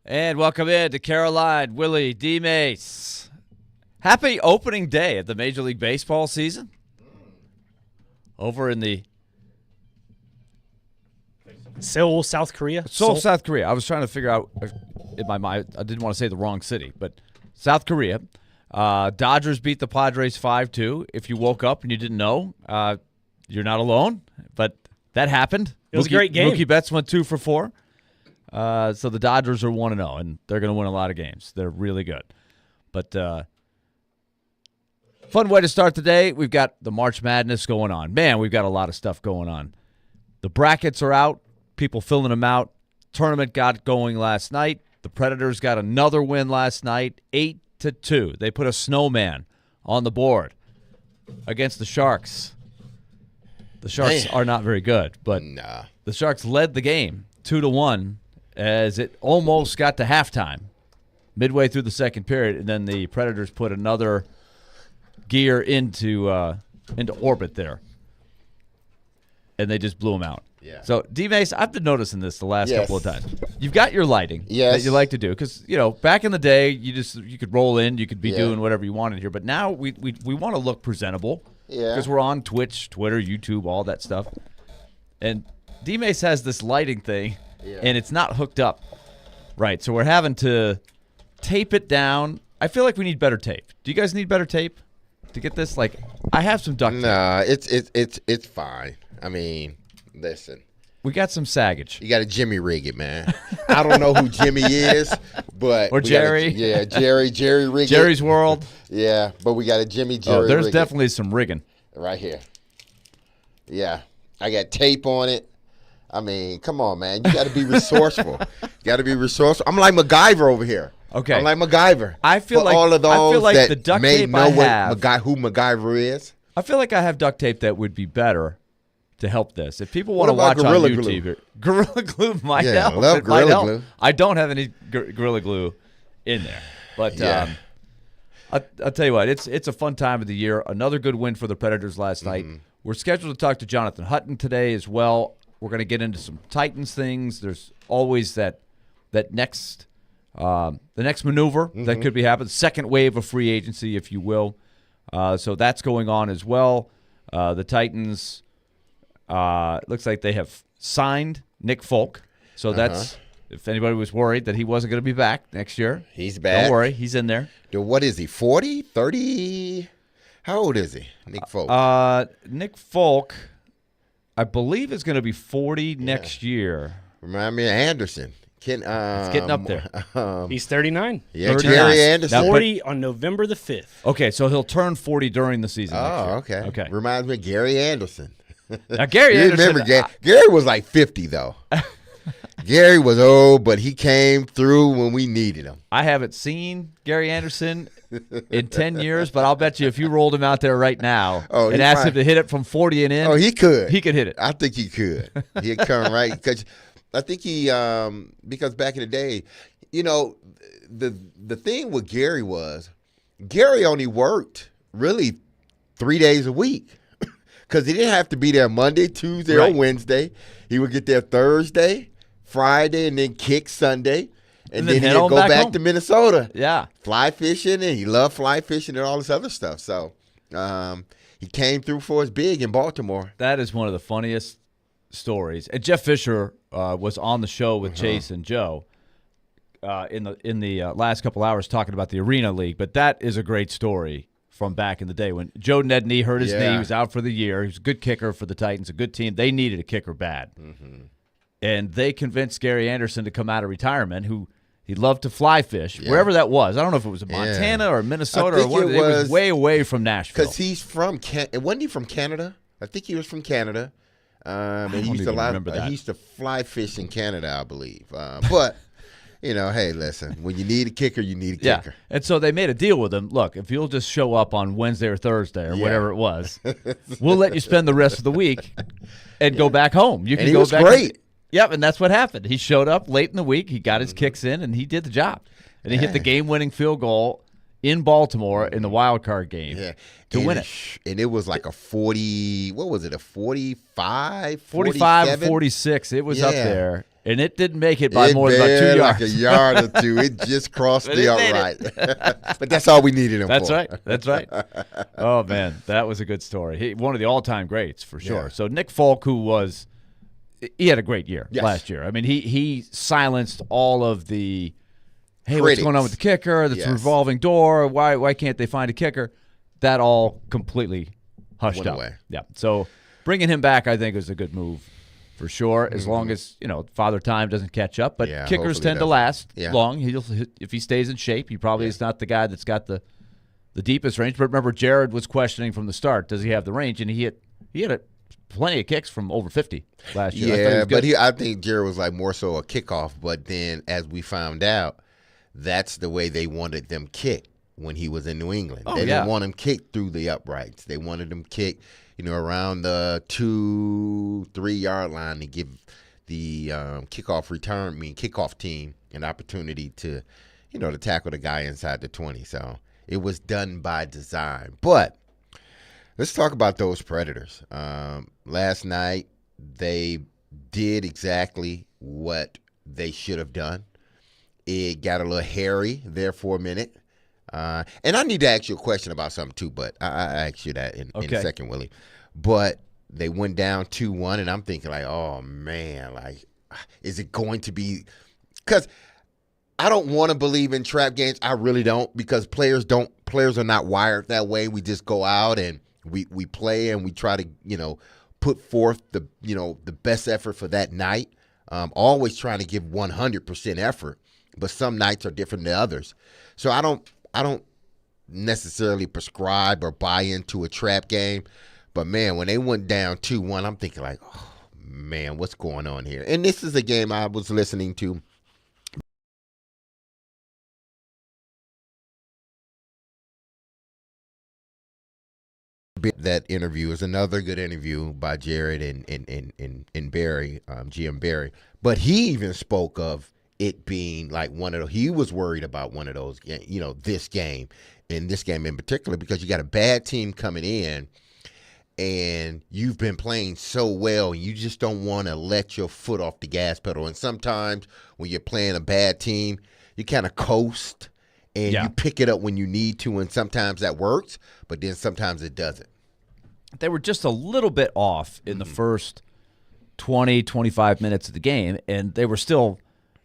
And welcome in to Caroline, Willy, D-Mase. Happy opening day of the Major League Baseball season. Over in the Seoul, South Korea. Seoul, South Korea. I was trying to figure out in my mind. I didn't want to say the wrong city, but South Korea. Dodgers beat the Padres 5-2. If you woke up and you didn't know, you're not alone. But that happened. It was a great game. Mookie Betts went 2 for 4. So the Dodgers are 1-0, and they're going to win a lot of games. They're really good. But fun way to start the day. We've got the March Madness going on. Man, we've got a lot of stuff going on. The brackets are out. People filling them out. Tournament got going last night. The Predators got another win last night, 8-2. They put a snowman on the board against the Sharks. The Sharks are not very good, but the Sharks led the game 2-1 as it almost got to halftime, midway through the second period, and then the Predators put another gear into orbit there, and they just blew them out. Yeah. So, D-Mase, I've been noticing this the last couple of times. You've got your lighting that you like to do because, back in the day, you could roll in, you could be doing whatever you wanted here. But now we want to look presentable because we're on Twitch, Twitter, YouTube, all that stuff. And D-Mase has this lighting thing, and it's not hooked up right. So we're having to tape it down. I feel like we need better tape. Do you guys need better tape to get this? Like, I have some duct tape. Nah, it's fine. I mean, listen. We got some saggage. You got to Jimmy rig it, man. I don't know who Jimmy is, but or Jerry. Jerry rig Jerry's World. Yeah, but we got a Jerry. Oh, there's definitely some rigging right here. Yeah, I got tape on it. I mean, come on, man. You got to be resourceful. I'm like MacGyver over here. Okay. I'm like MacGyver. I feel like all of those I feel like that the duct may tape know I have. who MacGyver is. I feel like I have duct tape that would be better to help this. If people want to watch on YouTube, Gorilla Glue might help. I love Gorilla Glue. I don't have any Gorilla Glue in there, but I'll tell you what, it's a fun time of the year. Another good win for the Predators last night. We're scheduled to talk to Jonathan Hutton today as well. We're going to get into some Titans things. There's always that next the next maneuver that could be happening, second wave of free agency, if you will. So that's going on as well. The Titans. Looks like they have signed Nick Folk. So that's, if anybody was worried that he wasn't going to be back next year. He's back. Don't worry. He's in there. What is he, 40, 30? How old is he, Nick Folk? Nick Folk, I believe, is going to be 40 next year. Remind me of Anderson. It's getting up there. He's 39. Yeah, 39. Gary Anderson. Now, 40 on November the 5th. Okay, so he'll turn 40 during the season next year. Okay. Reminds me of Gary Anderson. Now, Gary Anderson. Remember, Gary was like 50, though. Gary was old, but he came through when we needed him. I haven't seen Gary Anderson in 10 years, but I'll bet you if you rolled him out there right now and asked him to hit it from 40 and in. He could. He could hit it. I think he could. He'd come right. Because I think because back in the day, the thing with Gary was, Gary only worked really 3 days a week. Because he didn't have to be there Monday, Tuesday, or Wednesday. He would get there Thursday, Friday, and then kick Sunday. And then he'd go back to Minnesota. Yeah. Fly fishing, and he loved fly fishing and all this other stuff. So he came through for his big in Baltimore. That is one of the funniest stories. And Jeff Fisher was on the show with Chase and Joe in the last couple hours talking about the Arena League. But that is a great story from back in the day when Joe Nedney hurt his knee. He was out for the year. He was a good kicker for the Titans, a good team. They needed a kicker bad. And they convinced Gary Anderson to come out of retirement, who he loved to fly fish, wherever that was. I don't know if it was in Montana or Minnesota or what. It was way away from Nashville. Because he's from wasn't he from Canada? I think he was from Canada. He used to fly fish in Canada, I believe. But hey, listen, when you need a kicker, you need a kicker. And so they made a deal with him. Look, if you'll just show up on Wednesday or Thursday or whatever it was, we'll let you spend the rest of the week and go back home. You can go back. Great. Yep, and that's what happened. He showed up late in the week. He got his kicks in, and he did the job. And he hit the game-winning field goal in Baltimore in the wild card game to win it. And it was like a 40, what was it, a 45? 45, 46. It was up there. and it didn't make it by more than about 2 yards. Like a yard or two. It just crossed the upright. But that's all we needed him That's for. right. That's right. Oh, man, that was a good story. One of the all-time greats for sure. Yeah. So Nick Folk, he had a great year last year. I mean, he silenced all of the, hey, what's going on with the kicker? That's a revolving door. Why can't they find a kicker? That all completely hushed up. Away. Yeah. So bringing him back, I think, is a good move for sure, as long as, Father Time doesn't catch up. But kickers tend to last long. If he stays in shape, he probably is not the guy that's got the deepest range. But remember, Jared was questioning from the start, does he have the range? And he had plenty of kicks from over 50 last year. I think Jared was like more so a kickoff. But then as we found out, that's the way they wanted them kicked when he was in New England. They didn't want him kicked through the uprights. They wanted him kicked, around the 2-3 yard line to give the kickoff team an opportunity to, to tackle the guy inside the 20. So it was done by design. But let's talk about those Predators. Last night, they did exactly what they should have done. It got a little hairy there for a minute. And I need to ask you a question about something too, but I ask you that in a second, Willie. But they went down 2-1, and I'm thinking like, oh man, like, is it going to be? Because I don't want to believe in trap games. I really don't, because players are not wired that way. We just go out and we play and we try to put forth the best effort for that night. Always trying to give 100% effort, but some nights are different than others. So I don't necessarily prescribe or buy into a trap game. But, man, when they went down 2-1, I'm thinking like, oh, man, what's going on here? And this is a game I was listening to. That interview is another good interview by Jared and Barry, GM Barry. But he even spoke of it being like one of those. He was worried about one of those, this game in particular, because you got a bad team coming in and you've been playing so well and you just don't want to let your foot off the gas pedal. And sometimes when you're playing a bad team, you kind of coast and you pick it up when you need to, and sometimes that works, but then sometimes it doesn't. They were just a little bit off in the first 20, 25 minutes of the game, and they were still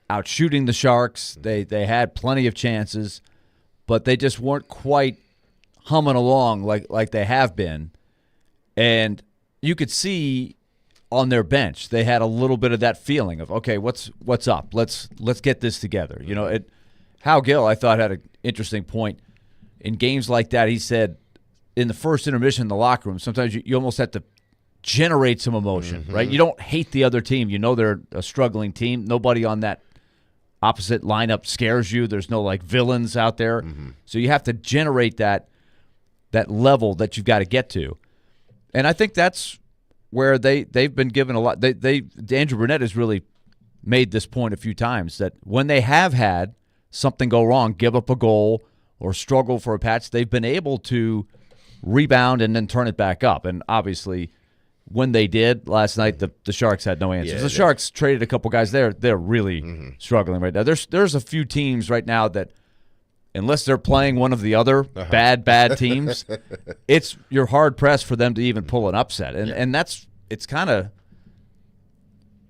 out shooting the Sharks. They had plenty of chances, but they just weren't quite humming along like they have been. And you could see on their bench they had a little bit of that feeling of, okay, what's up? Let's get this together. Hal Gill, I thought, had an interesting point. In games like that, he said in the first intermission in the locker room, sometimes you almost have to generate some emotion, right? You don't hate the other team. You know they're a struggling team. Nobody on that opposite lineup scares you. There's no villains out there. So you have to generate that level that you've got to get to. And I think that's where they've been given a lot. Andrew Burnett has really made this point a few times, that when they have had something go wrong, give up a goal or struggle for a patch, they've been able to rebound and then turn it back up. And obviously, when they did last night, the Sharks had no answers. The Sharks traded a couple guys there. They're really struggling right now. There's a few teams right now that, unless they're playing one of the other bad teams, you're hard pressed for them to even pull an upset. And it's kind of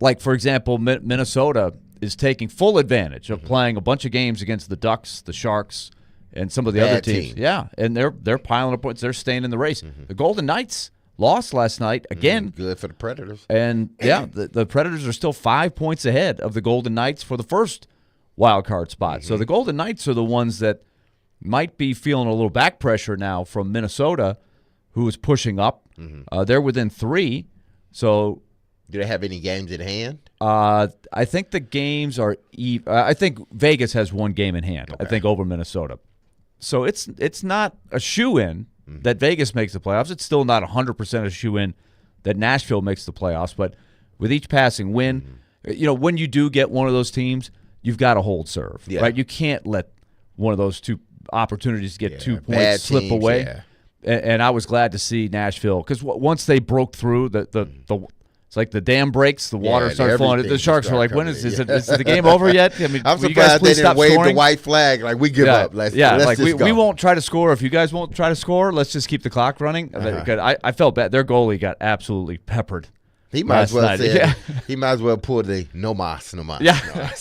like, for example, Minnesota is taking full advantage of playing a bunch of games against the Ducks, the Sharks, and some of the other teams. Yeah, and they're piling up points. They're staying in the race. The Golden Knights lost last night again. Good for the Predators. And the Predators are still 5 points ahead of the Golden Knights for the first wild card spot. So the Golden Knights are the ones that might be feeling a little back pressure now from Minnesota, who is pushing up. They're within 3. So do they have any games in hand? I think the games are I think Vegas has one game in hand. I think over Minnesota. So it's not a shoe-in that Vegas makes the playoffs. It's still not 100% a shoe-in that Nashville makes the playoffs. But with each passing win, when you do get one of those teams, you've got to hold serve, right? You can't let one of those two opportunities get 2 points slip away. And I was glad to see Nashville, because once they broke through, the It's like the dam breaks, the water starts flowing. The Sharks were like, "When is the game over yet?" I mean, I'm will you guys surprised they please didn't stop wave scoring? the white flag. Like, we give up. Let's like just go. we won't try to score if you guys won't try to score. Let's just keep the clock running. I felt bad. Their goalie got absolutely peppered. He might as well say, he might as well pull the no mas. Yeah,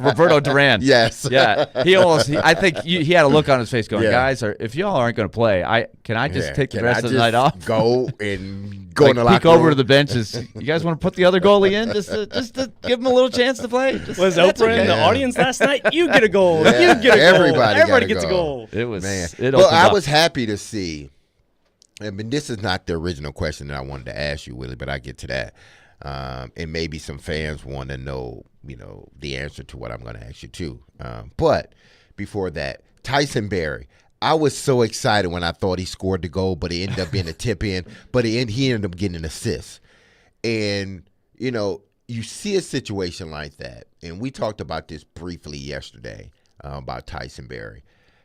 Roberto Duran. Yes. Yeah, I think he had a look on his face going, guys, if y'all aren't going to play, can I just take the rest of the night off? Go and go in the locker peek over room? to the benches. You guys want to put the other goalie in just to give him a little chance to play? Was Oprah in the audience last night? You get a goal. Yeah. You get a goal. Everybody gets a goal. It was, man. But I was happy to see. I mean, this is not the original question that I wanted to ask you, Willie, but I get to that. And maybe some fans want to know, the answer to what I'm going to ask you too. But before that, Tyson Barrie. I was so excited when I thought he scored the goal, but it ended up being a tip in. But he ended up getting an assist. And you see a situation like that, and we talked about this briefly yesterday about Tyson Barrie,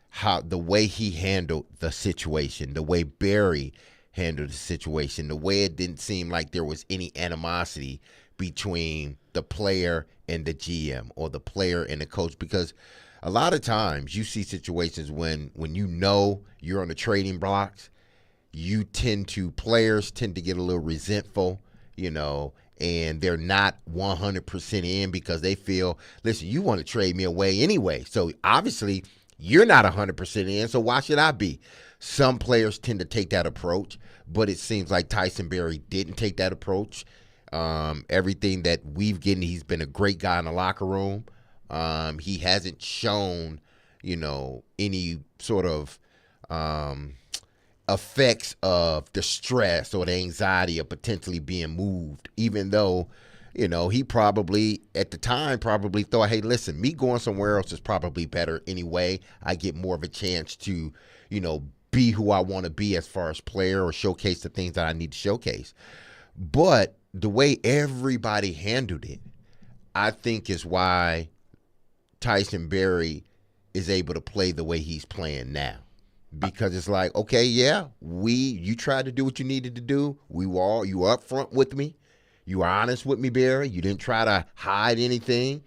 how the way he handled the situation, the way Barrie handled the situation, the way it didn't seem like there was any animosity between the player and the GM or the player and the coach, because a lot of times you see situations when you're on the trading blocks, players tend to get a little resentful, and they're not 100% in because they feel, listen, you want to trade me away anyway, so obviously you're not 100% in, so why should I be? Some players tend to take that approach, but it seems like Tyson Barrie didn't take that approach. Everything that we've gotten, he's been a great guy in the locker room. He hasn't shown, any sort of effects of the stress or the anxiety of potentially being moved, even though, he probably, at the time, thought, hey, listen, me going somewhere else is probably better anyway. I get more of a chance to, be who I want to be as far as player or showcase the things that I need to showcase. But the way everybody handled it, I think is why Tyson Barrie is able to play the way he's playing now. Because it's like, okay, you tried to do what you needed to do. You were up front with me. You were honest with me, Barrie. You didn't try to hide anything.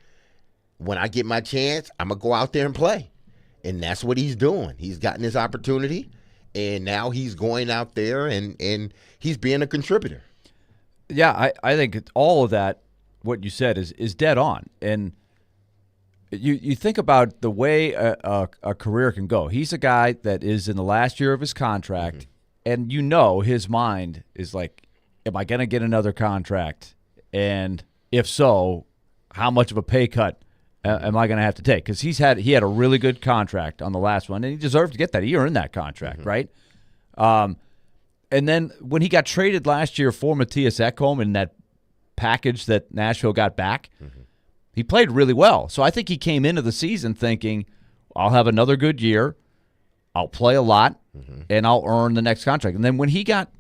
When I get my chance, I'm going to go out there and play. And that's what he's doing. He's gotten his opportunity, and now he's going out there and he's being a contributor. Yeah, I think all of that, what you said, is dead on. And you think about the way a career can go. He's a guy that is in the last year of his contract, and his mind is like, am I going to get another contract? And if so, how much of a pay cut am I going to have to take? Because he had a really good contract on the last one, and he deserved to get that. He earned that contract, right? And then when he got traded last year for Matthias Ekholm in that package that Nashville got back, he played really well. So I think he came into the season thinking, I'll have another good year, I'll play a lot, and I'll earn the next contract. And then when he got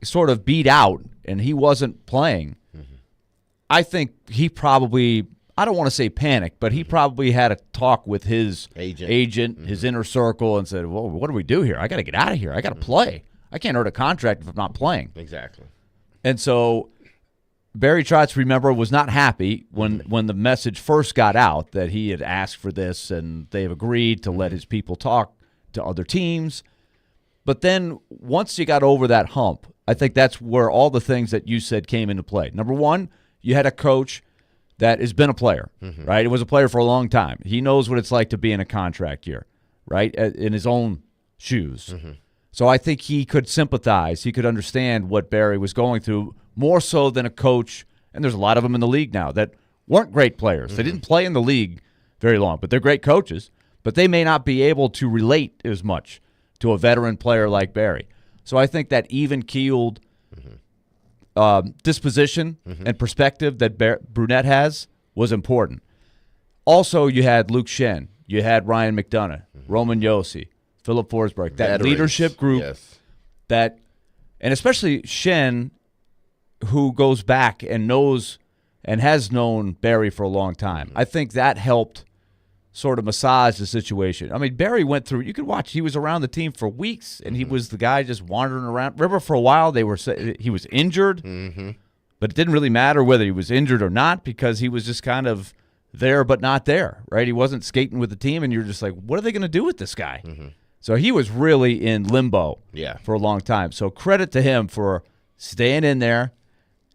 sort of beat out and he wasn't playing, I think he probably, I don't want to say panicked, but he probably had a talk with his agent, his inner circle, and said, well, what do we do here? I got to get out of here. I got to play. I can't earn a contract if I'm not playing. Exactly. And so Barrie Trotz, remember, was not happy when the message first got out that he had asked for this and they've agreed to let his people talk to other teams. But then once you got over that hump, I think that's where all the things that you said came into play. Number one, you had a coach that has been a player, right? He was a player for a long time. He knows what it's like to be in a contract year, right, in his own shoes. So I think he could sympathize. He could understand what Barrie was going through more so than a coach, and there's a lot of them in the league now that weren't great players. They didn't play in the league very long, but they're great coaches. But they may not be able to relate as much to a veteran player like Barrie. So I think that even-keeled disposition and perspective that Brunette has was important. Also, you had Luke Shen. You had Ryan McDonough, Roman Yossi, Philip Forsberg, that Veterans. leadership group that, and especially Shen, who goes back and knows and has known Barrie for a long time. I think that helped sort of massage the situation. I mean, Barrie went through, you could watch, he was around the team for weeks, and he was the guy just wandering around. Remember, for a while, he was injured. But it didn't really matter whether he was injured or not because he was just kind of there but not there, right? He wasn't skating with the team, and you're just like, what are they going to do with this guy? So he was really in limbo for a long time. So credit to him for staying in there,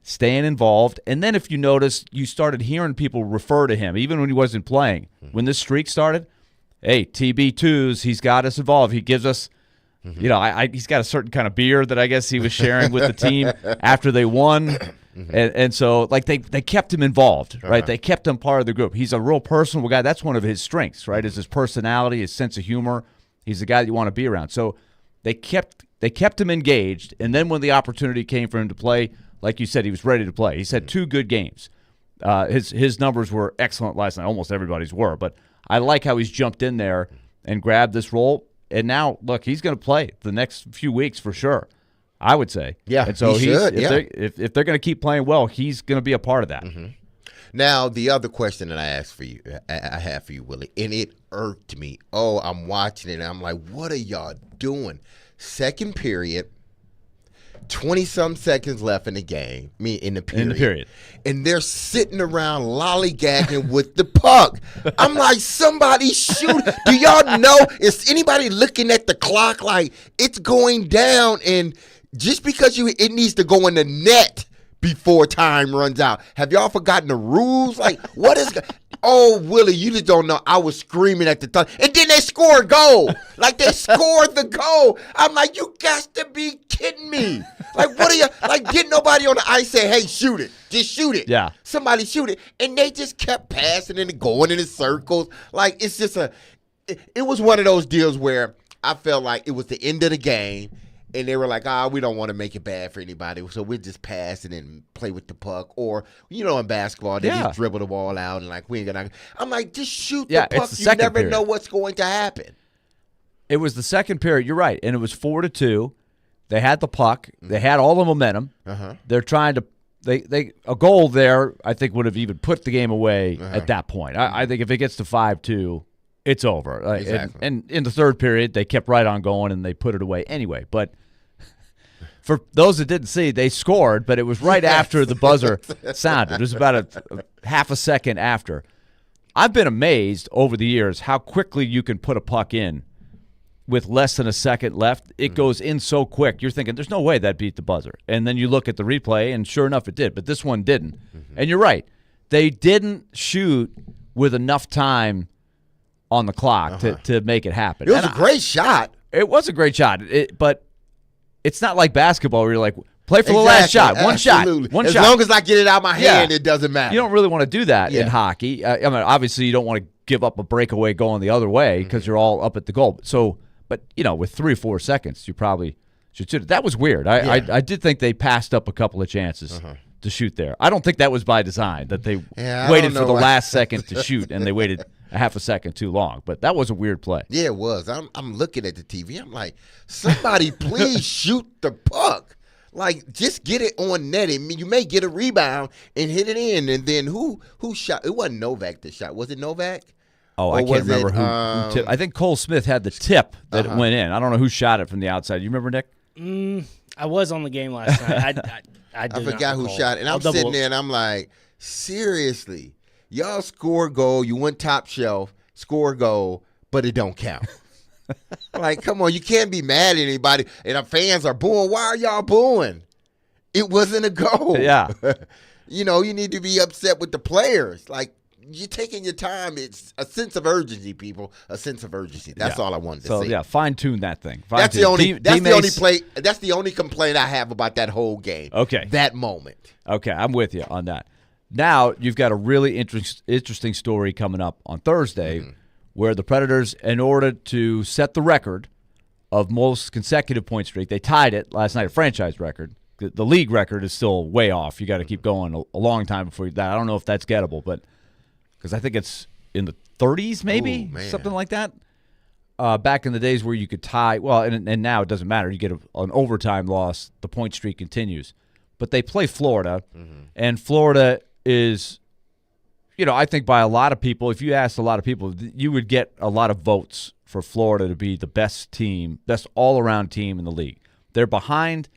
staying involved. And then if you notice, you started hearing people refer to him, even when he wasn't playing. When this streak started, hey, TB2s, he's got us involved. He gives us, he's got a certain kind of beer that I guess he was sharing with the team after they won. And so, like, they kept him involved, right? They kept him part of the group. He's a real personable guy. That's one of his strengths, right, is his personality, his sense of humor. He's the guy that you want to be around. So they kept him engaged, and then when the opportunity came for him to play, like you said, he was ready to play. He's had 2 good games. His numbers were excellent last night. Almost everybody's were. But I like how he's jumped in there and grabbed this role. And now, look, he's going to play the next few weeks for sure, I would say. Yeah, and so he should, if they're going to keep playing well, he's going to be a part of that. Now, the other question that I have for you, Willie, and it irked me. Oh, I'm watching it, and I'm like, what are y'all doing? Second period, 20-some seconds left in the game, in the period. And they're sitting around lollygagging with the puck. I'm like, somebody shoot. Do y'all know, is anybody looking at the clock like it's going down, and just because it needs to go in the net before time runs out? Have y'all forgotten the rules? Like, what is – oh, Willie, you just don't know. I was screaming at the time. And then they score a goal. Like, they scored the goal. I'm like, you got to be kidding me. Like, what are you – like, didn't nobody on the ice say, hey, shoot it. Just shoot it. Yeah. Somebody shoot it. And they just kept passing and going in circles. Like, it's just it was one of those deals where I felt like it was the end of the game. And they were like, we don't want to make it bad for anybody, so we'll just pass it and play with the puck. Or, in basketball, they just dribble the ball out and, like, we ain't going to – I'm like, just shoot the puck. You never know what's going to happen. It was the second period. You're right. And it was 4-2. They had the puck. They had all the momentum. They're trying to – a goal there, I think, would have even put the game away at that point. I think if it gets to 5-2, it's over. Exactly. And in the third period, they kept right on going, and they put it away anyway. But for those that didn't see, they scored, but it was right after the buzzer sounded. It was about a half a second after. I've been amazed over the years how quickly you can put a puck in with less than a second left. It goes in so quick. You're thinking, there's no way that beat the buzzer. And then you look at the replay, and sure enough, it did. But this one didn't. And you're right. They didn't shoot with enough time on the clock to make it happen. It was a great shot. It was a great shot. But it's not like basketball where you're like, play for the last shot. One shot. As long as I get it out of my hand, it doesn't matter. You don't really want to do that in hockey. I mean, obviously, you don't want to give up a breakaway going the other way because you're all up at the goal. So, but, with 3 or 4 seconds, you probably should shoot it. That was weird. I did think they passed up a couple of chances to shoot there. I don't think that was by design, that they waited for the last second to shoot, and they waited a half a second too long. But that was a weird play. Yeah, it was. I'm looking at the TV. I'm like, somebody please shoot the puck. Like, just get it on net. You may get a rebound and hit it in. And then who shot? It wasn't Novak that shot. Was it Novak? Oh, I can't remember who tipped. I think Cole Smith had the tip that it went in. I don't know who shot it from the outside. You remember, Nick? I was on the game last night. I forgot who shot it. And I'm sitting there, and I'm like, seriously, y'all score a goal. You went top shelf, score a goal, but it don't count. Like, come on, you can't be mad at anybody. And our fans are booing. Why are y'all booing? It wasn't a goal. Yeah. You need to be upset with the players. Like, you're taking your time. It's a sense of urgency, people. A sense of urgency. That's all I wanted to say. So, yeah, fine-tune that thing. That's the only complaint I have about that whole game. Okay. That moment. Okay, I'm with you on that. Now, you've got a really interesting story coming up on Thursday where the Predators, in order to set the record of most consecutive point streak, they tied it last night, a franchise record. The league record is still way off. You got to keep going a long time before that. I don't know if that's gettable, but because I think it's in the 30s maybe, something like that. Back in the days where you could tie, well, and now it doesn't matter. You get an overtime loss, the point streak continues. But they play Florida, and Florida is, I think by a lot of people, if you asked a lot of people, you would get a lot of votes for Florida to be the best team, best all-around team in the league. They're behind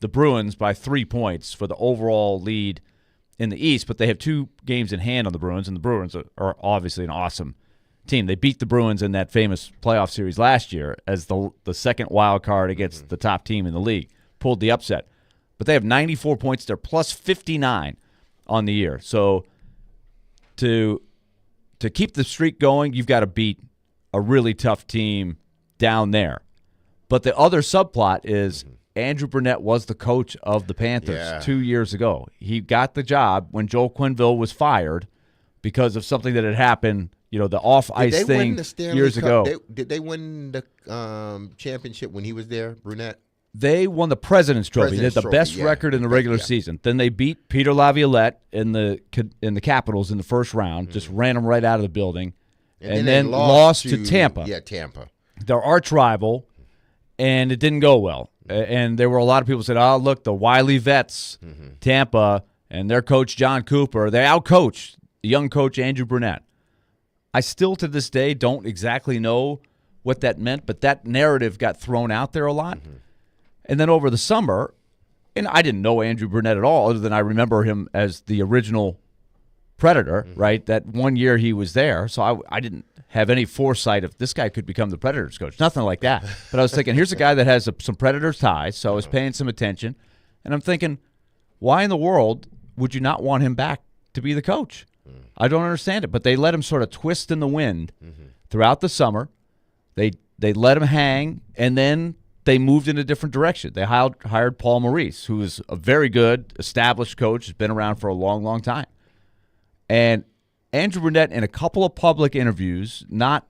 the Bruins by 3 points for the overall lead in the East, but they have 2 games in hand on the Bruins, and the Bruins are obviously an awesome team. They beat the Bruins in that famous playoff series last year as the second wild card against the top team in the league, pulled the upset. But they have 94 points. They're plus 59 on the year. So to keep the streak going, you've got to beat a really tough team down there. But the other subplot is Andrew Burnett was the coach of the Panthers 2 years ago. He got the job when Joel Quenneville was fired because of something that had happened, the off-ice thing years ago. Did they win the championship when he was there, Burnett? They won the President's Trophy. They had the best record in the regular season. Then they beat Peter Laviolette in the Capitals in the first round, just ran them right out of the building, and then lost to Tampa. Yeah, Tampa. Their arch rival, and it didn't go well. And there were a lot of people said, oh, look, the Wiley Vets, Tampa, and their coach, John Cooper, they outcoached the young coach, Andrew Burnett. I still, to this day, don't exactly know what that meant, but that narrative got thrown out there a lot. And then over the summer, and I didn't know Andrew Burnett at all, other than I remember him as the original Predator, right? That one year he was there, so I didn't have any foresight of this guy could become the Predators coach. Nothing like that. But I was thinking, here's a guy that has some Predators ties, so I was paying some attention. And I'm thinking, why in the world would you not want him back to be the coach? I don't understand it. But they let him sort of twist in the wind throughout the summer. They let him hang, and then they moved in a different direction. They hired Paul Maurice, who is a very good, established coach, has been around for a long, long time. And Andrew Burnett, in a couple of public interviews, not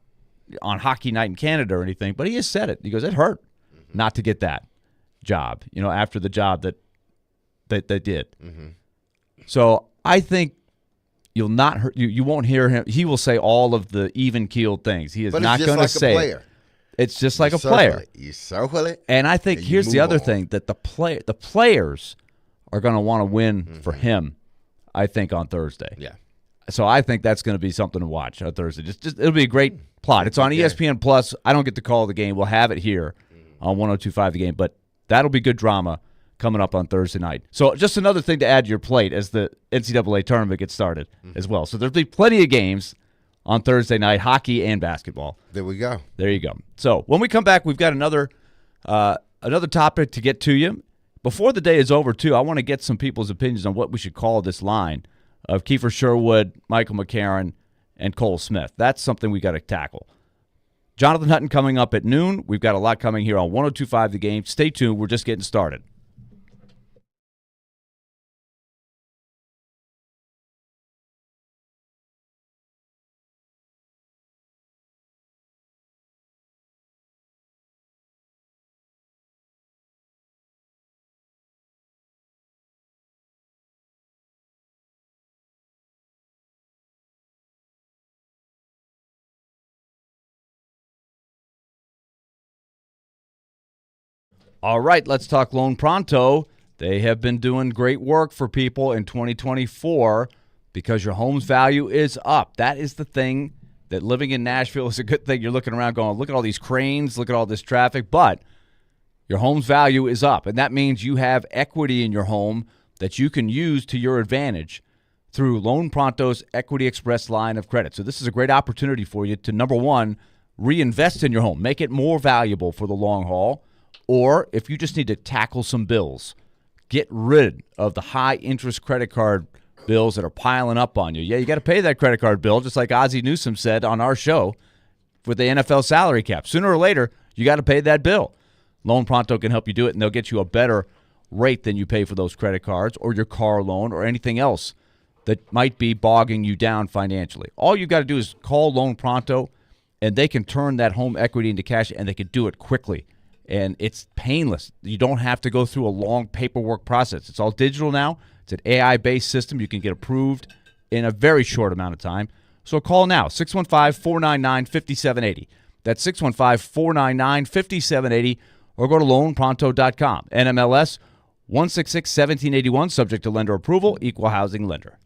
on Hockey Night in Canada or anything, but he has said it. He goes, it hurt not to get that job, after the job that they did. So I think you won't hear him. He will say all of the even-keeled things. He is not going to say it. It's just like a player. You circle it. And I think here's the other thing, that the players are going to want to win for him, I think, on Thursday. Yeah. So I think that's going to be something to watch on Thursday. Just it'll be a great plot. It's on ESPN Plus. I don't get to call the game. We'll have it here on 102.5 The Game, but that'll be good drama coming up on Thursday night. So just another thing to add to your plate as the NCAA tournament gets started as well. So there'll be plenty of games on Thursday night, hockey and basketball. There we go. There you go. So when we come back, we've got another topic to get to you. Before the day is over, too, I want to get some people's opinions on what we should call this line of Kiefer Sherwood, Michael McCarron, and Cole Smith. That's something we got to tackle. Jonathan Hutton coming up at noon. We've got a lot coming here on 102.5 The Game. Stay tuned. We're just getting started. All right, let's talk Loan Pronto. They have been doing great work for people in 2024 because your home's value is up. That is the thing, that living in Nashville is a good thing. You're looking around going, look at all these cranes, look at all this traffic, but your home's value is up, and that means you have equity in your home that you can use to your advantage through Loan Pronto's Equity Express line of credit. So this is a great opportunity for you to, number one, reinvest in your home, make it more valuable for the long haul. Or if you just need to tackle some bills, get rid of the high-interest credit card bills that are piling up on you. Yeah, you got to pay that credit card bill, just like Ozzie Newsome said on our show with the NFL salary cap. Sooner or later, you got to pay that bill. Loan Pronto can help you do it, and they'll get you a better rate than you pay for those credit cards or your car loan or anything else that might be bogging you down financially. All you got to do is call Loan Pronto, and they can turn that home equity into cash, and they can do it quickly. And it's painless. You don't have to go through a long paperwork process. It's all digital now. It's an AI-based system. You can get approved in a very short amount of time. So call now, 615-499-5780. That's 615-499-5780, or go to loanpronto.com. NMLS 166-1781, subject to lender approval, equal housing lender.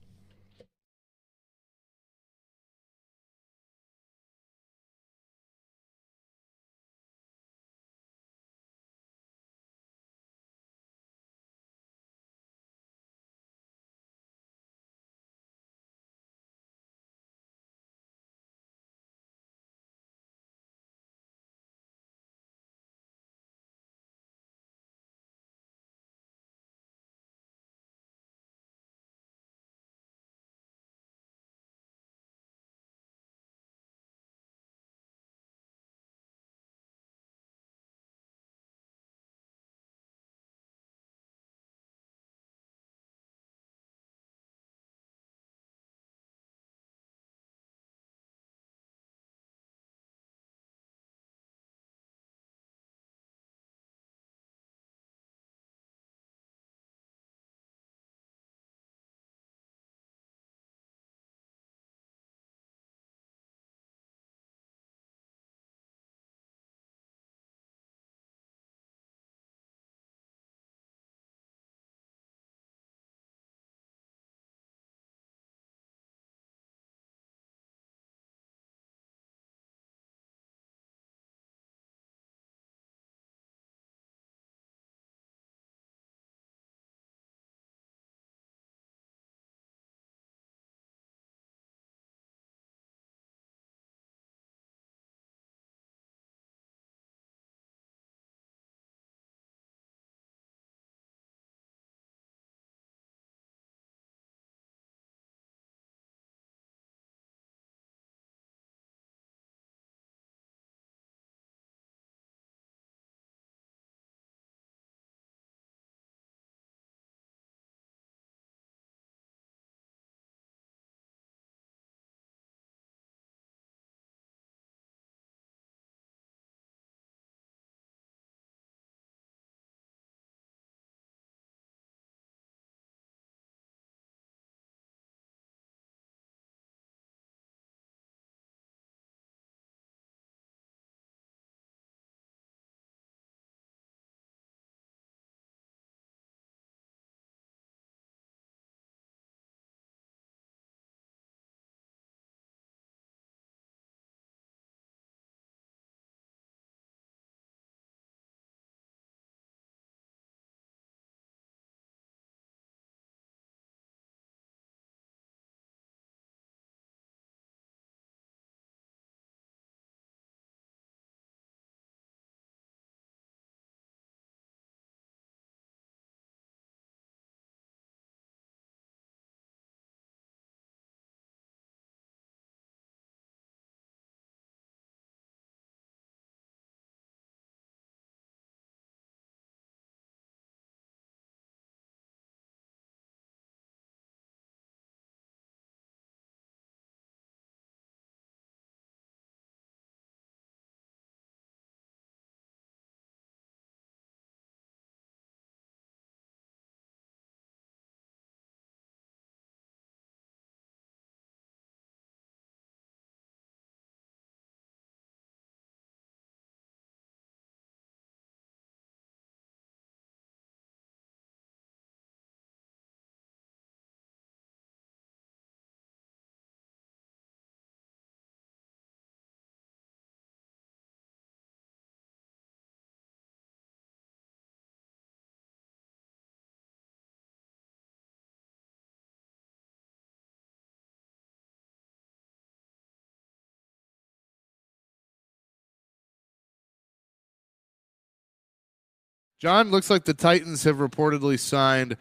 John, looks like the Titans have reportedly signed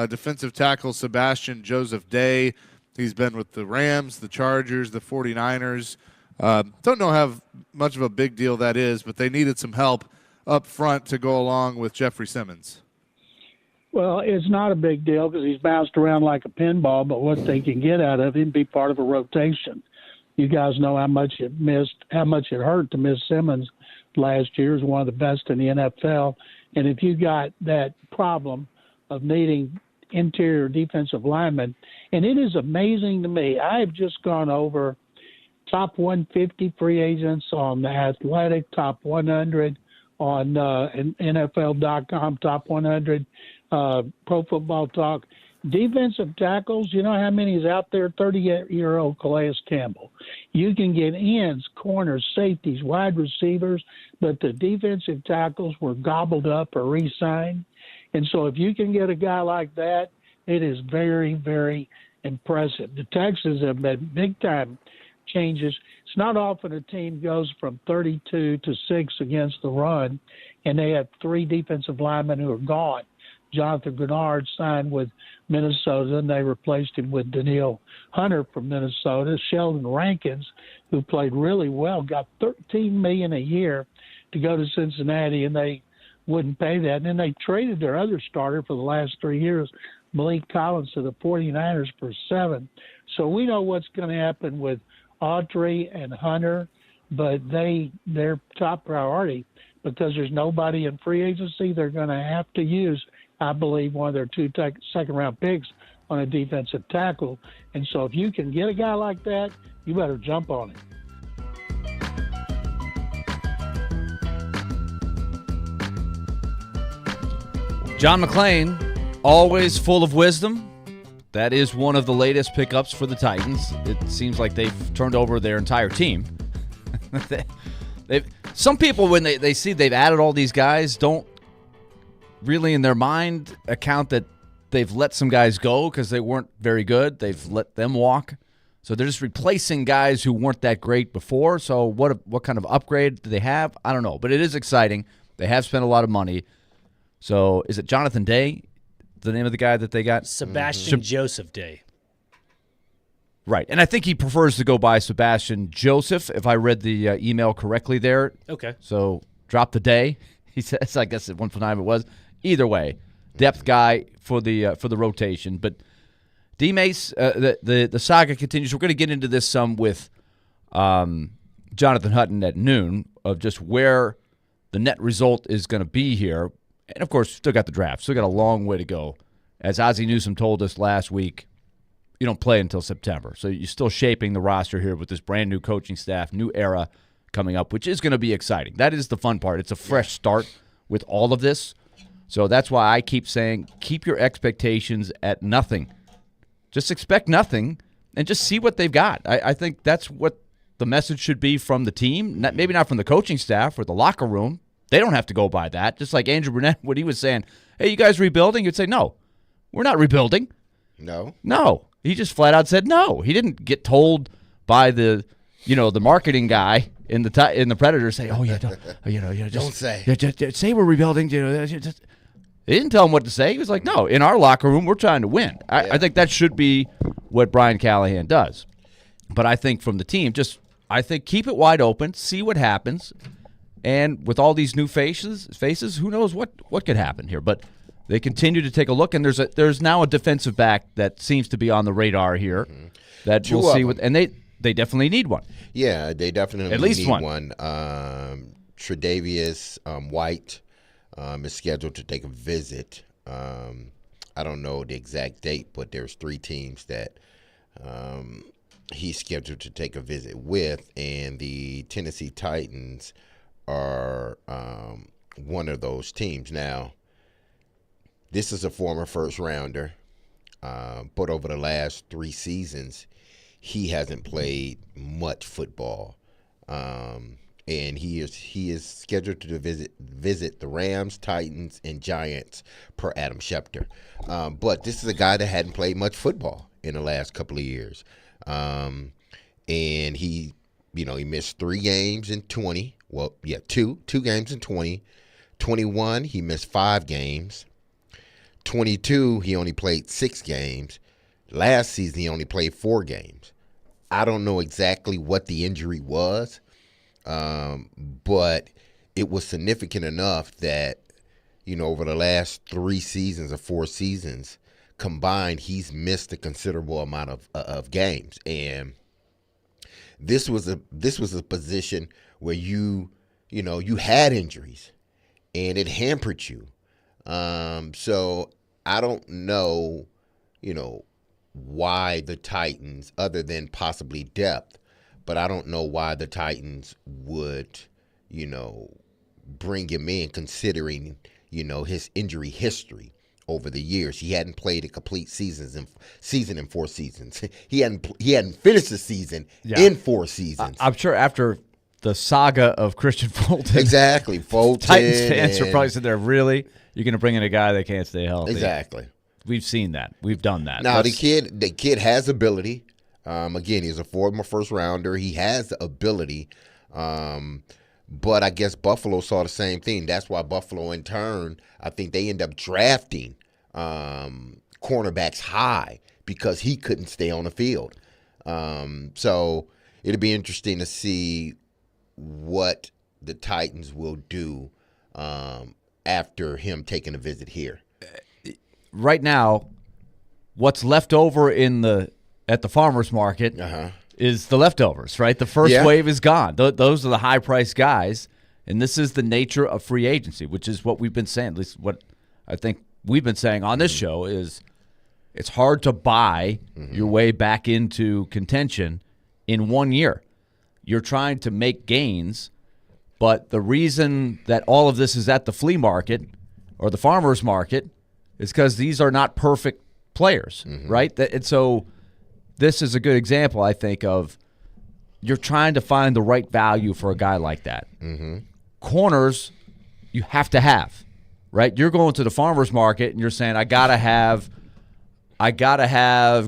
defensive tackle Sebastian Joseph Day. He's been with the Rams, the Chargers, the 49ers. Don't know how much of a big deal that is, but they needed some help up front to go along with Jeffrey Simmons. Well, it's not a big deal because he's bounced around like a pinball, but what they can get out of him be part of a rotation. You guys know how much it hurt to miss Simmons last year. He was one of the best in the NFL. And if you got that problem of needing interior defensive linemen, and it is amazing to me, I've just gone over top 150 free agents on the Athletic, top 100 on NFL.com, top 100 Pro Football Talk. Defensive tackles, you know how many is out there? 38-year-old Calais Campbell. You can get ends, corners, safeties, wide receivers, but the defensive tackles were gobbled up or re-signed. And so if you can get a guy like that, it is very, very impressive. The Texans have made big-time changes. It's not often a team goes from 32 to 6 against the run, and they have 3 defensive linemen who are gone. Jonathan Grenard signed with Minnesota, and they replaced him with Daniil Hunter from Minnesota. Sheldon Rankins, who played really well, got $13 million a year to go to Cincinnati, and they wouldn't pay that. And then they traded their other starter for the last 3 years, Malik Collins, to the 49ers for $7. So we know what's going to happen with Autry and Hunter, but their top priority, because there's nobody in free agency, they're going to have to use, I believe, one of their 2 second-round picks on a defensive tackle. And so if you can get a guy like that, you better jump on it. John McClain, always full of wisdom. That is one of the latest pickups for the Titans. It seems like they've turned over their entire team. Some people, when they see they've added all these guys, don't really in their mind account that they've let some guys go because they weren't very good. They've let them walk. So they're just replacing guys who weren't that great before. So what kind of upgrade do they have? I don't know. But it is exciting. They have spent a lot of money. So is it Jonathan Day, the name of the guy that they got? Sebastian Joseph Day. Right. And I think he prefers to go by Sebastian Joseph, if I read the email correctly there. Okay. So drop the day, he says. I guess at one time it was. Either way, depth guy for the rotation. But D-Mase, the saga continues. We're going to get into this some with Jonathan Hutton at noon of just where the net result is going to be here. And, of course, still got the draft. Still got a long way to go. As Ozzie Newsome told us last week, you don't play until September. So you're still shaping the roster here with this brand-new coaching staff, new era coming up, which is going to be exciting. That is the fun part. It's a fresh start with all of this. So that's why I keep saying keep your expectations at nothing. Just expect nothing and just see what they've got. I think that's what the message should be from the team. Maybe not from the coaching staff or the locker room. They don't have to go by that. Just like Andrew Burnett, when he was saying, hey, you guys rebuilding? You'd say, no, we're not rebuilding. No. He just flat out said no. He didn't get told by the marketing guy in the Predators, say, don't say we're rebuilding. They didn't tell him what to say. He was like, no, in our locker room, we're trying to win. I think that should be what Brian Callahan does. But I think from the team, keep it wide open, see what happens. And with all these new faces, who knows what could happen here. But they continue to take a look, and there's now a defensive back that seems to be on the radar here that we'll see. And they definitely need one. Yeah, they definitely at least need one. Tre'Davious White is scheduled to take a visit. I don't know the exact date, but there's 3 teams that he's scheduled to take a visit with, and the Tennessee Titans are one of those teams. Now, this is a former first-rounder, but over the last 3 seasons, he hasn't played much football, and he is scheduled to visit the Rams, Titans, and Giants per Adam Schefter. But this is a guy that hadn't played much football in the last couple of years, and he missed 3 games in 20. Well, yeah, two games in 20, 21, he missed 5 games. 22, he only played 6 games. Last season, he only played 4 games. I don't know exactly what the injury was, but it was significant enough that, over the last 3 seasons or 4 seasons combined, he's missed a considerable amount of games. And this was a position where you had injuries and it hampered you. So I don't know, why the Titans, other than possibly depth, but I don't know why the Titans would, bring him in, considering, his injury history over the years. He hadn't played a complete season in 4 seasons. He hadn't finished the season in 4 seasons. I'm sure after the saga of Christian Fulton. Exactly. Fulton. Titans fans are probably sitting there, really? You're going to bring in a guy that can't stay healthy? Exactly. We've seen that. We've done that. Now, the kid has ability. Again, he's a former first rounder. He has the ability. But I guess Buffalo saw the same thing. That's why Buffalo, in turn, I think they end up drafting cornerbacks high because he couldn't stay on the field. So it'll be interesting to see what the Titans will do after him taking a visit here. Right now, what's left over at the farmer's market is the leftovers, right? The first wave is gone. Those are the high-priced guys, and this is the nature of free agency, which is what we've been saying, at least what I think we've been saying on this show is it's hard to buy your way back into contention in 1 year. You're trying to make gains, but the reason that all of this is at the flea market or the farmer's market is because these are not perfect players, right? And so this is a good example, I think, of you're trying to find the right value for a guy like that. Corners, you have to have, right? You're going to the farmer's market and you're saying, I gotta have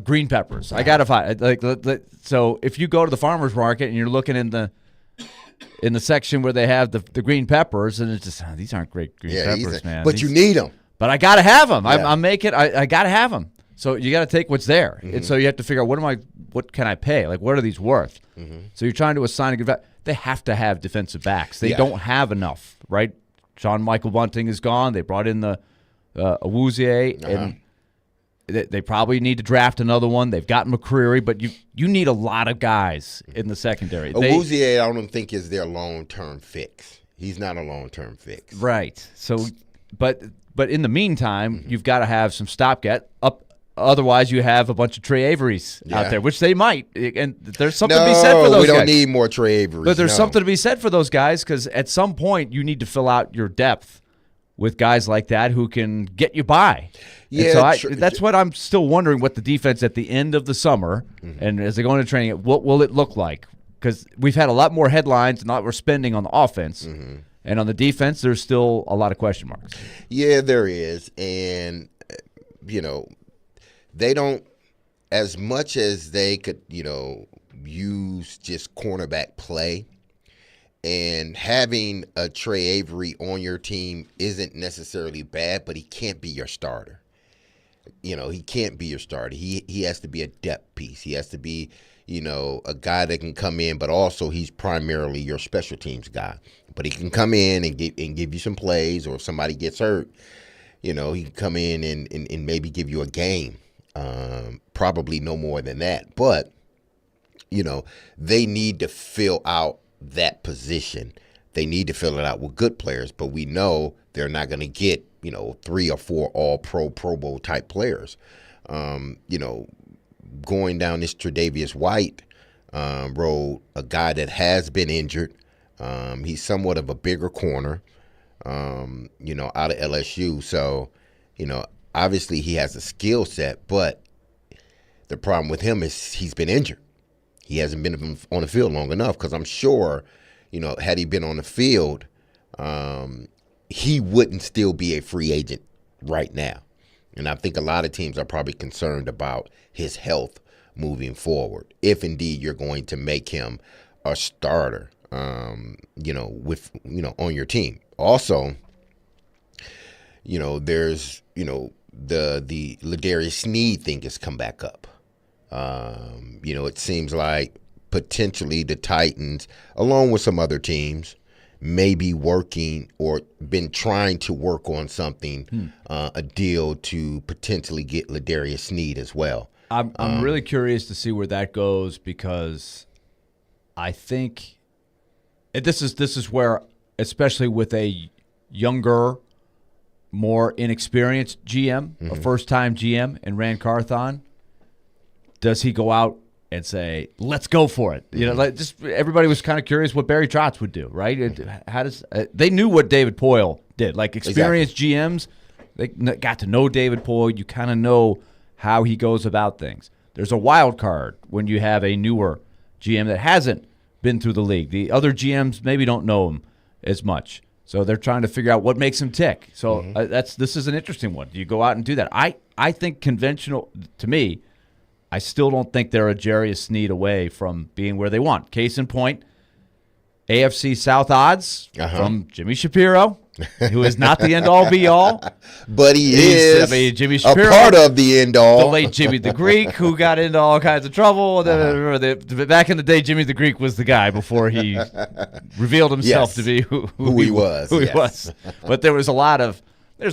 green peppers. I gotta find so if you go to the farmer's market and you're looking in the section where they have the green peppers, and it's just these aren't great green peppers, man. But you need them. But I gotta have them. I'm making. I gotta have them. So you got to take what's there, and so you have to figure out what can I pay? Like, what are these worth? So you're trying to assign a good value. They have to have defensive backs. They don't have enough, right? John Michael Bunting is gone. They brought in the Awuzie, and they probably need to draft another one. They've got McCreary, but you need a lot of guys in the secondary. Awuzie, I don't think is their long-term fix. He's not a long-term fix, right? So, but in the meantime, you've got to have some stopgap up. Otherwise, you have a bunch of Trey Averys out there, which they might. And there's something to be said for those guys. We don't need more Trey Averys. But there's something to be said for those guys because at some point you need to fill out your depth with guys like that who can get you by. Yeah, so that's what I'm still wondering what the defense at the end of the summer and as they go into training, what will it look like? Because we've had a lot more headlines and a lot more spending on the offense. And on the defense, there's still a lot of question marks. Yeah, there is. And, they don't, as much as they could, use just cornerback play, and having a Trey Avery on your team isn't necessarily bad, but he can't be your starter. He can't be your starter. He has to be a depth piece. He has to be, a guy that can come in, but also he's primarily your special teams guy. But he can come in and give you some plays, or if somebody gets hurt, he can come in and maybe give you a game. Probably no more than that. But, they need to fill out that position. They need to fill it out with good players, but we know they're not going to get, 3 or 4 all-pro, Pro Bowl type players. Going down this Tre'Davious White road, a guy that has been injured. He's somewhat of a bigger corner, out of LSU. So, obviously he has a skill set, but the problem with him is he's been injured. He hasn't been on the field long enough because I'm sure, had he been on the field, he wouldn't still be a free agent right now. And I think a lot of teams are probably concerned about his health moving forward, if indeed you're going to make him a starter, on your team. Also, there's the Ladarius Sneed thing has come back up. It seems like potentially the Titans, along with some other teams, may be working or been trying to work on something, a deal to potentially get Ladarius Sneed as well. I'm really curious to see where that goes, because I think this is where, especially with a younger, more inexperienced GM, a first-time GM, and Rand Carthon, does he go out and say, "Let's go for it"? Just everybody was kind of curious what Barry Trotz would do, right? They knew what David Poyle did? Like experienced GMs, they got to know David Poyle. You kind of know how he goes about things. There's a wild card when you have a newer GM that hasn't been through the league. The other GMs maybe don't know him as much, so they're trying to figure out what makes him tick. So this is an interesting one. You go out and do that. I think conventional, to me, I still don't think they're a Jarius Sneed away from being where they want. Case in point, AFC South odds from Jimmy Shapiro, who is not the end-all, be-all. But He's Jimmy Shapiro, a part of the end-all. The late Jimmy the Greek, who got into all kinds of trouble. Back in the day, Jimmy the Greek was the guy before he revealed himself to be who he was. He was. But there's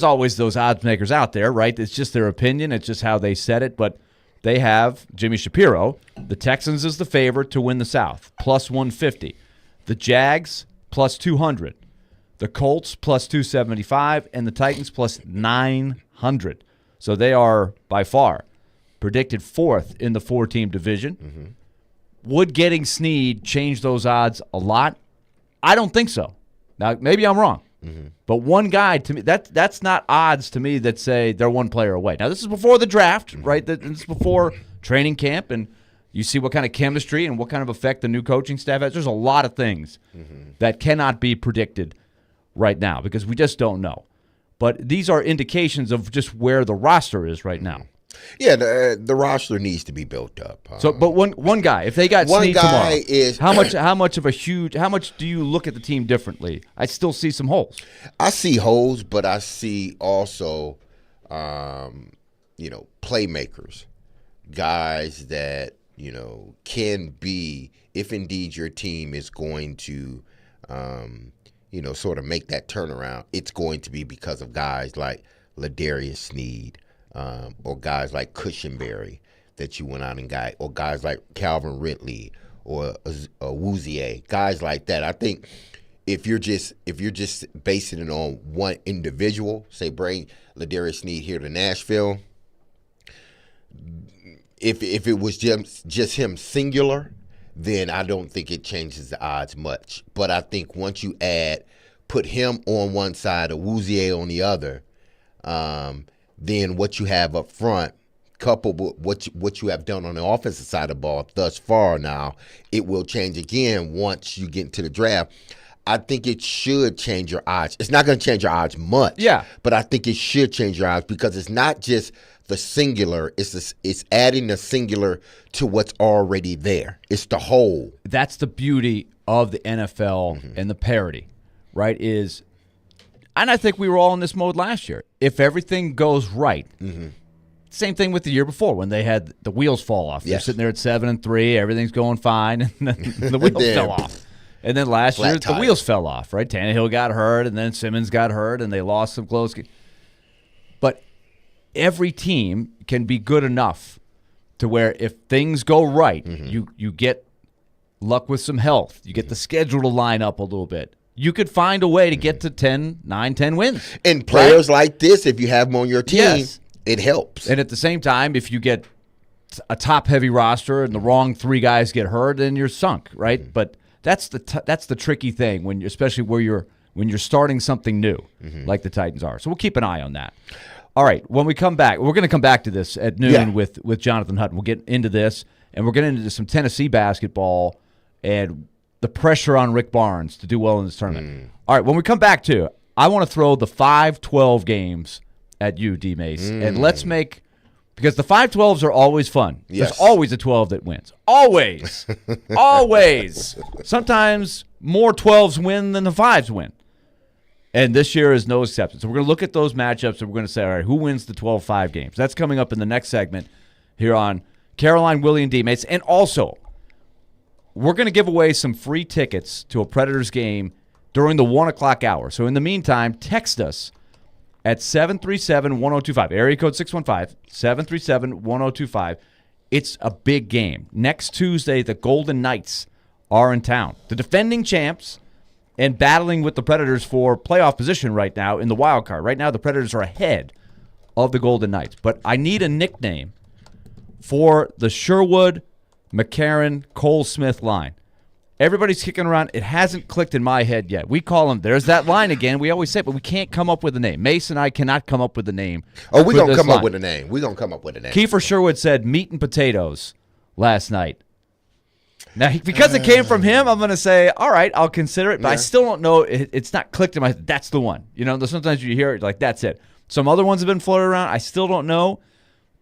always those odds makers out there, right? It's just their opinion. It's just how they said it. But they have Jimmy Shapiro. The Texans is the favorite to win the South, plus 150. The Jags, plus 200. The Colts, plus 275. And the Titans, plus 900. So they are, by far, predicted fourth in the four-team division. Would getting Sneed change those odds a lot? I don't think so. Now, maybe I'm wrong. But one guy, to me, that's not odds to me that say they're one player away. Now, this is before the draft, right? This is before training camp, and you see what kind of chemistry and what kind of effect the new coaching staff has. There's a lot of things that cannot be predicted right now because we just don't know. But these are indications of just where the roster is right now. Yeah, the roster needs to be built up. But one guy, if they got one Sneed guy tomorrow, is how much do you look at the team differently? I still see some holes. I see holes, but I see also, playmakers, guys that can be, if indeed your team is going to, sort of make that turnaround. It's going to be because of guys like Ladarius Sneed. Or guys like Cushenberry that you went out and got, or guys like Calvin Ridley or Woozier, guys like that. I think if you're just basing it on one individual, say bring Ladarius Sneed here to Nashville, if it was just him singular, then I don't think it changes the odds much. But I think once you put him on one side or Woozier on the other, then what you have up front, coupled with what you have done on the offensive side of the ball thus far now, it will change again once you get into the draft. I think it should change your odds. It's not going to change your odds much, but I think it should change your odds because it's not just the singular. It's adding the singular to what's already there. It's the whole. That's the beauty of the NFL and the parity, right, and I think we were all in this mode last year. If everything goes right, same thing with the year before when they had the wheels fall off. They're sitting there at 7-3, everything's going fine, and then the wheels fell off. And then last year, the wheels fell off, right? Tannehill got hurt, and then Simmons got hurt, and they lost some close games. But every team can be good enough to where if things go right, you get luck with some health. You get the schedule to line up a little bit. You could find a way to get to 9, 10 wins. And players like this, if you have them on your team, it helps. And at the same time, if you get a top-heavy roster and the wrong three guys get hurt, then you're sunk, right? But that's the tricky thing, especially when you're starting something new, like the Titans are. So we'll keep an eye on that. All right, when we come back, we're going to come back to this at noon with Jonathan Hutton. We'll get into this, and we're getting into some Tennessee basketball and the pressure on Rick Barnes to do well in this tournament. All right, when we come back to, I want to throw the 5-12 games at you, D-Mase, and let's make, because the 5-12s are always fun. There's always a 12 that wins. Always. Always. Sometimes more 12s win than the 5s win. And this year is no exception. So we're going to look at those matchups, and we're going to say, all right, who wins the 12-5 games? That's coming up in the next segment here on Caroline, Willy, and D-Mates. And also, we're going to give away some free tickets to a Predators game during the 1 o'clock hour. So in the meantime, text us at 737-1025, area code 615-737-1025. It's a big game. Next Tuesday, the Golden Knights are in town. The defending champs and battling with the Predators for playoff position right now in the wild card. Right now, the Predators are ahead of the Golden Knights. But I need a nickname for the Sherwood, McCarron, Cole Smith line. Everybody's kicking around. It hasn't clicked in my head yet. We call them, there's that line again. We always say it, but we can't come up with a name. Mace and I cannot come up with a name. Oh, we're going to come up with a name. We're going to come up with a name. Kiefer Sherwood said meat and potatoes last night. Now, because it came from him, I'm going to say, all right, I'll consider it, but I still don't know. It's not clicked in my head. That's the one. You know, sometimes you hear it like, that's it. Some other ones have been floated around. I still don't know,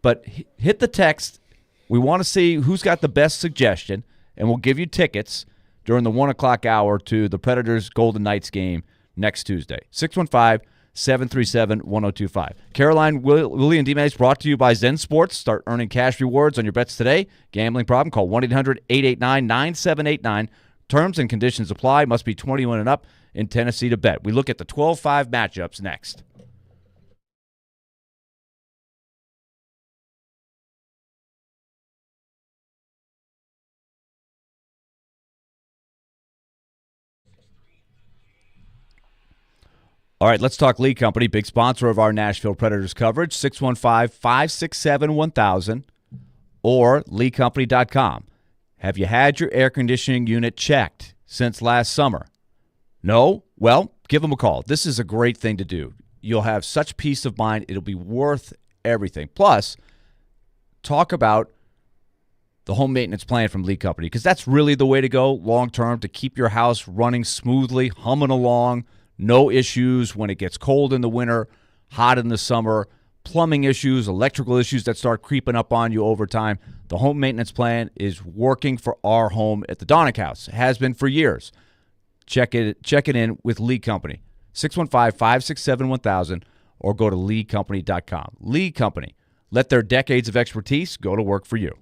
but hit the text. We want to see who's got the best suggestion, and we'll give you tickets during the 1 o'clock hour to the Predators Golden Knights game next Tuesday. 615-737-1025. Caroline, Willy, and D-Mase brought to you by Zen Sports. Start earning cash rewards on your bets today. Gambling problem? Call 1-800-889-9789. Terms and conditions apply. Must be 21 and up in Tennessee to bet. We look at the 12-5 matchups next. All right, let's talk Lee Company, big sponsor of our Nashville Predators coverage, 615-567-1000 or leecompany.com. Have you had your air conditioning unit checked since last summer? No? Well, give them a call. This is a great thing to do. You'll have such peace of mind. It'll be worth everything. Plus, talk about the home maintenance plan from Lee Company, because that's really the way to go long-term to keep your house running smoothly, humming along. No issues when it gets cold in the winter, hot in the summer, plumbing issues, electrical issues that start creeping up on you over time. The home maintenance plan is working for our home at the Donick House. It has been for years. Check it in with Lee Company, 615-567-1000, or go to leecompany.com. Lee Company. Let their decades of expertise go to work for you.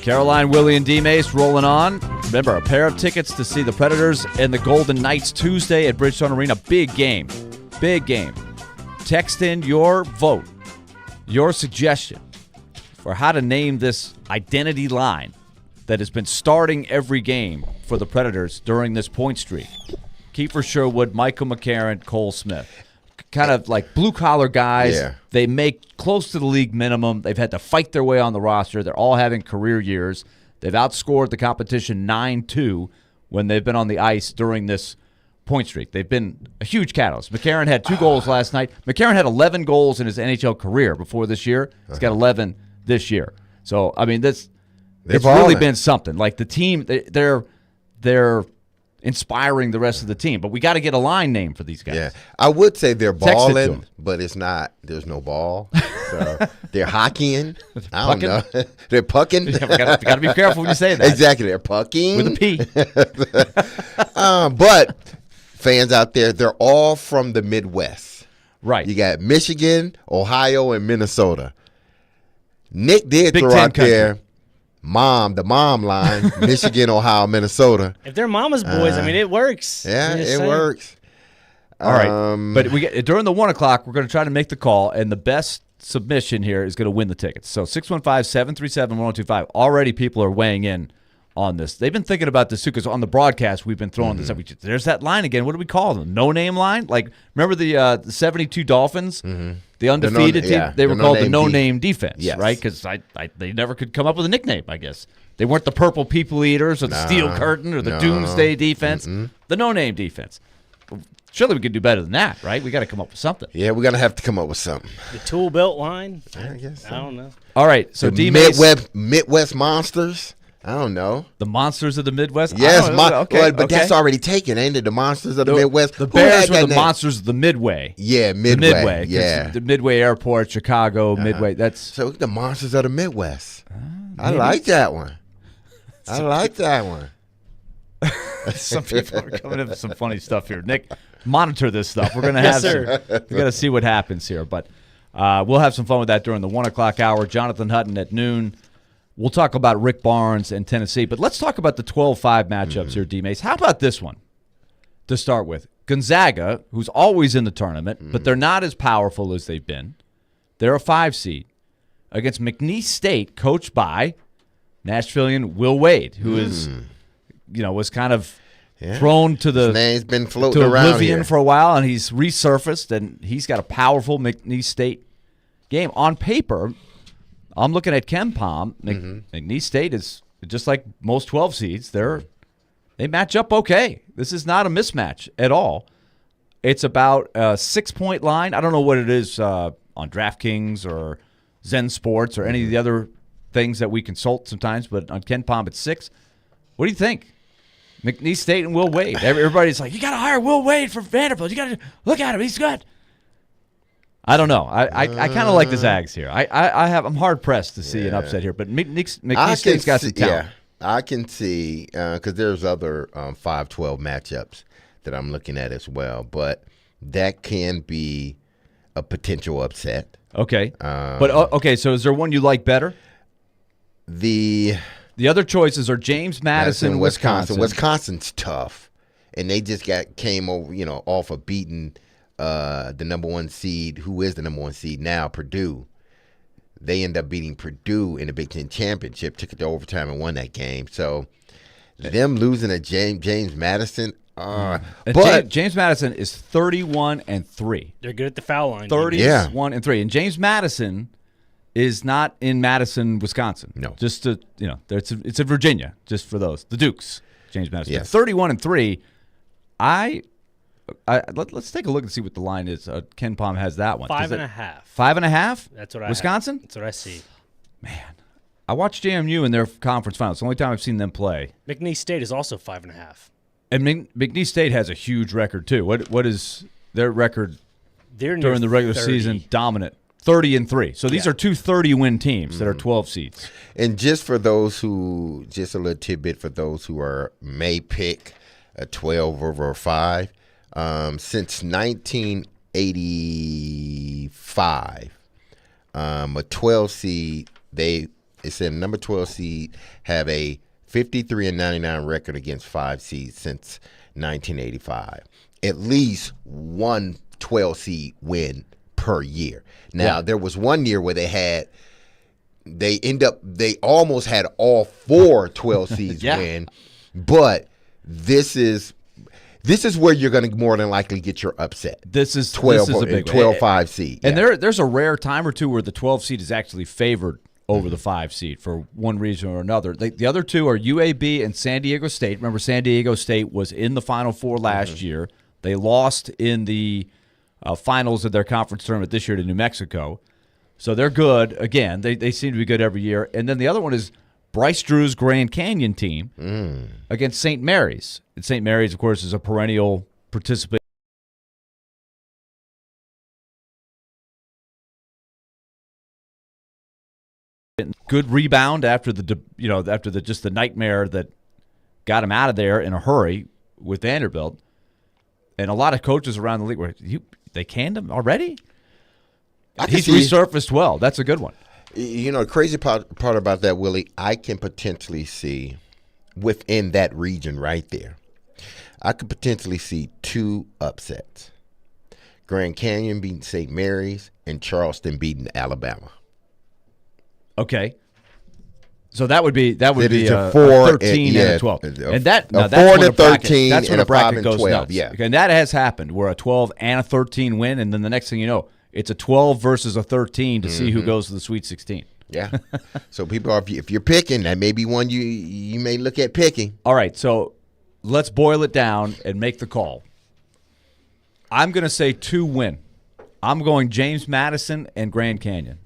Caroline, Willy, and D-Mase rolling on. Remember, a pair of tickets to see the Predators and the Golden Knights Tuesday at Bridgestone Arena. Big game. Big game. Text in your vote, your suggestion for how to name this identity line that has been starting every game for the Predators during this point streak. Kiefer Sherwood, Michael McCarron, Cole Smith. Kind of like blue-collar guys. Yeah. They make close to the league minimum. They've had to fight their way on the roster. They're all having career years. They've outscored the competition 9-2 when they've been on the ice during this point streak. They've been a huge catalyst. McCarron had 2 goals last night. McCarron had 11 goals in his NHL career before this year. He's got 11 this year. So, I mean, it's really been something. Like the team, they're inspiring the rest of the team. But we got to get a line name for these guys. Yeah, I would say they're Text it to balling, them. but it's not. There's no ball. So they're hockeying. I don't know. They're pucking. Yeah, we got to be careful when you say that. Exactly, they're pucking With a P. But fans out there, they're all from the Midwest. Right. You got Michigan, Ohio, and Minnesota. Nick did Big throw Ten out country. there the mom line, Michigan, Ohio, Minnesota. If they're mama's boys, I mean, it works. Yeah, I'm just it saying. works. All right. But during the 1 o'clock, we're going to try to make the call, and the best submission here is going to win the tickets. So 615-737-1025. Already people are weighing in on this. They've been thinking about this, too, because on the broadcast, we've been throwing this up. There's that line again. What do we call them? No-name line? Like, remember the 72 Dolphins? The undefeated team? yeah, They were the called the no-name no-name defense, Yes. right? Because they never could come up with a nickname, I guess. They weren't the Purple People Eaters or the Steel Curtain or the Doomsday Defense. The no-name defense. Surely we could do better than that, right? We got to come up with something. Yeah, we're gonna have to come up with something. The tool belt line? I guess so. I don't know. All right, so The D-Mase, Midwest Monsters. I don't know. the Monsters of the Midwest. Yes, okay, but that's already taken, ain't it? The Monsters of the Midwest. The Who Bears had were that the name? Monsters of the Midway. Yeah, The Midway. Midway. 'Cause Yeah. the Midway Airport, Chicago, Midway. That's So the Monsters of the Midwest. I like that one. I like that one. some people are coming up with some funny stuff here. Nick, monitor this stuff. We're gonna have Yes, sir. we got to see what happens here, but we'll have some fun with that during the 1 o'clock hour. Jonathan Hutton at noon. We'll talk about Rick Barnes and Tennessee, but let's talk about the 12-5 matchups here, D-Mase. How about this one to start with? Gonzaga, who's always in the tournament, but they're not as powerful as they've been. They're a 5 seed against McNeese State, coached by Nashvilleian Will Wade, who is, was kind of thrown to the His name's been floating to around oblivion here. for a while, and he's resurfaced, and he's got a powerful McNeese State game. On paper, I'm looking at KenPom. McNeese State is just like most 12 seeds. They match up okay. This is not a mismatch at all. It's about a 6-point line. I don't know what it is on DraftKings or Zen Sports or any of the other things that we consult sometimes, but on KenPom it's 6. What do you think? McNeese State and Will Wade. Everybody's like, you got to hire Will Wade for Vanderbilt. You got to look at him. He's good. I don't know. I kind of like the Zags here. I'm hard pressed to see an upset here, but McNeese State's got some talent. Yeah, I can see because there's other 5-12 matchups that I'm looking at as well, but that can be a potential upset. Okay, but so is there one you like better? The other choices are James Madison, Wisconsin. Wisconsin's tough, and they just came over, off of beating the number 1 seed, who is the number 1 seed now, Purdue. They end up beating Purdue in the Big Ten championship, took it to overtime and won that game. So them losing to James Madison, but James Madison is 31-3. They're good at the foul line. 31-3, and James Madison is not in Madison, Wisconsin. No. Just to, it's in Virginia, just for those. The Dukes, James Madison. Yes. 31-3. Let's take a look and see what the line is. KenPom has that one. 5.5. 5.5? That's what I Wisconsin? That's what I see. I watched JMU in their conference finals. It's the only time I've seen them play. McNeese State is also 5.5. And McNeese State has a huge record, too. What is their record They're during the regular 30. season? Dominant. 30-3. So these are two 30-win teams that are 12 seeds. And just a little tidbit for those who may pick a 12 over a 5. Since 1985, a 12 seed, they It said number 12 seed have a 53-99 record against 5 seeds since 1985. At least one 12 seed win per year. Now, there was one year where they almost had all 4 12 seeds win, but this is where you're going to more than likely get your upset. This is 12, this is a big 12-5 seed. And there's a rare time or two where the 12 seed is actually favored over the 5 seed for one reason or another. The other two are UAB and San Diego State. Remember, San Diego State was in the Final Four last year. They lost in the finals of their conference tournament this year to New Mexico. So they're good. Again, they seem to be good every year. And then the other one is Bryce Drew's Grand Canyon team against St. Mary's. And St. Mary's, of course, is a perennial participant. Good rebound after the nightmare that got him out of there in a hurry with Vanderbilt. And a lot of coaches around the league were, they canned him already? He's resurfaced well. That's a good one. You know, the crazy part about that, Willie, I can potentially see within that region right there, I could potentially see 2 upsets. Grand Canyon beating St. Mary's and Charleston beating Alabama. Okay. So that would be a 13 and a 12. And that's 4 when and 13 that's when and a bracket 5 and goes 12. nuts. Yeah. And that has happened where a 12 and a 13 win, and then the next thing you know, it's a 12 versus a 13 to see who goes to the Sweet 16. Yeah. So people are, if you're picking, that may be one you may look at picking. All right, so let's boil it down and make the call. I'm going to say 2 win. I'm going James Madison and Grand Canyon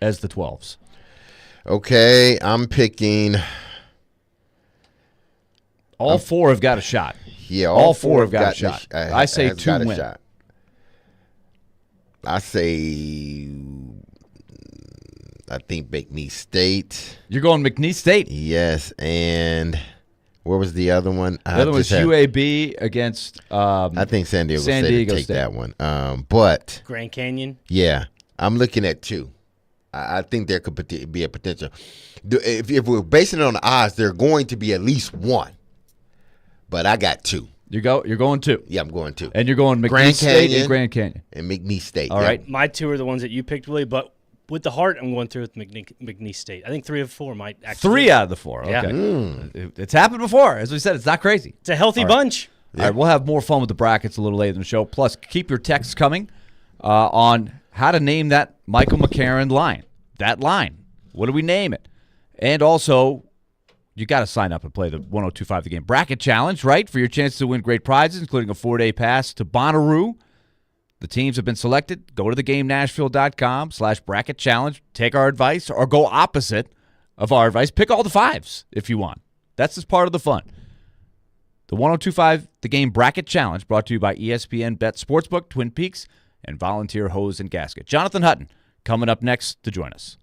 as the 12s. Okay, I'm picking. All 4 have got a shot. Yeah, all 4 have got a shot. I say 2 win. Shot. I think McNeese State. You're going McNeese State? Yes, and where was the other one? The other was UAB against I think San Diego State would take that one. But Grand Canyon. Yeah, I'm looking at 2. I think there could be a potential. If we're basing it on the odds, there are going to be at least 1. But I got 2. You're going 2. Yeah, I'm going 2. And you're going McNeese State and Grand Canyon. And McNeese State. All right. My 2 are the ones that you picked, Willie, but with the heart, I'm going through with McNeese State. I think 3 of 4 might actually. 3 out of the 4. Okay. Yeah. It's happened before. As we said, it's not crazy. It's a healthy bunch. All right, we'll have more fun with the brackets a little later in the show. Plus, keep your texts coming on how to name that Michael McCarron line. That line. What do we name it? And also, you got to sign up and play the 1025 The Game Bracket Challenge, right? For your chance to win great prizes, including a 4-day pass to Bonnaroo. The teams have been selected. Go to theGameNashville.com/bracket challenge. Take our advice or go opposite of our advice. Pick all the 5s if you want. That's just part of the fun. The 1025 The Game Bracket Challenge brought to you by ESPN Bet Sportsbook, Twin Peaks, and Volunteer Hose and Gasket. Jonathan Hutton coming up next to join us.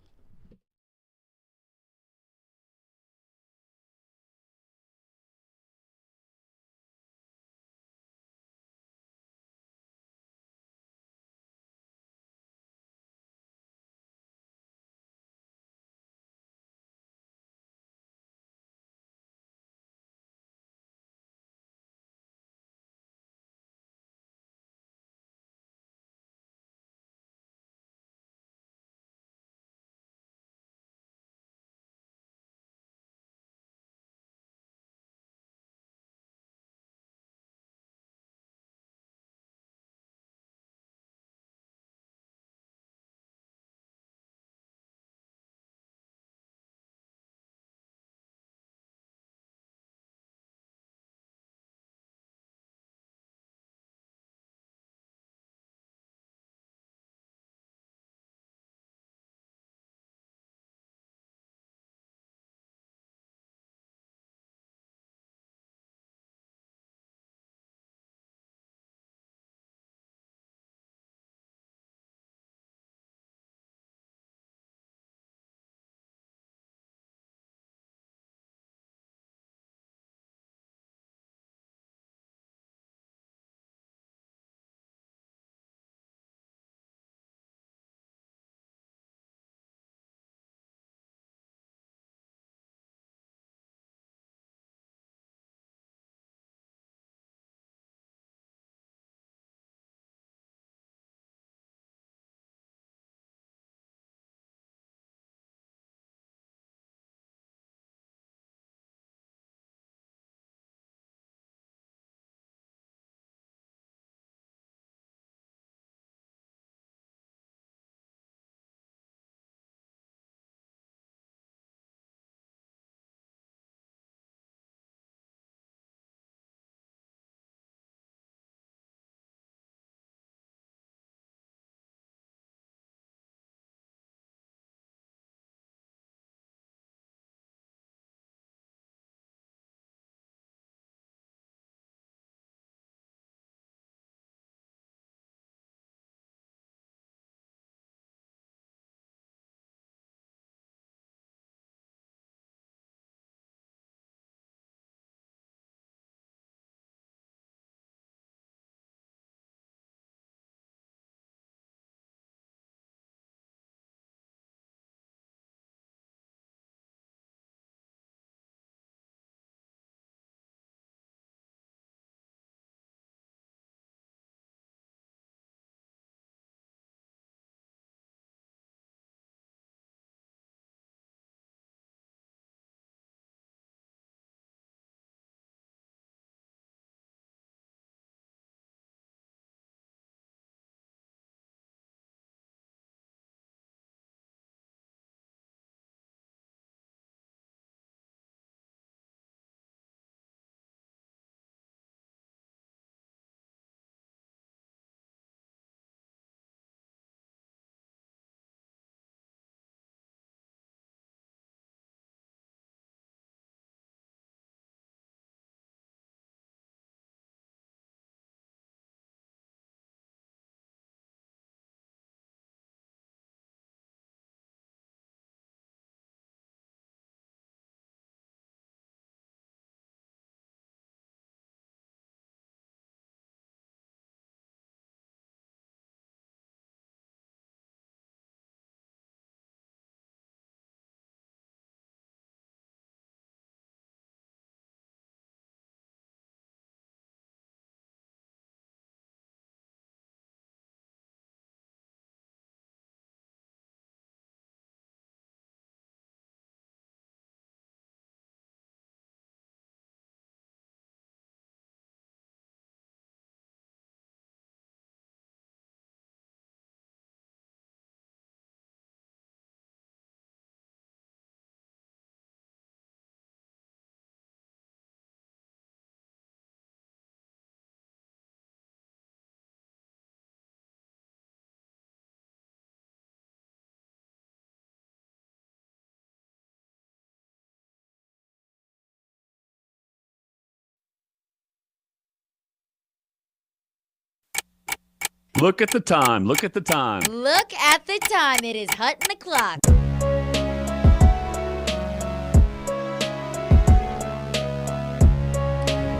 Look at the time. Look at the time. Look at the time. It is Hutton the Clock.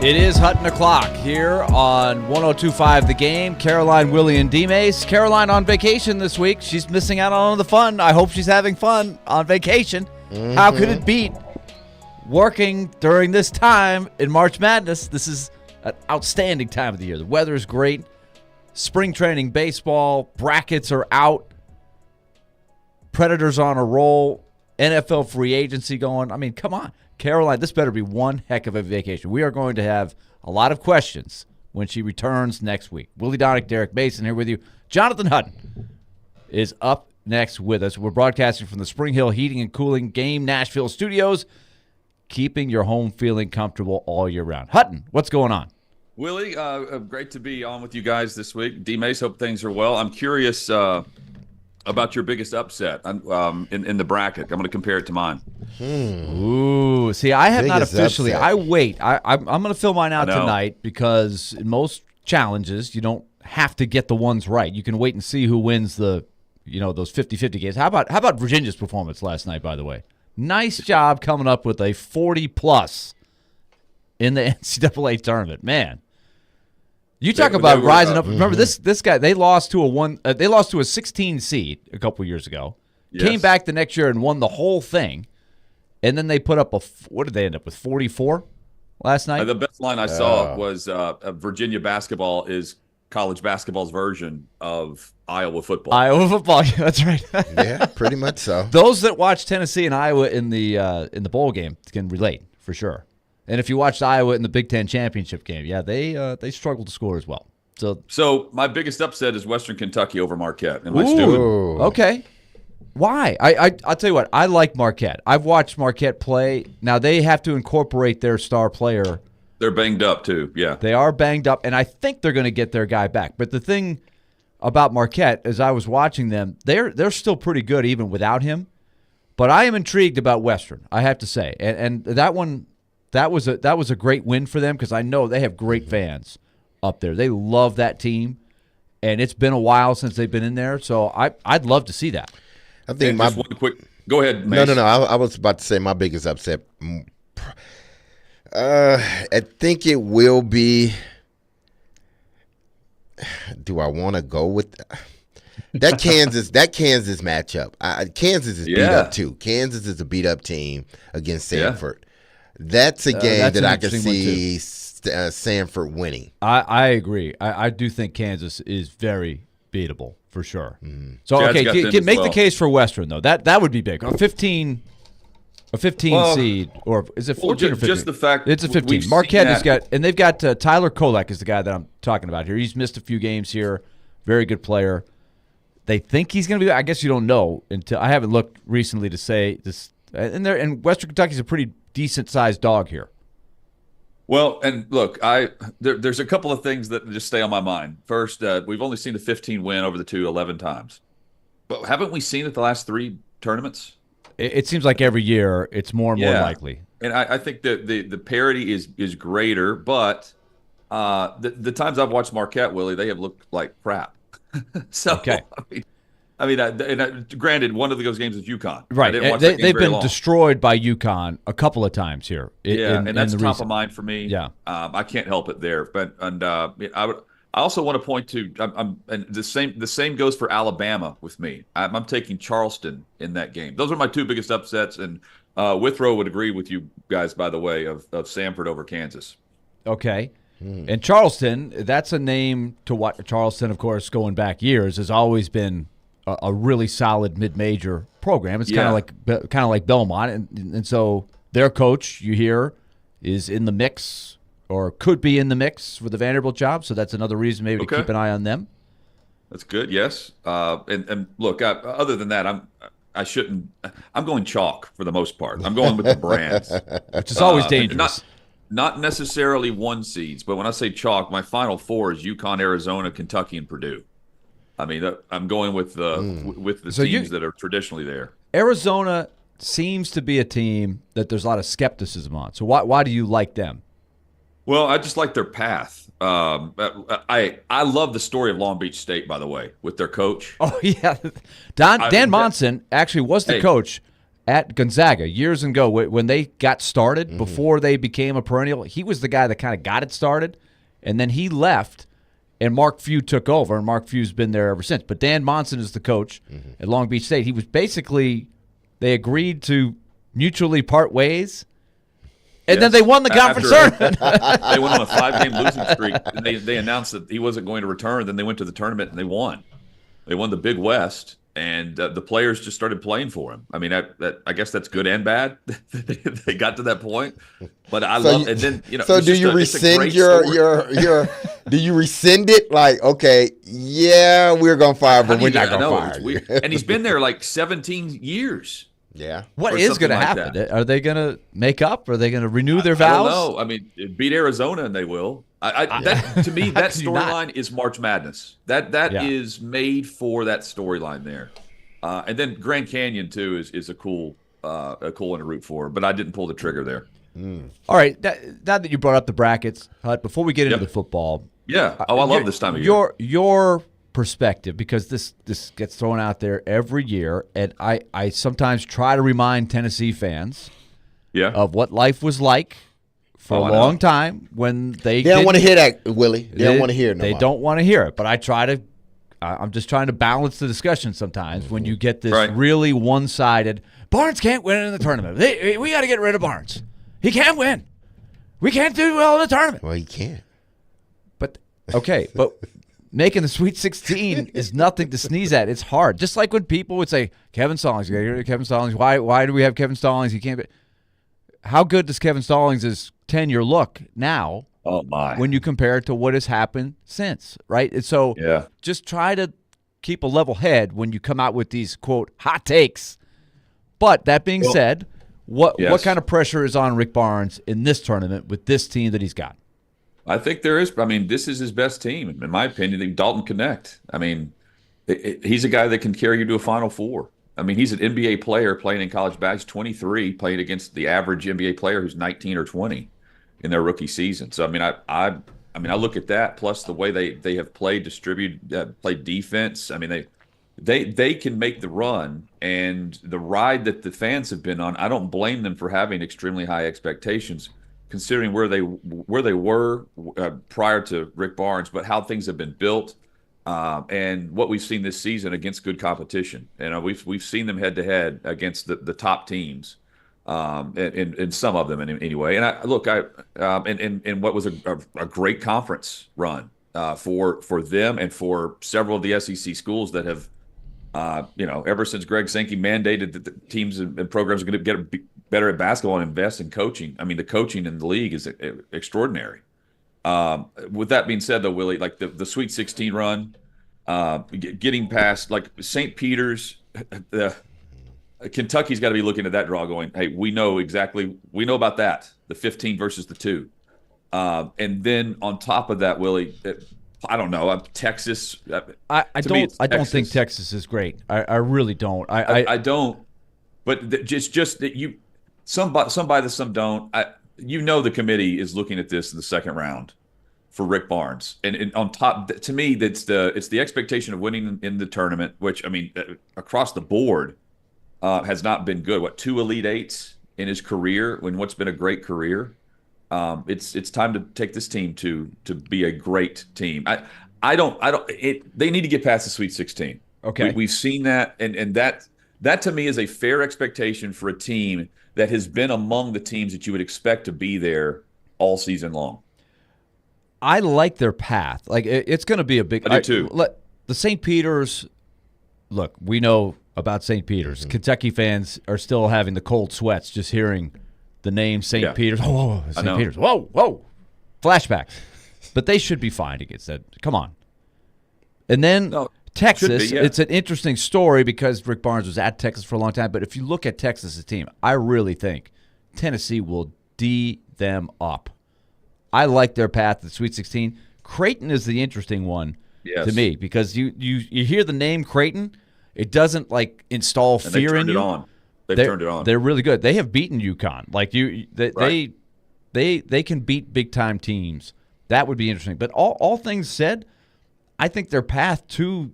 It is Hutton o'clock here on 102.5 The Game. Caroline, Willy, and D-Mase. Caroline on vacation this week. She's missing out on all the fun. I hope she's having fun on vacation. Mm-hmm. How could it beat working during this time in March Madness? This is an outstanding time of the year. The weather is great. Spring training baseball. Brackets are out. Predators on a roll. NFL free agency going. I mean, come on. Caroline, this better be one heck of a vacation. We are going to have a lot of questions when she returns next week. Willie Donick, Derek Mason here with you. Jonathan Hutton is up next with us. We're broadcasting from the Spring Hill Heating and Cooling Game Nashville studios, keeping your home feeling comfortable all year round. Hutton, what's going on? Willie, great to be on with you guys this week. D-Mase, hope things are well. I'm curious about your biggest upset in the bracket. I'm going to compare it to mine. Ooh, see, I have not officially. Upset. I wait. I'm going to fill mine out tonight because in most challenges, you don't have to get the ones right. You can wait and see who wins those 50-50 games. How about Virginia's performance last night, by the way? Nice job coming up with a 40-plus in the NCAA tournament. Man. You talk about rising up. Remember this guy? They lost to a 16 seed a couple years ago. Yes. Came back the next year and won the whole thing, and then they put up what did they end up with? 44 last night. The best line I saw was Virginia basketball is college basketball's version of Iowa football. Iowa football, that's right. Yeah, pretty much so. Those that watch Tennessee and Iowa in the bowl game can relate for sure. And if you watched Iowa in the Big Ten championship game, yeah, they struggled to score as well. So my biggest upset is Western Kentucky over Marquette. Am I stupid? Okay. Why? I'll tell you what. I like Marquette. I've watched Marquette play. Now they have to incorporate their star player. They're banged up too. Yeah, they are banged up, and I think they're going to get their guy back. But the thing about Marquette, as I was watching them, they're still pretty good even without him. But I am intrigued about Western. I have to say, and that one. That was a great win for them because I know they have great fans up there. They love that team, and it's been a while since they've been in there. So I'd love to see that. I think just one quick. Go ahead, Mace. No. I was about to say my biggest upset. I think it will be. Do I want to go with that Kansas matchup? Kansas is beat up too. Kansas is a beat up team against Samford. Yeah. That's a game that I can see Samford winning. I agree. I do think Kansas is very beatable for sure. Mm-hmm. So make the case for Western though. That would be big. A 15 seed, or is it 14 or 15? Just the fact it's a 15. Marquette has got, and they've got Tyler Kolek is the guy that I'm talking about here. He's missed a few games here. Very good player. They think he's going to be. I guess you don't know until I haven't looked recently to say this. And Western Kentucky's a pretty decent-sized dog here. Well, and look, there's a couple of things that just stay on my mind. First, we've only seen the 15 win over the 11 times. But haven't we seen it the last 3 tournaments? It seems like every year it's more and more likely. And I think that the parity is greater, but the times I've watched Marquette, Willie, they have looked like crap. So, okay. Granted, one of those games is UConn. Right. They've been destroyed by UConn a couple of times here. And that's top of mind for me. Yeah. I can't help it there. But I also want to point to and the same goes for Alabama with me. I'm taking Charleston in that game. Those are my 2 biggest upsets, and Withrow would agree with you guys, by the way, of Samford over Kansas. Okay. And Charleston, that's a name to what Charleston, of course, going back years, has always been a really solid mid-major program. It's kind of like Belmont, and so their coach, you hear, is in the mix or could be in the mix for the Vanderbilt job. So that's another reason maybe to keep an eye on them. That's good. Yes. And look, other than that, I'm going chalk for the most part. I'm going with the brands, which is always dangerous. Not necessarily 1 seeds, but when I say chalk, my final 4 is UConn, Arizona, Kentucky, and Purdue. I mean, I'm going with the teams that are traditionally there. Well, I just like their path. I love the story of Long Beach State, by the way, with their coach. Oh yeah, Dan Monson actually was the coach at Gonzaga years ago when they got started. Before they became a perennial, he was the guy that kind of got it started, and then he left, and Mark Few took over, and Mark Few's been there ever since. But Dan Monson is the coach at Long Beach State. He was basically, they agreed to mutually part ways. And then they won the conference tournament. They went on a 5-game losing streak. And they announced that he wasn't going to return. Then they went to the tournament and they won. They won the Big West, and the players just started playing for him. I mean, I guess that's good and bad. They got to that point, but I love. And then So do you rescind your? Do you rescind it? Like, okay, yeah, we're gonna fire, but we're not gonna fire you. And he's been there like 17 years. Yeah. What is going to happen? That. Are they going to make up? Are they going to renew their vows? I don't know. I mean, beat Arizona and they will. That, to me, that storyline is March Madness. That is made for that storyline there. And then Grand Canyon too is a cool one to root for. But I didn't pull the trigger there. All right. Now that you brought up the brackets, Hut, before we get into the football. Yeah. Oh, I love this time of year. Your perspective, because this gets thrown out there every year, and I sometimes try to remind Tennessee fans of what life was like for a long time when they don't want to hear that, Willie. They don't want to hear it. They don't want to hear it, but I'm just trying to balance the discussion sometimes when you get this really one-sided, Barnes can't win in the tournament. We got to get rid of Barnes. He can't win. We can't do well in the tournament. Well, he can't. But, okay, but making the Sweet 16 is nothing to sneeze at. It's hard. Just like when people would say, Kevin Stallings, you got to get rid of Kevin Stallings. Why do we have Kevin Stallings? He can't be. How good does Kevin Stallings' tenure look now? Oh, my. When you compare it to what has happened since, right? And so just try to keep a level head when you come out with these, quote, hot takes. But that being said, what kind of pressure is on Rick Barnes in this tournament with this team that he's got? I think there is. I mean, this is his best team, in my opinion. Dalton Connect. I mean, he's a guy that can carry you to a Final Four. I mean, he's an NBA player playing in college basketball. He's 23, playing against the average NBA player who's 19 or 20 in their rookie season. So, I mean, I look at that, plus the way they have played, played defense. I mean, they can make the run, and the ride that the fans have been on, I don't blame them for having extremely high expectations, considering where they were prior to Rick Barnes, but how things have been built, and what we've seen this season against good competition. And we've seen them head to head against the top teams, and some of them anyway. And and what was a great conference run for them and for several of the SEC schools that have, ever since Greg Sankey mandated that the teams and programs are going to get better at basketball and invest in coaching. I mean, the coaching in the league is extraordinary. With that being said, though, Willie, like the Sweet 16 run, getting past like St. Peter's, Kentucky's got to be looking at that draw going, hey, we know about that, the 15 versus the 2. And then on top of that, Willie, I don't know. Texas. I don't think Texas is great. I really don't. I don't. But just that some buy this, some don't. The committee is looking at this in the second round for Rick Barnes, and on top, to me, it's the expectation of winning in the tournament, which I mean across the board has not been good. What, 2 Elite Eights in his career? When what's been a great career. It's time to take this team to be a great team. They need to get past the Sweet 16. Okay. We've seen that, and that to me is a fair expectation for a team that has been among the teams that you would expect to be there all season long. I like their path. Like it's going to be a big. I do too. The St. Peter's. Look, we know about St. Peter's. Kentucky fans are still having the cold sweats just hearing the name St. Peter's. Oh, St. Peter's. Whoa. Flashbacks. But they should be fine against that. Come on. And then Texas, it's an interesting story because Rick Barnes was at Texas for a long time. But if you look at Texas' team, I really think Tennessee will D them up. I like their path to the Sweet 16. Creighton is the interesting one to me because you hear the name Creighton, it doesn't like install fear in you. They've turned it on. They're really good. They have beaten UConn. Like they can beat big-time teams. That would be interesting. But all things said, I think their path to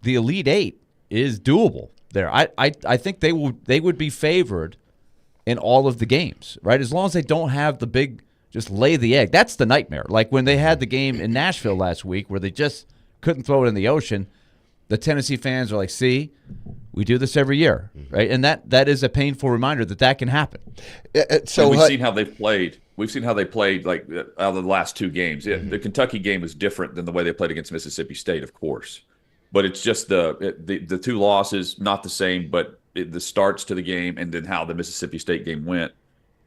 the Elite Eight is doable there. I think they would be favored in all of the games, right? As long as they don't have the big just lay the egg. That's the nightmare. Like when they had the game in Nashville last week where they just couldn't throw it in the ocean, the Tennessee fans are like, see, we do this every year, right? And that is a painful reminder that can happen. So we've seen how they've played. We've seen how they played like out of the last two games. The Kentucky game was different than the way they played against Mississippi State, of course. But it's just the two losses, not the same, but the starts to the game and then how the Mississippi State game went.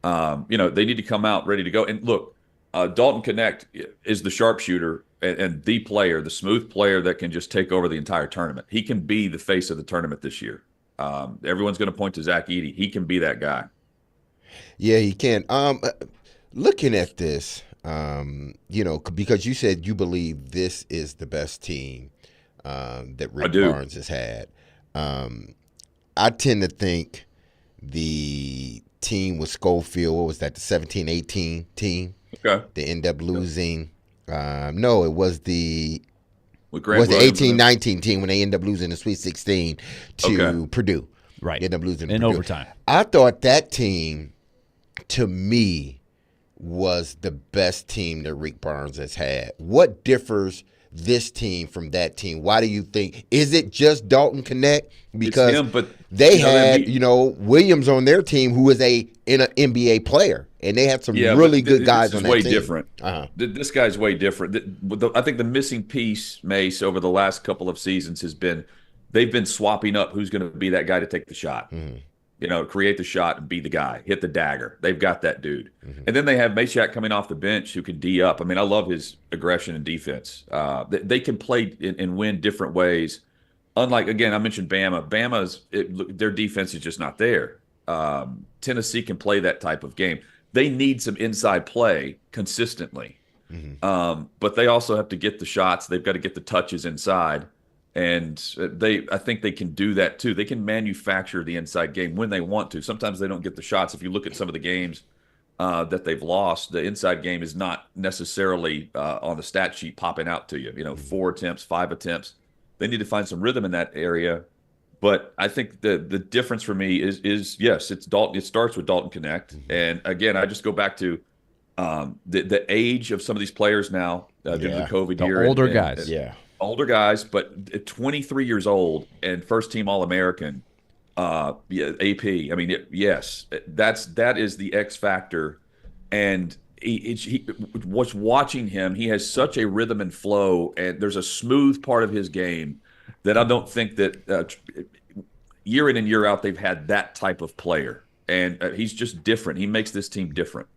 They need to come out ready to go. And look, Dalton Connect is the sharpshooter and the player, the smooth player that can just take over the entire tournament. He can be the face of the tournament this year. Everyone's going to point to Zach Edey. He can be that guy. Yeah, he can. Looking at this, because you said you believe this is the best team that Rick Barnes has had. I tend to think the team with Schofield, what was that, the 17-18 team? Okay. They end up losing. No, it was the 18-19 team when they end up losing the Sweet 16 to Purdue. Right. They end up losing in Purdue. Overtime. I thought that team, to me, was the best team that Rick Barnes has had. What differs this team from that team? Why do you think? Is it just Dalton Connect? Because they had, Williams on their team who is an NBA player, and they had some really good guys on that team. This is way different. This guy's way different. I think the missing piece, Mace, over the last couple of seasons has been they've been swapping up who's going to be that guy to take the shot. Create the shot and be the guy, hit the dagger. They've got that dude. And then they have Meshack coming off the bench who can D up. I mean, I love his aggression and defense. They can play and win different ways. Unlike, again, I mentioned Bama. Their defense is just not there. Tennessee can play that type of game. They need some inside play consistently. But they also have to get the shots. They've got to get the touches inside. And I think they can do that too. They can manufacture the inside game when they want to. Sometimes they don't get the shots. If you look at some of the games that they've lost, the inside game is not necessarily on the stat sheet popping out to you. 4 attempts, 5 attempts. They need to find some rhythm in that area. But I think the difference for me is yes, it's Dalton. It starts with Dalton Connect. And again, I just go back to the age of some of these players now due to the COVID year. Older guys. Older guys, but 23 years old and first-team All-American, AP. I mean, that is the X factor. And he was watching him. He has such a rhythm and flow, and there's a smooth part of his game that I don't think that year in and year out they've had that type of player. And he's just different. He makes this team different.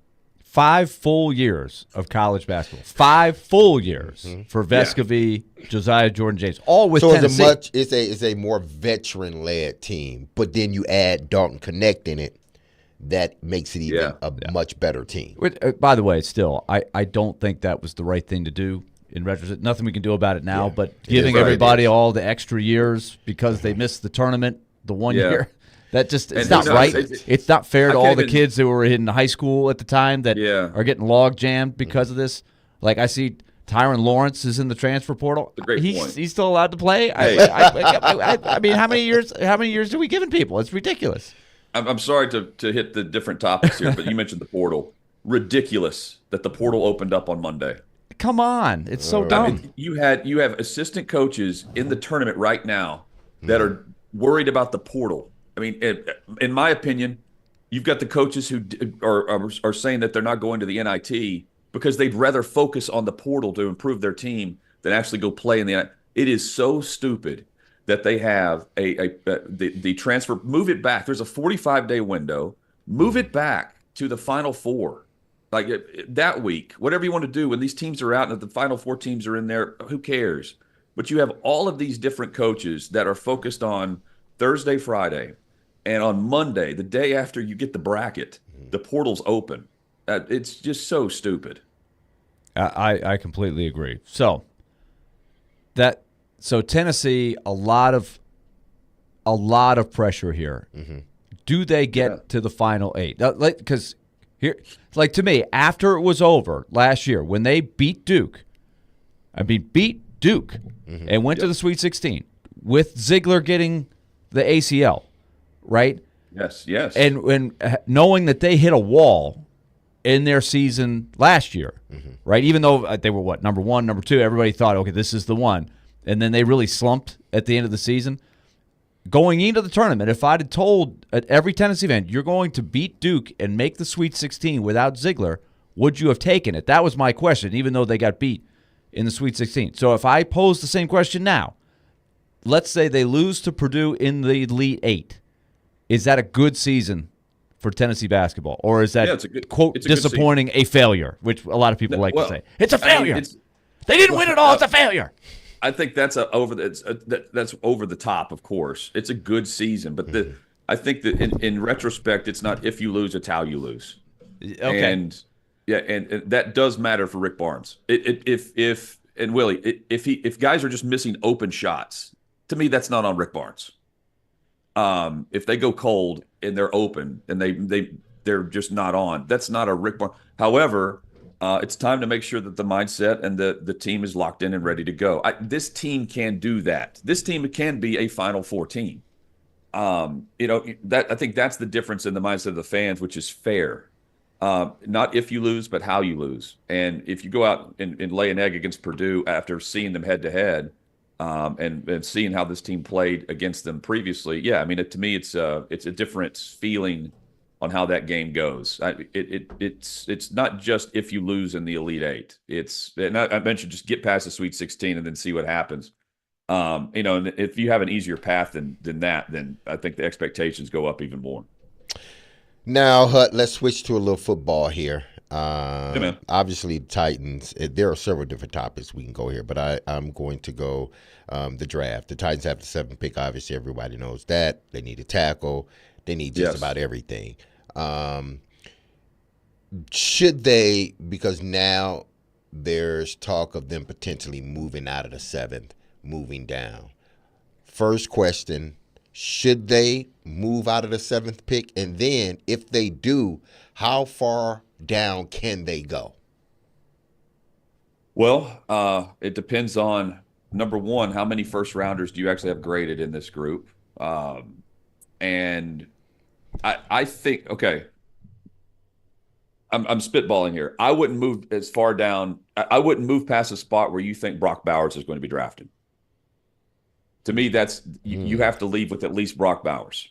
5 full years of college basketball. 5 full years for Vescovy, Josiah Jordan-James, all with Tennessee. It's a more veteran-led team, but then you add Dalton Connect in it, that makes it even a much better team. By the way, still, I don't think that was the right thing to do in retrospect. Nothing we can do about it now, but giving everybody all the extra years because they missed the tournament the 1 year. That just it's not right. It's not fair to all the kids who were in high school at the time that are getting log jammed because of this. Like I see Tyron Lawrence is in the transfer portal. He's still allowed to play. I mean, how many years are we giving people? It's ridiculous. I'm sorry to hit the different topics here, but you mentioned the portal. Ridiculous that the portal opened up on Monday. Come on, it's so dumb. I mean, you have assistant coaches in the tournament right now that are worried about the portal. I mean, in my opinion, you've got the coaches who are saying that they're not going to the NIT because they'd rather focus on the portal to improve their team than actually go play in the NIT. It is so stupid that they have the transfer. Move it back. There's a 45-day window. Move it back to the Final Four. Like that week, whatever you want to do when these teams are out and the Final Four teams are in there, who cares? But you have all of these different coaches that are focused on Thursday, Friday. And on Monday, the day after you get the bracket, the portal's open. It's just so stupid. I completely agree. So Tennessee, a lot of pressure here. Do they get to the Final 8? Because Here, like to me, after it was over last year when they beat Duke, and went to the Sweet 16 with Ziegler getting the ACL, right? Yes. And when knowing that they hit a wall in their season last year, right? Even though they were number 1, number 2, everybody thought, okay, this is the one, and then they really slumped at the end of the season. Going into the tournament, if I'd have told at every Tennessee event, you're going to beat Duke and make the Sweet 16 without Ziegler, would you have taken it? That was my question, even though they got beat in the Sweet 16. So if I pose the same question now, let's say they lose to Purdue in the Elite Eight. Is that a good season for Tennessee basketball? Or is that, quote, disappointing, a failure, which a lot of people like to say? It's a failure. They didn't win it all. It's a failure. I think that's over the top, of course. It's a good season, but I think that in retrospect, it's not if you lose, it's how you lose. Okay. And that does matter for Rick Barnes. If Willy, if guys are just missing open shots, to me that's not on Rick Barnes. If they go cold and they're open and they're just not on, that's not a Rick Barnes. However, it's time to make sure that the mindset and the team is locked in and ready to go. This team can do that. This team can be a Final Four team. I think that's the difference in the mindset of the fans, which is fair. Not if you lose, but how you lose. And if you go out and lay an egg against Purdue after seeing them head to head, and seeing how this team played against them previously, to me it's a different feeling on how that game goes. It's not just if you lose in the Elite Eight. I mentioned just get past the Sweet 16 and then see what happens. And if you have an easier path than that, then I think the expectations go up even more. Now, Hut, let's switch to a little football here. Man. Obviously, the Titans, there are several different topics we can go here, but I'm going to go the draft. The Titans have the 7th pick. Obviously, everybody knows that. They need a tackle. They need just about everything. Should they, because now there's talk of them potentially moving out of the 7th, moving down. First question, should they move out of the 7th pick? And then if they do, how far down can they go? Well, it depends on, number one, how many first rounders do you actually have graded in this group? And I think, okay, I'm spitballing here. I wouldn't move as far down. I wouldn't move past a spot where you think Brock Bowers is going to be drafted. To me, that's you have to leave with at least Brock Bowers.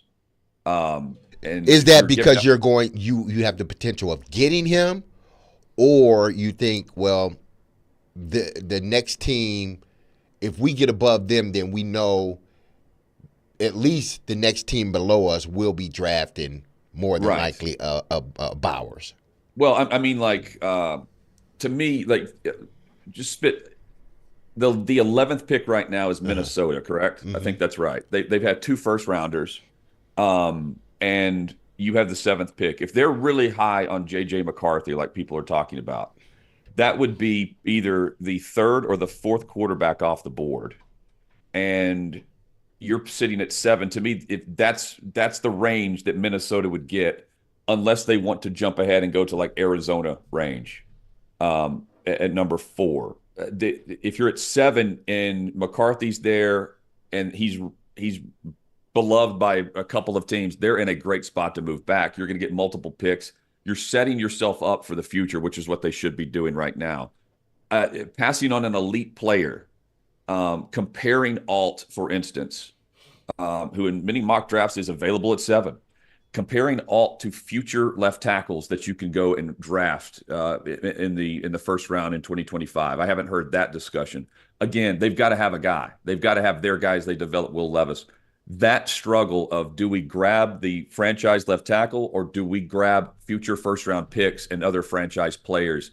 And is that because you have the potential of getting him, or you think, well, the next team, if we get above them, then we know at least the next team below us will be drafting more than likely Bowers. Well, I mean, to me, just spit. The 11th pick right now is Minnesota, correct? Mm-hmm. I think that's right. They've had 2 first rounders, and you have the 7th pick. If they're really high on J.J. McCarthy, like people are talking about, that would be either the 3rd or the 4th quarterback off the board, and you're sitting at 7. To me, if that's the range that Minnesota would get, unless they want to jump ahead and go to Arizona range at number 4. If you're at 7 and McCarthy's there and he's beloved by a couple of teams, they're in a great spot to move back. You're going to get multiple picks. You're setting yourself up for the future, which is what they should be doing right now. Passing on an elite player, comparing Alt, for instance, who in many mock drafts is available at 7. Comparing Alt to future left tackles that you can go and draft in the first round in 2025. I haven't heard that discussion. Again, they've got to have a guy. They've got to have their guys. They develop Will Levis. That struggle of, do we grab the franchise left tackle or do we grab future first-round picks and other franchise players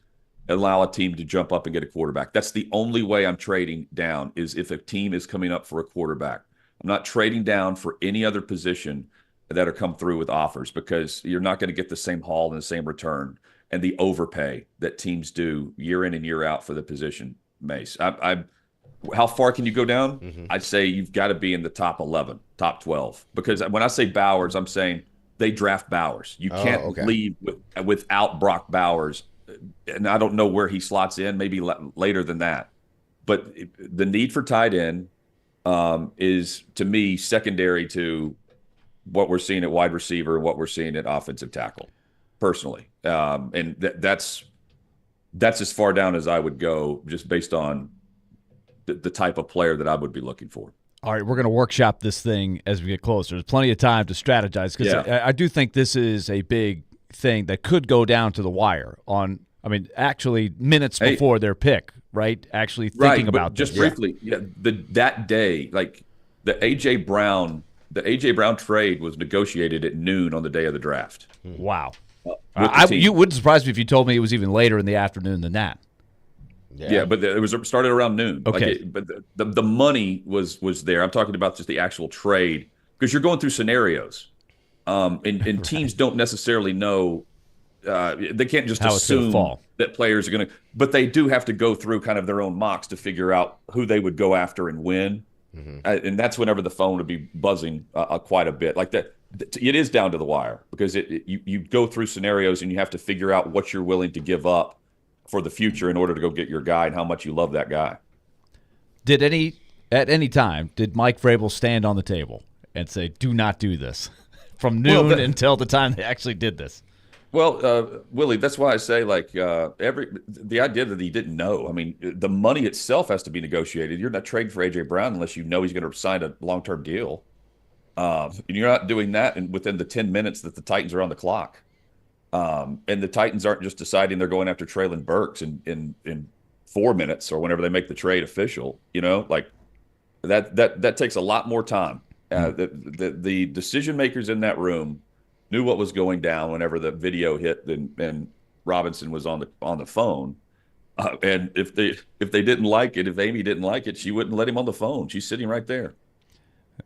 and allow a team to jump up and get a quarterback? That's the only way I'm trading down, is if a team is coming up for a quarterback. I'm not trading down for any other position that are come through with offers, because you're not going to get the same haul and the same return and the overpay that teams do year in and year out for the position. Mace, how far can you go down? I'd say you've got to be in the top 11, top 12, because when I say Bowers, I'm saying they draft Bowers. You can't okay. leave without Brock Bowers. And I don't know where he slots in, maybe later than that. But the need for tight end is, to me, secondary to what we're seeing at wide receiver and what we're seeing at offensive tackle, personally. And that's as far down as I would go, just based on the type of player that I would be looking for. All right, we're going to workshop this thing as we get closer. There's plenty of time to strategize because I do think this is a big thing that could go down to the wire actually minutes before their pick, right? Actually thinking about this. Just briefly, that day, like the A.J. Brown trade was negotiated at noon on the day of the draft. Wow. You wouldn't surprise me if you told me it was even later in the afternoon than that. Yeah, but it was started around noon. Okay, but the money was there. I'm talking about just the actual trade, because you're going through scenarios, and teams don't necessarily know. They can't just assume that players are going to, but they do have to go through kind of their own mocks to figure out who they would go after and when. Mm-hmm. And that's whenever the phone would be buzzing quite a bit. Like that, it is down to the wire, because you go through scenarios and you have to figure out what you're willing to give up for the future in order to go get your guy and how much you love that guy. At any time, did Mike Vrabel stand on the table and say, "Do not do this," from noon until the time they actually did this? Well, Willie, that's why I say, like, the idea that he didn't know. I mean, the money itself has to be negotiated. You're not trading for A.J. Brown unless you know he's going to sign a long-term deal. And you're not doing that within the 10 minutes that the Titans are on the clock. And the Titans aren't just deciding they're going after Treylon Burks in 4 minutes or whenever they make the trade official. Like that takes a lot more time. The decision makers in that room knew what was going down whenever the video hit and Robinson was on the phone. And if they didn't like it, if Amy didn't like it, she wouldn't let him on the phone. She's sitting right there.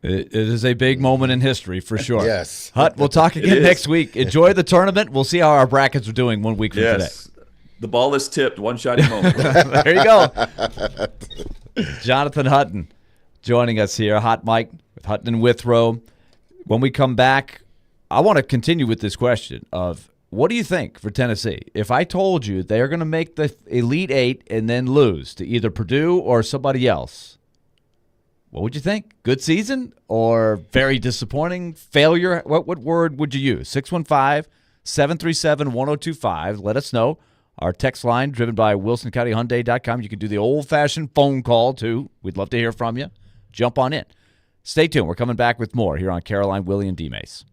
It is a big moment in history for sure. Yes. Hut, we'll talk again next week. Enjoy the tournament. We'll see how our brackets are doing 1 week from today. The ball is tipped. One-shot moment. There you go. Jonathan Hutton joining us here. Hot Mike with Hutton and Withrow. When we come back, I want to continue with this question of, what do you think for Tennessee? If I told you they're going to make the Elite Eight and then lose to either Purdue or somebody else, what would you think? Good season or very disappointing? Failure? What word would you use? 615-737-1025. Let us know. Our text line, driven by WilsonCountyHyundai.com. You can do the old-fashioned phone call, too. We'd love to hear from you. Jump on in. Stay tuned. We're coming back with more here on Caroline, Willy, and D-Mase.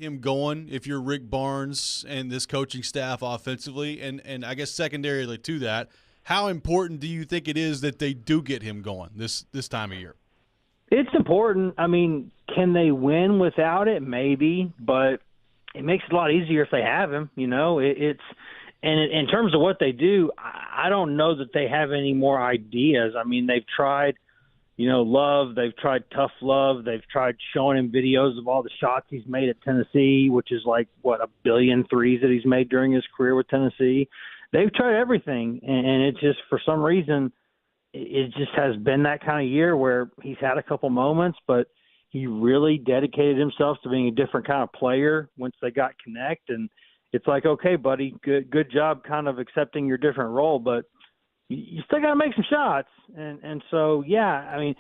him going if you're Rick Barnes and this coaching staff offensively? And I guess secondarily to that, how important do you think it is that they do get him going this time of year? It's important. I mean, can they win without it? Maybe, but it makes it a lot easier if they have him. You know, it's and in terms of what they do, I don't know that they have any more ideas. I mean, they've tried, Love. They've tried tough Love. They've tried showing him videos of all the shots he's made at Tennessee, which is like, 1 billion threes that he's made during his career with Tennessee. They've tried everything, and it just, for some reason, it just has been that kind of year where he's had a couple moments, but he really dedicated himself to being a different kind of player once they got connect. And it's like, okay, buddy, good job kind of accepting your different role, but you still got to make some shots. And so, yeah, I mean,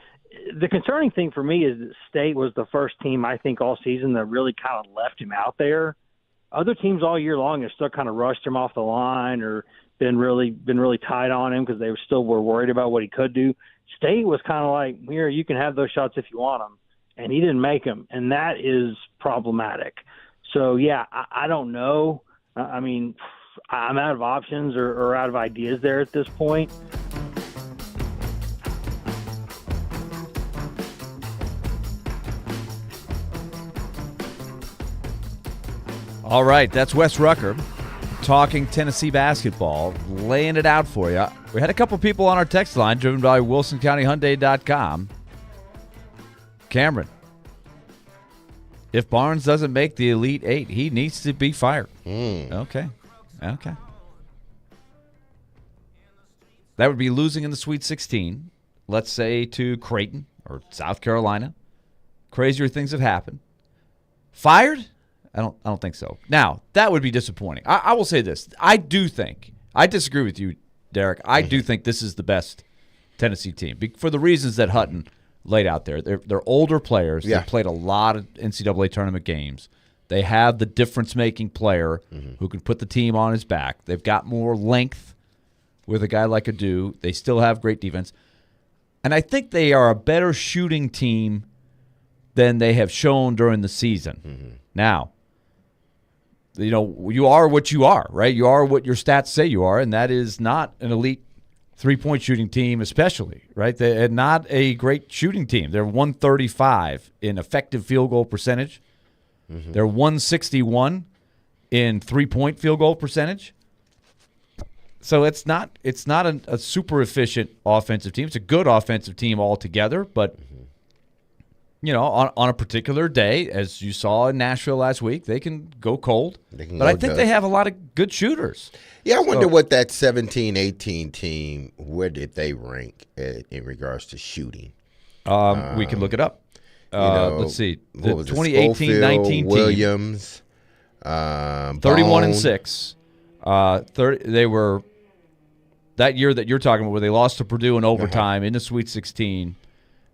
the concerning thing for me is that State was the first team, I think, all season that really kind of left him out there. Other teams all year long have still kind of rushed him off the line or been really tight on him because they were worried about what he could do. State was kind of like, here, you can have those shots if you want them, and he didn't make them, and that is problematic. So, yeah, I don't know. I mean, I'm out of options or out of ideas there at this point. All right, that's Wes Rucker talking Tennessee basketball, laying it out for you. We had a couple people on our text line driven by WilsonCountyHyundai.com. Cameron, if Barnes doesn't make the Elite Eight, he needs to be fired. Okay. That would be losing in the Sweet 16, let's say to Creighton or South Carolina. Crazier things have happened. Fired? I don't think so. Now, that would be disappointing. I will say this. I disagree with you, Derek. I do think this is the best Tennessee team for the reasons that Hutton laid out there. They're older players. Yeah. They played a lot of NCAA tournament games. They have the difference-making player who can put the team on his back. They've got more length with a guy like Adu. They still have great defense. And I think they are a better shooting team than they have shown during the season. Now, you are what you are, right? You are what your stats say you are, and that is not an elite three-point shooting team especially, right? They're not a great shooting team. They're 135 in effective field goal percentage. They're 161 in three-point field goal percentage. So it's not a super efficient offensive team. It's a good offensive team altogether, but on a particular day, as you saw in Nashville last week, they can go cold. But I think they have a lot of good shooters. Yeah, I wonder what that 17-18 team, where did they rank in regards to shooting? We can look it up. Let's see. The 2018-19 team. Williams. 31-6. They were that year that you're talking about where they lost to Purdue in overtime in the Sweet 16,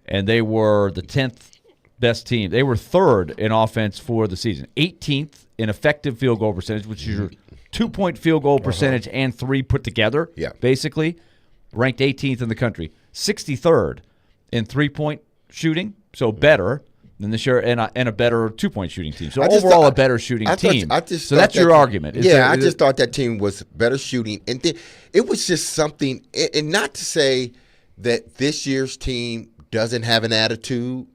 and they were the 10th best team. They were third in offense for the season, 18th in effective field goal percentage, which is your 2-point field goal percentage and three put together, basically. Ranked 18th in the country. 63rd in three-point shooting, so better than this year, and a better 2-point shooting team. So overall, a better shooting team. So that's your argument. I just thought that team was better shooting. And it was just something, and not to say that this year's team doesn't have an attitude,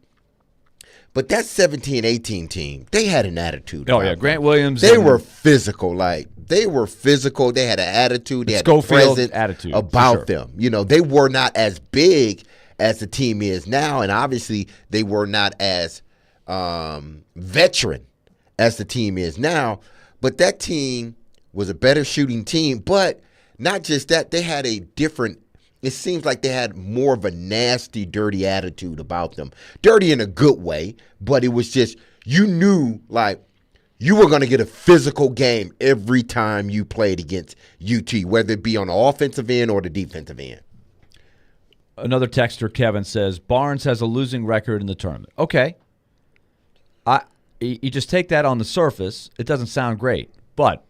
but that 17-18 team, they had an attitude. Oh, yeah, Grant Williams. They were physical. They were physical. They had an attitude. They had a present attitude about them. They were not as big as the team is now, and obviously they were not as veteran as the team is now. But that team was a better shooting team. But not just that, they had a different – it seems like they had more of a nasty, dirty attitude about them. Dirty in a good way, but it was just – you knew, you were going to get a physical game every time you played against UT, whether it be on the offensive end or the defensive end. Another texter, Kevin, says, Barnes has a losing record in the tournament. Okay. You just take that on the surface. It doesn't sound great. But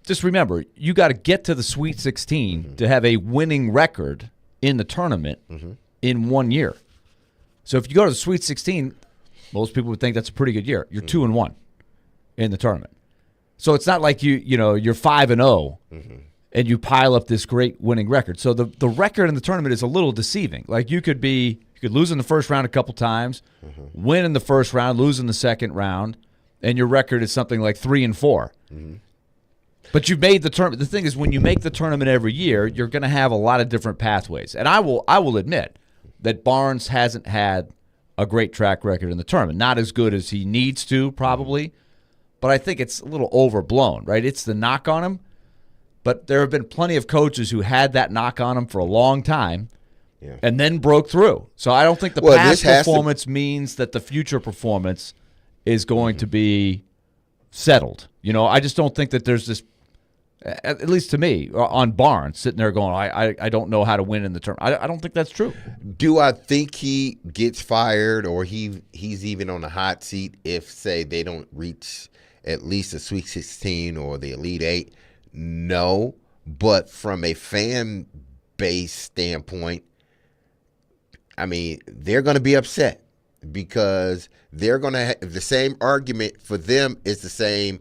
just remember, you got to get to the Sweet 16 to have a winning record in the tournament in 1 year. So if you go to the Sweet 16, most people would think that's a pretty good year. You're 2-1. in the tournament. So it's not like you're 5-0 and you pile up this great winning record. So the record in the tournament is a little deceiving. Like you could lose in the first round a couple times, win in the first round, lose in the second round, and your record is something like 3-4. But you made the tournament. The thing is, when you make the tournament every year, you're going to have a lot of different pathways. And I will admit that Barnes hasn't had a great track record in the tournament. Not as good as he needs to, probably. But I think it's a little overblown, right? It's the knock on him. But there have been plenty of coaches who had that knock on him for a long time and then broke through. So I don't think the past performance means that the future performance is going to be settled. I just don't think that there's this, at least to me, on Barnes, sitting there going, I don't know how to win in the tournament. I don't think that's true. Do I think he gets fired or he's even on the hot seat if, say, they don't reach at least the Sweet 16 or the Elite 8? No. But from a fan base standpoint, I mean, they're going to be upset because they're going to have the same argument for them is the same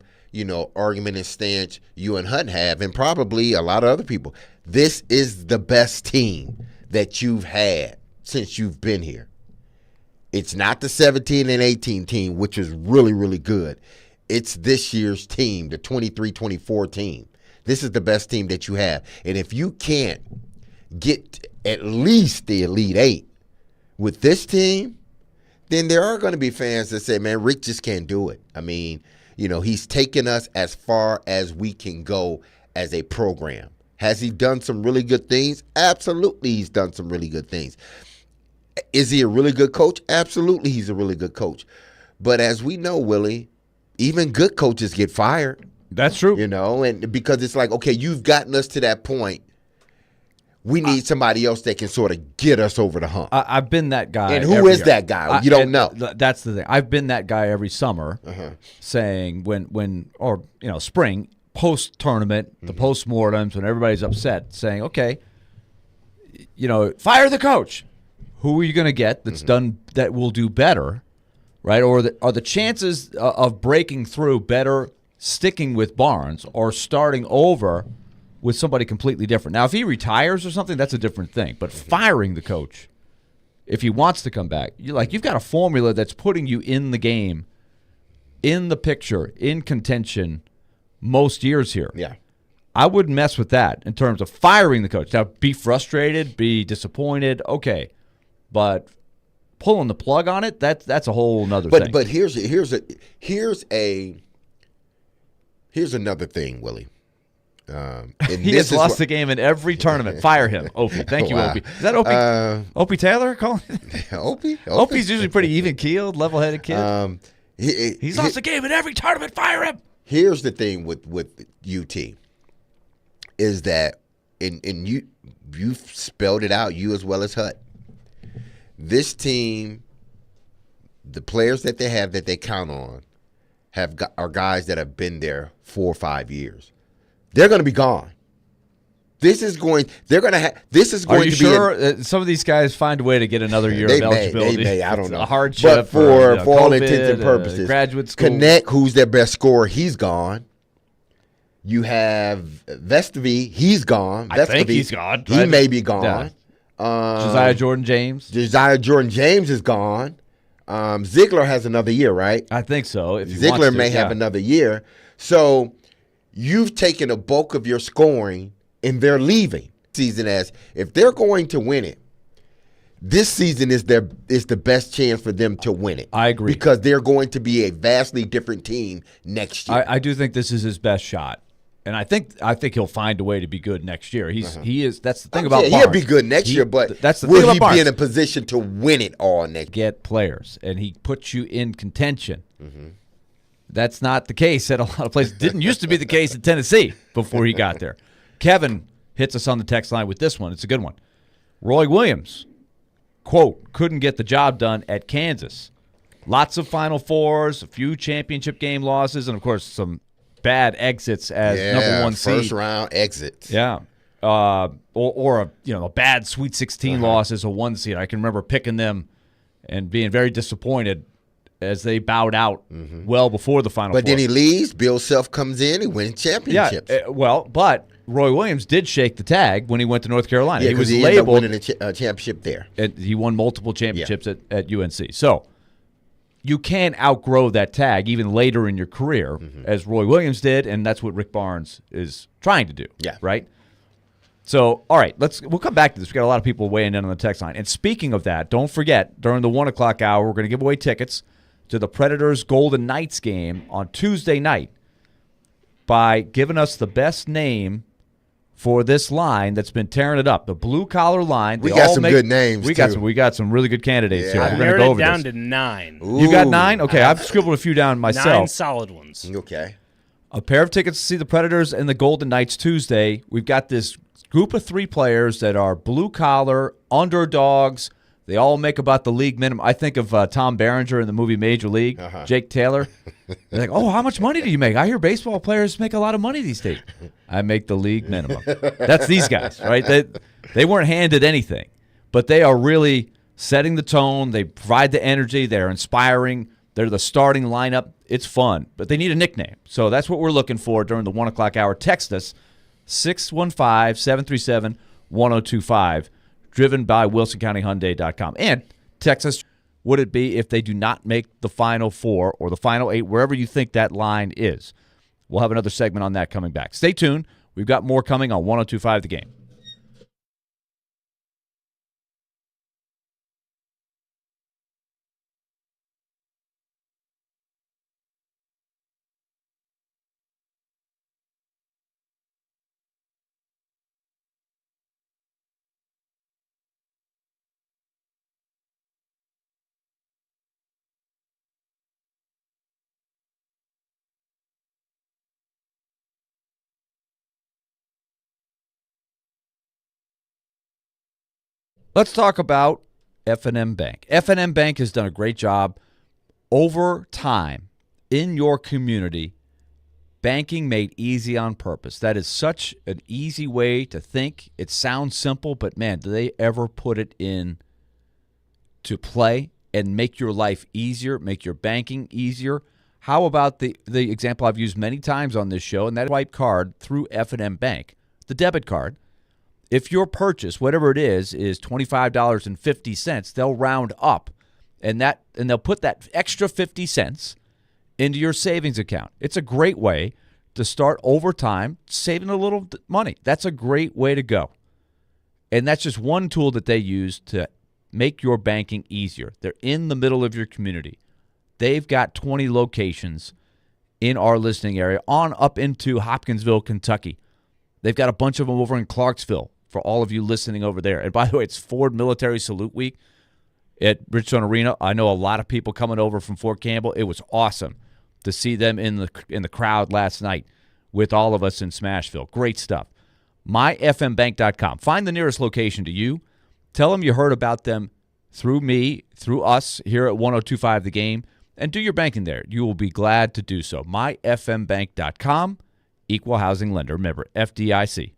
argument and stance you and Hunt have, and probably a lot of other people. This is the best team that you've had since you've been here. It's not the 17 and 18 team, which is really, really good. It's this year's team, the 23-24 team. This is the best team that you have. And if you can't get at least the Elite 8 with this team, then there are going to be fans that say, man, Rick just can't do it. I mean, he's taken us as far as we can go as a program. Has he done some really good things? Absolutely, he's done some really good things. Is he a really good coach? Absolutely, he's a really good coach. But as we know, Willie, even good coaches get fired. That's true. And because it's like, okay, you've gotten us to that point. We need somebody else that can sort of get us over the hump. I've been that guy. And who is year. that guy? You don't know. That's the thing. I've been that guy every summer saying spring, post-tournament, the post-mortems, when everybody's upset, saying, okay, fire the coach. Who are you going to get that's done that will do better, right? Or are the chances of breaking through better sticking with Barnes or starting over with somebody completely different? Now, if he retires or something, that's a different thing. But firing the coach, if he wants to come back, you've got a formula that's putting you in the game, in the picture, in contention most years here. Yeah. I wouldn't mess with that in terms of firing the coach. Now, be frustrated, be disappointed, okay. But pulling the plug on it, that's a whole nother thing. But here's another thing, Willie. He has lost the game in every tournament. Fire him, Opie. Thank you, Wow. Opie. Is that Opie? Opie Taylor calling? Opie? Opie's usually pretty even-keeled, level-headed kid. He's lost the game in every tournament. Fire him. Here's the thing with UT is that, and you spelled it out, you as well as Hut. This team, the players that they have that they count on, are guys that have been there 4 or 5 years. They're going to be gone. This is going to be. Are you sure some of these guys find a way to get another year of eligibility? They may. I don't know. A hardship. But for COVID, all intents and purposes, graduate school. Connect, who's their best scorer, he's gone. You have Vestavy, he's gone. I think he's gone. He may be gone. Yeah. Josiah Jordan-James. Josiah Jordan-James is gone. Ziegler has another year, right? I think so. Ziegler may have another year. So you've taken a bulk of your scoring, and they're leaving season as if they're going to win it. This season is the best chance for them to win it. I agree. Because they're going to be a vastly different team next year. I do think this is his best shot. And I think he'll find a way to be good next year. He is. That's the thing about Barnes. He'll be good next year, but that's the will thing he about be in a position to win it all next year? Get players, and he puts you in contention. That's not the case at a lot of places. Didn't used to be the case in Tennessee before he got there. Kevin hits us on the text line with this one. It's a good one. Roy Williams, quote, couldn't get the job done at Kansas. Lots of Final Fours, a few championship game losses, and, of course, some bad exits as number one seed. First round exits. Yeah. Or a bad Sweet 16 loss as a 1 seed. I can remember picking them and being very disappointed as they bowed out well before the Final Four. But then he leaves. Bill Self comes in. He wins championships. Yeah, but Roy Williams did shake the tag when he went to North Carolina. Yeah, he was he labeled ended up winning a championship there. And he won multiple championships at UNC. So you can outgrow that tag even later in your career, as Roy Williams did, and that's what Rick Barnes is trying to do. Yeah. Right? So, all right, we'll come back to this. We got a lot of people weighing in on the text line. And speaking of that, don't forget, during the 1 o'clock hour, we're going to give away tickets to the Predators Golden Knights game on Tuesday night by giving us the best name for this line that's been tearing it up. The blue-collar line. We got some good names, we got some really good candidates here. I We're going to narrowed go it over down this. to 9. Ooh. You got 9? Okay, I've scribbled a few down myself. 9 solid ones. Okay. A pair of tickets to see the Predators and the Golden Knights Tuesday. We've got this group of 3 players that are blue-collar, underdogs. They all make about the league minimum. I think of Tom Berenger in the movie Major League, Jake Taylor. They're like, oh, how much money do you make? I hear baseball players make a lot of money these days. I make the league minimum. That's these guys, right? They weren't handed anything, but they are really setting the tone. They provide the energy. They're inspiring. They're the starting lineup. It's fun, but they need a nickname. So that's what we're looking for during the 1 o'clock hour. Text us, 615-737-1025, driven by WilsonCountyHyundai.com. And text us, would it be if they do not make the Final Four or the Final 8, wherever you think that line is. We'll have another segment on that coming back. Stay tuned. We've got more coming on 102.5 The Game. Let's talk about F&M Bank. F&M Bank has done a great job over time in your community, banking made easy on purpose. That is such an easy way to think. It sounds simple, but man, do they ever put it in to play and make your life easier, make your banking easier? How about the example I've used many times on this show, and that swipe card through F&M Bank, the debit card. If your purchase, whatever it is $25.50, they'll round up, and they'll put that extra 50 cents into your savings account. It's a great way to start over time saving a little money. That's a great way to go. And that's just one tool that they use to make your banking easier. They're in the middle of your community. They've got 20 locations in our listening area on up into Hopkinsville, Kentucky. They've got a bunch of them over in Clarksville for all of you listening over there. And by the way, it's Ford Military Salute Week at Bridgestone Arena. I know a lot of people coming over from Fort Campbell. It was awesome to see them in the crowd last night with all of us in Smashville. Great stuff. MyFMBank.com. Find the nearest location to you. Tell them you heard about them through me, through us here at 102.5 The Game, and do your banking there. You will be glad to do so. MyFMBank.com, equal housing lender. Remember, FDIC.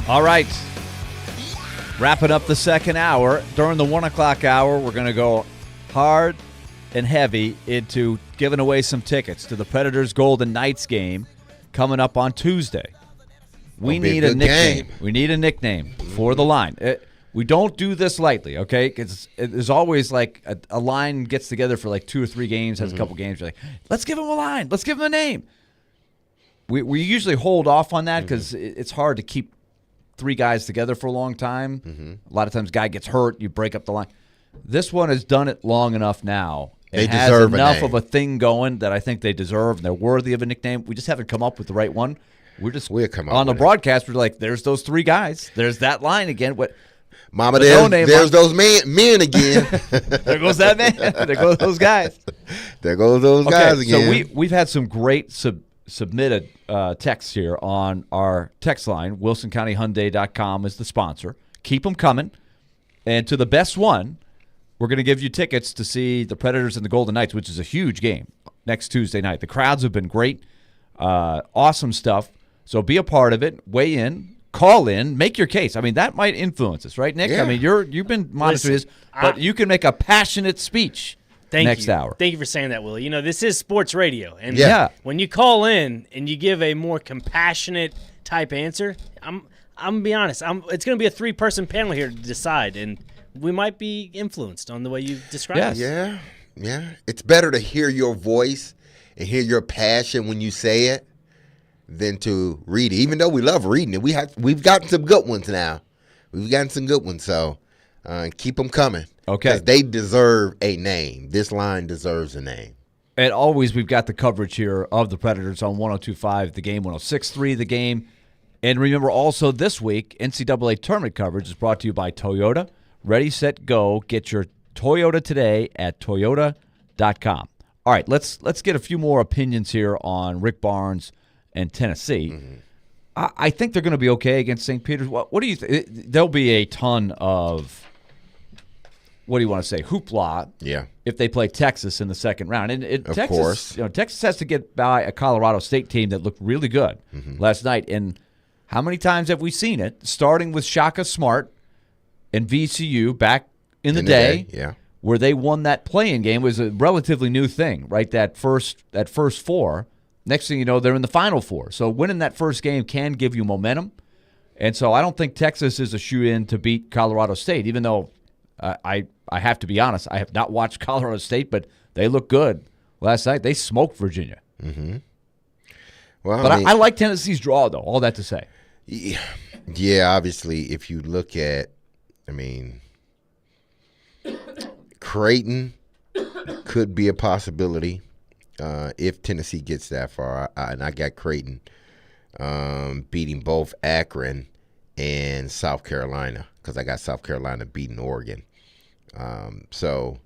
All right. Wrapping up the second hour. During the 1 o'clock hour, we're going to go hard and heavy into giving away some tickets to the Predators Golden Knights game coming up on Tuesday. We need a nickname. Game. We need a nickname for the line. We don't do this lightly, okay? There's always like a line gets together for like 2 or 3 games, has a couple games. You're like, let's give them a line. Let's give them a name. We usually hold off on that because it's hard to keep 3 guys together for a long time. A lot of times, guy gets hurt, you break up the line. This one has done it long enough now. It has enough of a thing going that I think they deserve, and they're worthy of a nickname. We just haven't come up with the right one. We'll come on the broadcast. We're like, there's those 3 guys. There's that line again. What, Mama? There's those men again. There goes that man. There goes those guys. There goes those guys again. So we've had some great submitted texts here on our text line. WilsonCountyHyundai.com is the sponsor. Keep them coming. And to the best one, we're going to give you tickets to see the Predators and the Golden Knights, which is a huge game next Tuesday night. The crowds have been great. Awesome stuff. So be a part of it. Weigh in. Call in. Make your case. I mean, that might influence us, right, Nick? Yeah. I mean, you've been monitoring this, but you can make a passionate speech next hour. Thank you for saying that, Willie. You know, this is sports radio. And when you call in and you give a more compassionate type answer, I'm going to be honest. It's going to be a 3-person panel here to decide, and we might be influenced on the way you describe it. Yeah. It's better to hear your voice and hear your passion when you say it than to read it. Even though we love reading it, we've gotten some good ones now. We've gotten some good ones, so keep them coming. Okay. Because they deserve a name. This line deserves a name. And always, we've got the coverage here of the Predators on 102.5 The Game, 106.3 The Game. And remember, also this week, NCAA tournament coverage is brought to you by Toyota. Ready, set, go. Get your Toyota today at toyota.com. All right, let's get a few more opinions here on Rick Barnes and Tennessee. I think they're going to be okay against St. Peter's. What do you think? There'll be a ton of, what do you want to say, hoopla if they play Texas in the second round. And of course. Texas has to get by a Colorado State team that looked really good last night. And how many times have we seen it, starting with Shaka Smart and VCU back in the day, where they won that play-in game? It was a relatively new thing, right? That first 4. Next thing you know, they're in the Final Four. So winning that first game can give you momentum. And so I don't think Texas is a shoe-in to beat Colorado State, even though I have to be honest, I have not watched Colorado State, but they look good last night. They smoked Virginia. Well, but I like Tennessee's draw, though, all that to say. Yeah, obviously, if you look at, Creighton could be a possibility. If Tennessee gets that far, and I got Creighton beating both Akron and South Carolina, because I got South Carolina beating Oregon. So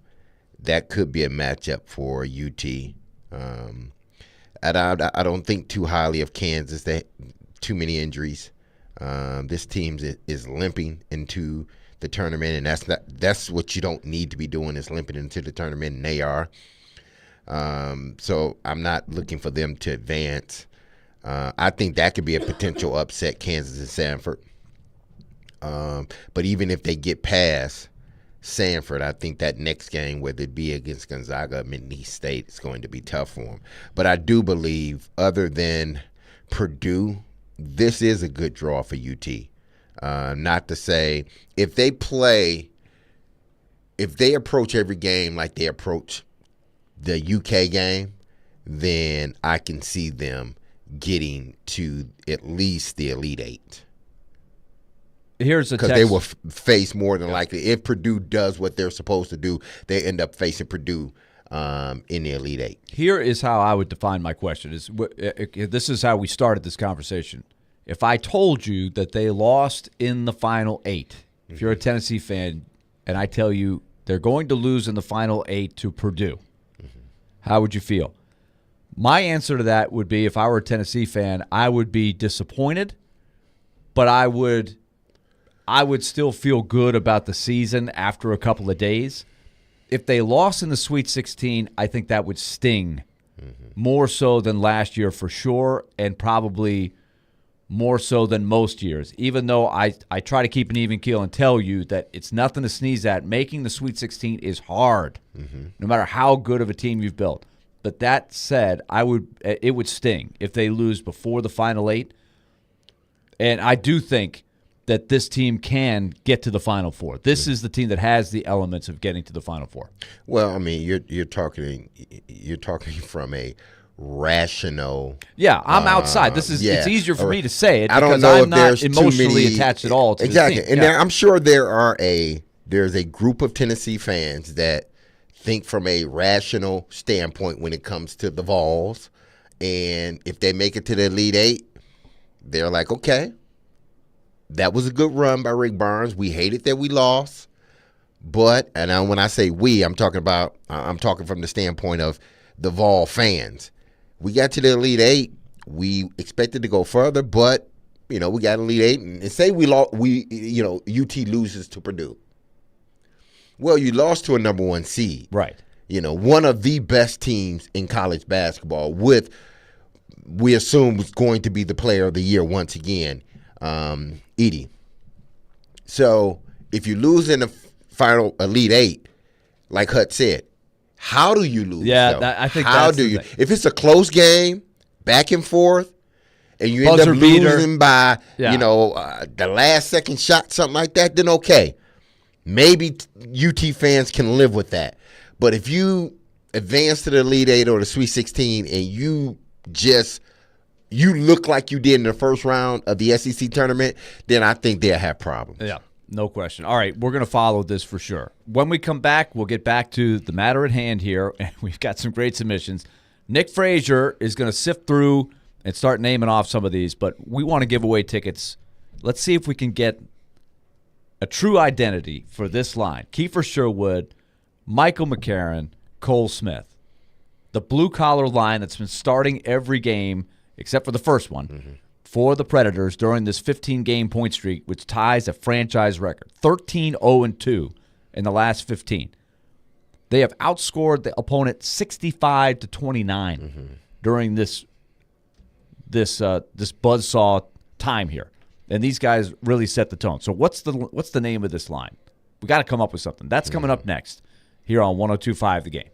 that could be a matchup for UT. And I don't think too highly of Kansas. They too many injuries. This team is limping into the tournament, and that's what you don't need to be doing, is limping into the tournament, and they are. So I'm not looking for them to advance. I think that could be a potential upset, Kansas and Sanford. But even if they get past Sanford, I think that next game, whether it be against Gonzaga or McNeese State, is going to be tough for them. But I do believe, other than Purdue, this is a good draw for UT. Not to say if they approach every game like they approach the UK game, then I can see them getting to at least the Elite Eight. Here's a text. Because they will face more than likely, if Purdue does what they're supposed to do, they end up facing Purdue in the Elite Eight. Here is how I would define my question. This is how we started this conversation. If I told you that they lost in the Final 8, if you're a Tennessee fan, and I tell you they're going to lose in the Final 8 to Purdue, how would you feel? My answer to that would be, if I were a Tennessee fan, I would be disappointed, but I would still feel good about the season after a couple of days. If they lost in the Sweet 16, I think that would sting more so than last year for sure, and probably more so than most years, even though I try to keep an even keel and tell you that it's nothing to sneeze at. Making the Sweet 16 is hard, no matter how good of a team you've built. But that said, it would sting if they lose before the Final Eight. And I do think that this team can get to the Final Four. This is the team that has the elements of getting to the Final Four. Well, I mean, you're talking from a rational. Yeah, I'm outside. It's easier for me to say it because I don't know I'm if not there's emotionally attached at all to exactly. this team. And I'm sure there's a group of Tennessee fans that think from a rational standpoint when it comes to the Vols, and if they make it to the Elite Eight, they're like, okay, that was a good run by Rick Barnes. We hated that we lost, but when I say we, I'm talking from the standpoint of the Vol fans. We got to the Elite Eight. We expected to go further, but we got Elite Eight, and say we lost. UT loses to Purdue. Well, you lost to a number one seed, right? One of the best teams in college basketball. We assume was going to be the player of the year once again, Edey. So if you lose in the final Elite Eight, like Hut said, how do you lose? Yeah, I think how that's do the you? thing. If it's a close game, back and forth, and you end Buzzer up beater. losing by Yeah. the last second shot, something like that, then okay, maybe UT fans can live with that. But if you advance to the Elite Eight or the Sweet 16 and you look like you did in the first round of the SEC tournament, then I think they'll have problems. Yeah, no question. All right, we're going to follow this for sure. When we come back, we'll get back to the matter at hand here, and we've got some great submissions. Nick Frazier is going to sift through and start naming off some of these, but we want to give away tickets. Let's see if we can get a true identity for this line. Kiefer Sherwood, Michael McCarron, Cole Smith. The blue-collar line that's been starting every game except for the first one, for the Predators during this 15-game point streak, which ties a franchise record, 13-0-2 in the last 15. They have outscored the opponent 65-29 during this buzzsaw time here, and these guys really set the tone. So what's the name of this line? We got to come up with something. That's coming up next here on 102.5 The Game.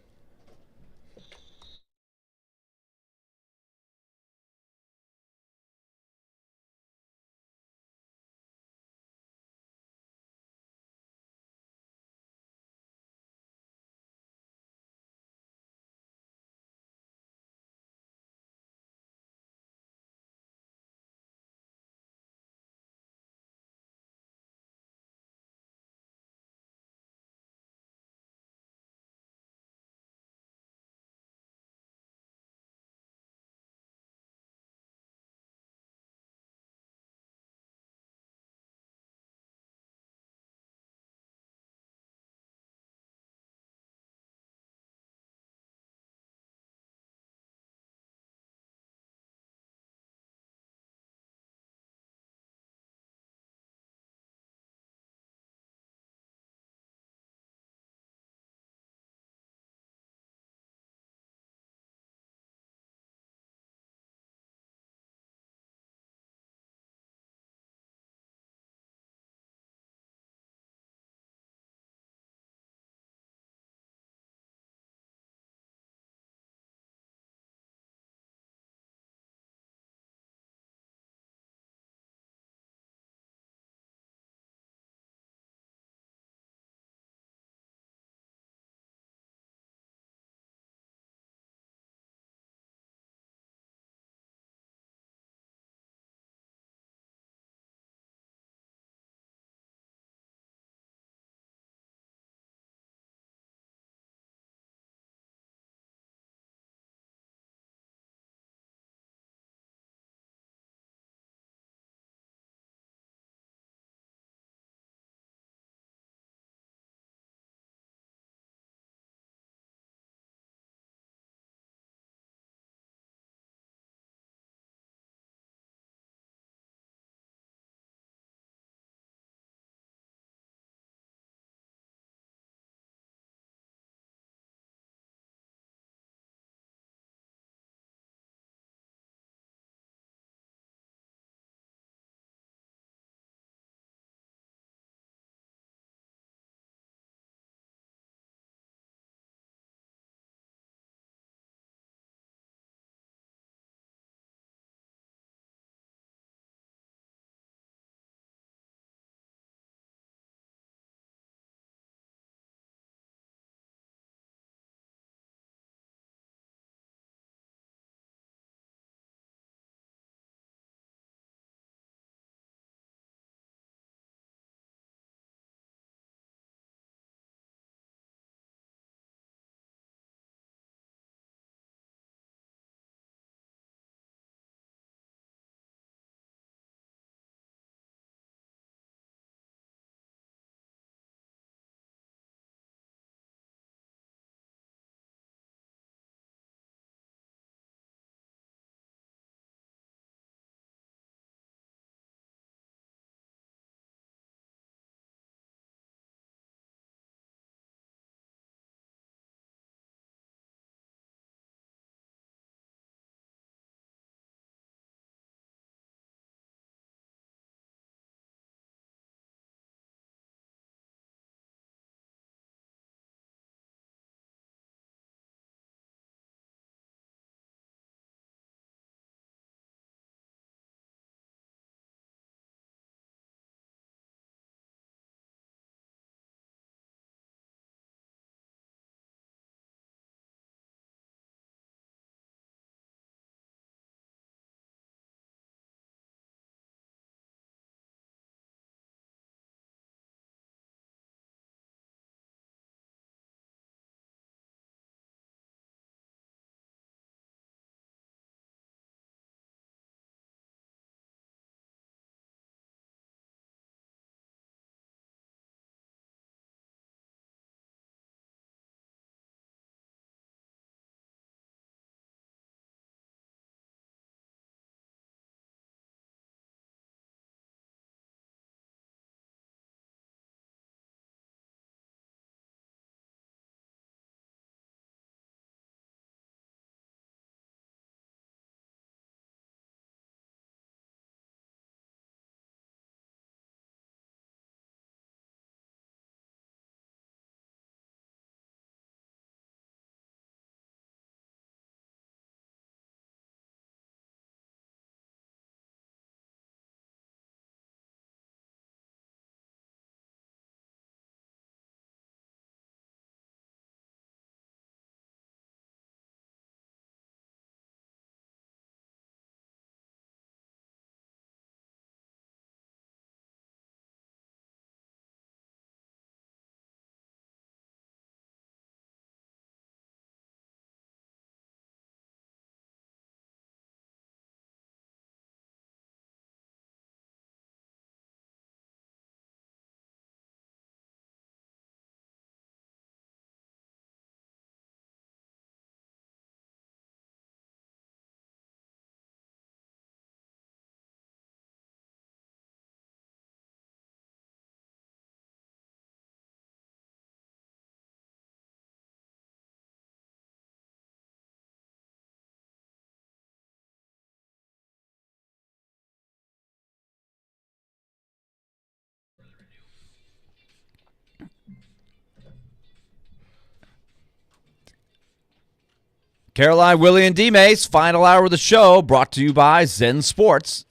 Caroline, Willy, and D-Mase, final hour of the show, brought to you by Zen Sports.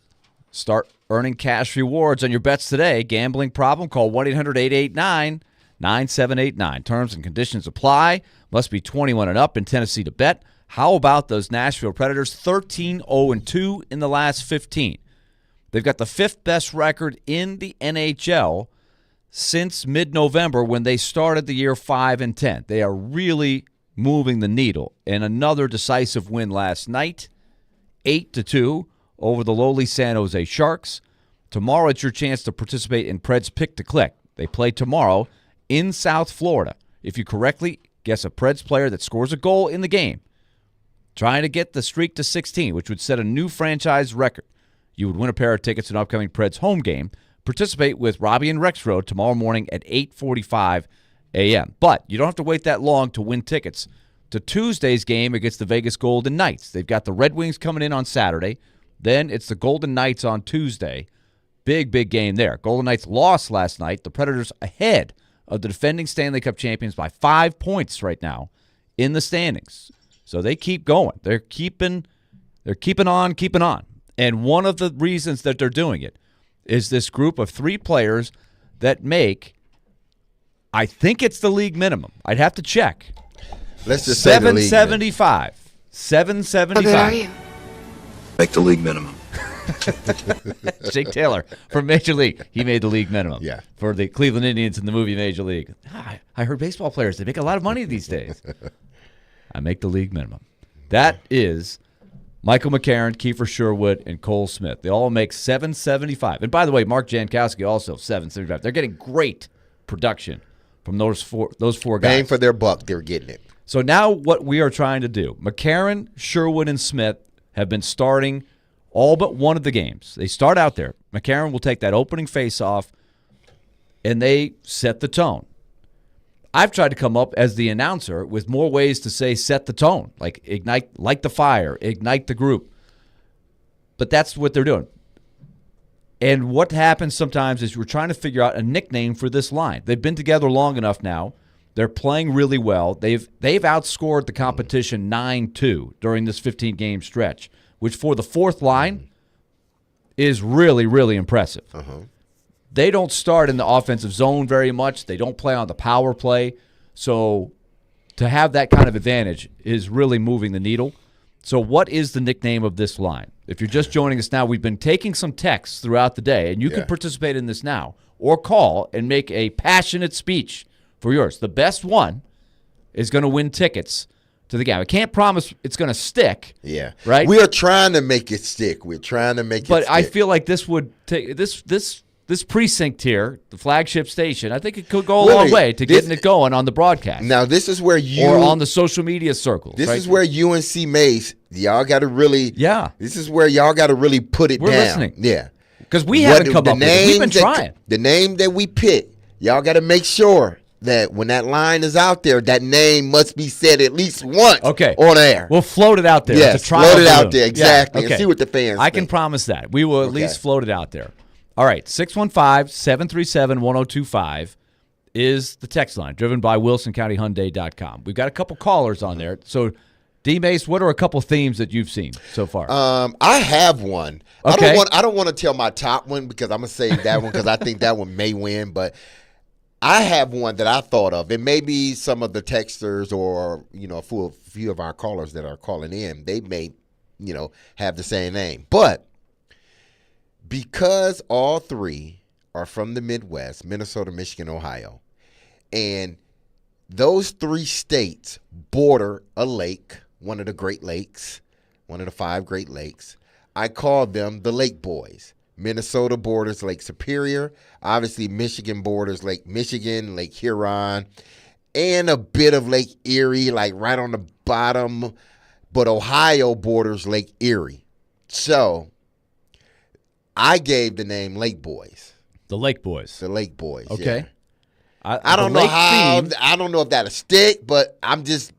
Start earning cash rewards on your bets today. Gambling problem? Call 1-800-889-9789. Terms and conditions apply. Must be 21 and up in Tennessee to bet. How about those Nashville Predators? 13-0-2 in the last 15. They've got the 5th best record in the NHL since mid-November when they started the year 5-10. They are really moving the needle. And another decisive win last night, 8-2 over the lowly San Jose Sharks. Tomorrow it's your chance to participate in Preds Pick to Click. They play tomorrow in South Florida. If you correctly guess a Preds player that scores a goal in the game, trying to get the streak to 16, which would set a new franchise record, you would win a pair of tickets to an upcoming Preds home game. Participate with Robbie and Rexroad tomorrow morning at 8:45 a.m. But you don't have to wait that long to win tickets to Tuesday's game against the Vegas Golden Knights. They've got the Red Wings coming in on Saturday. Then it's the Golden Knights on Tuesday. Big game there. Golden Knights lost last night. The Predators ahead of the defending Stanley Cup champions by 5 points right now in the standings. So they keep going. They're keeping on. And one of the reasons that they're doing it is this group of 3 players that make, I think it's the league minimum. I'd have to check. Let's just say the league $775. $775. How are you? Make the league minimum. Jake Taylor from Major League. He made the league minimum. Yeah. For the Cleveland Indians in the movie Major League. I heard baseball players, they make a lot of money these days. I make the league minimum. That is Michael McCarron, Kiefer Sherwood, and Cole Smith. They all make $775. And by the way, Mark Jankowski also $775. They're getting great production from those four guys. Paying for their buck, they're getting it. So now what we are trying to do, McCarron, Sherwood, and Smith have been starting all but one of the games. They start out there. McCarron will take that opening face-off, and they set the tone. I've tried to come up as the announcer with more ways to say set the tone, like ignite, light the fire, ignite the group. But that's what they're doing. And what happens sometimes is we're trying to figure out a nickname for this line. They've been together long enough now. They're playing really well. They've outscored the competition 9-2 during this 15-game stretch, which for the fourth line is really, really impressive. Uh-huh. They don't start in the offensive zone very much. They don't play on the power play. So to have that kind of advantage is really moving the needle. So what is the nickname of this line? If you're just joining us now, we've been taking some texts throughout the day, and you can participate in this now or call and make a passionate speech for yours. The best one is going to win tickets to the game. I can't promise it's going to stick. Yeah. Right? We are trying to make it stick. We're trying to make it stick. But I feel like this would take this precinct here, the flagship station, I think it could go a long way to getting it going on the broadcast. Now, this is where you... Or on the social media circles. This is where UNC Mace, y'all got to really... Yeah. This is where y'all got to really put it down. We're listening. Yeah. Because we haven't come up with it. We've been trying. The name that we pick, y'all got to make sure that when that line is out there, that name must be said at least once on air. We'll float it out there. Yes, it's a trial float it balloon. out there, exactly, and see what the fans I can think. promise that. We will at least float it out there. All right, 615-737-1025 is the text line, driven by WilsonCountyHyundai.com. We've got a couple callers on there. So, D-Mase, what are a couple themes that you've seen so far? I have one. Okay. I don't want to tell my top one because I'm going to save that one because I think that one may win, but I have one that I thought of, and maybe some of the texters or, a few of our callers that are calling in, they may, have the same name. But because all three are from the Midwest, Minnesota, Michigan, Ohio, and those three states border a lake, one of the Great Lakes, one of the 5 Great Lakes, I call them the Lake Boys. Minnesota borders Lake Superior. Obviously, Michigan borders Lake Michigan, Lake Huron, and a bit of Lake Erie, like right on the bottom. But Ohio borders Lake Erie. So I gave the name Lake Boys. The Lake Boys. The Lake Boys. Okay. Yeah. I don't know how. I don't know if that'll stick, but I'm just,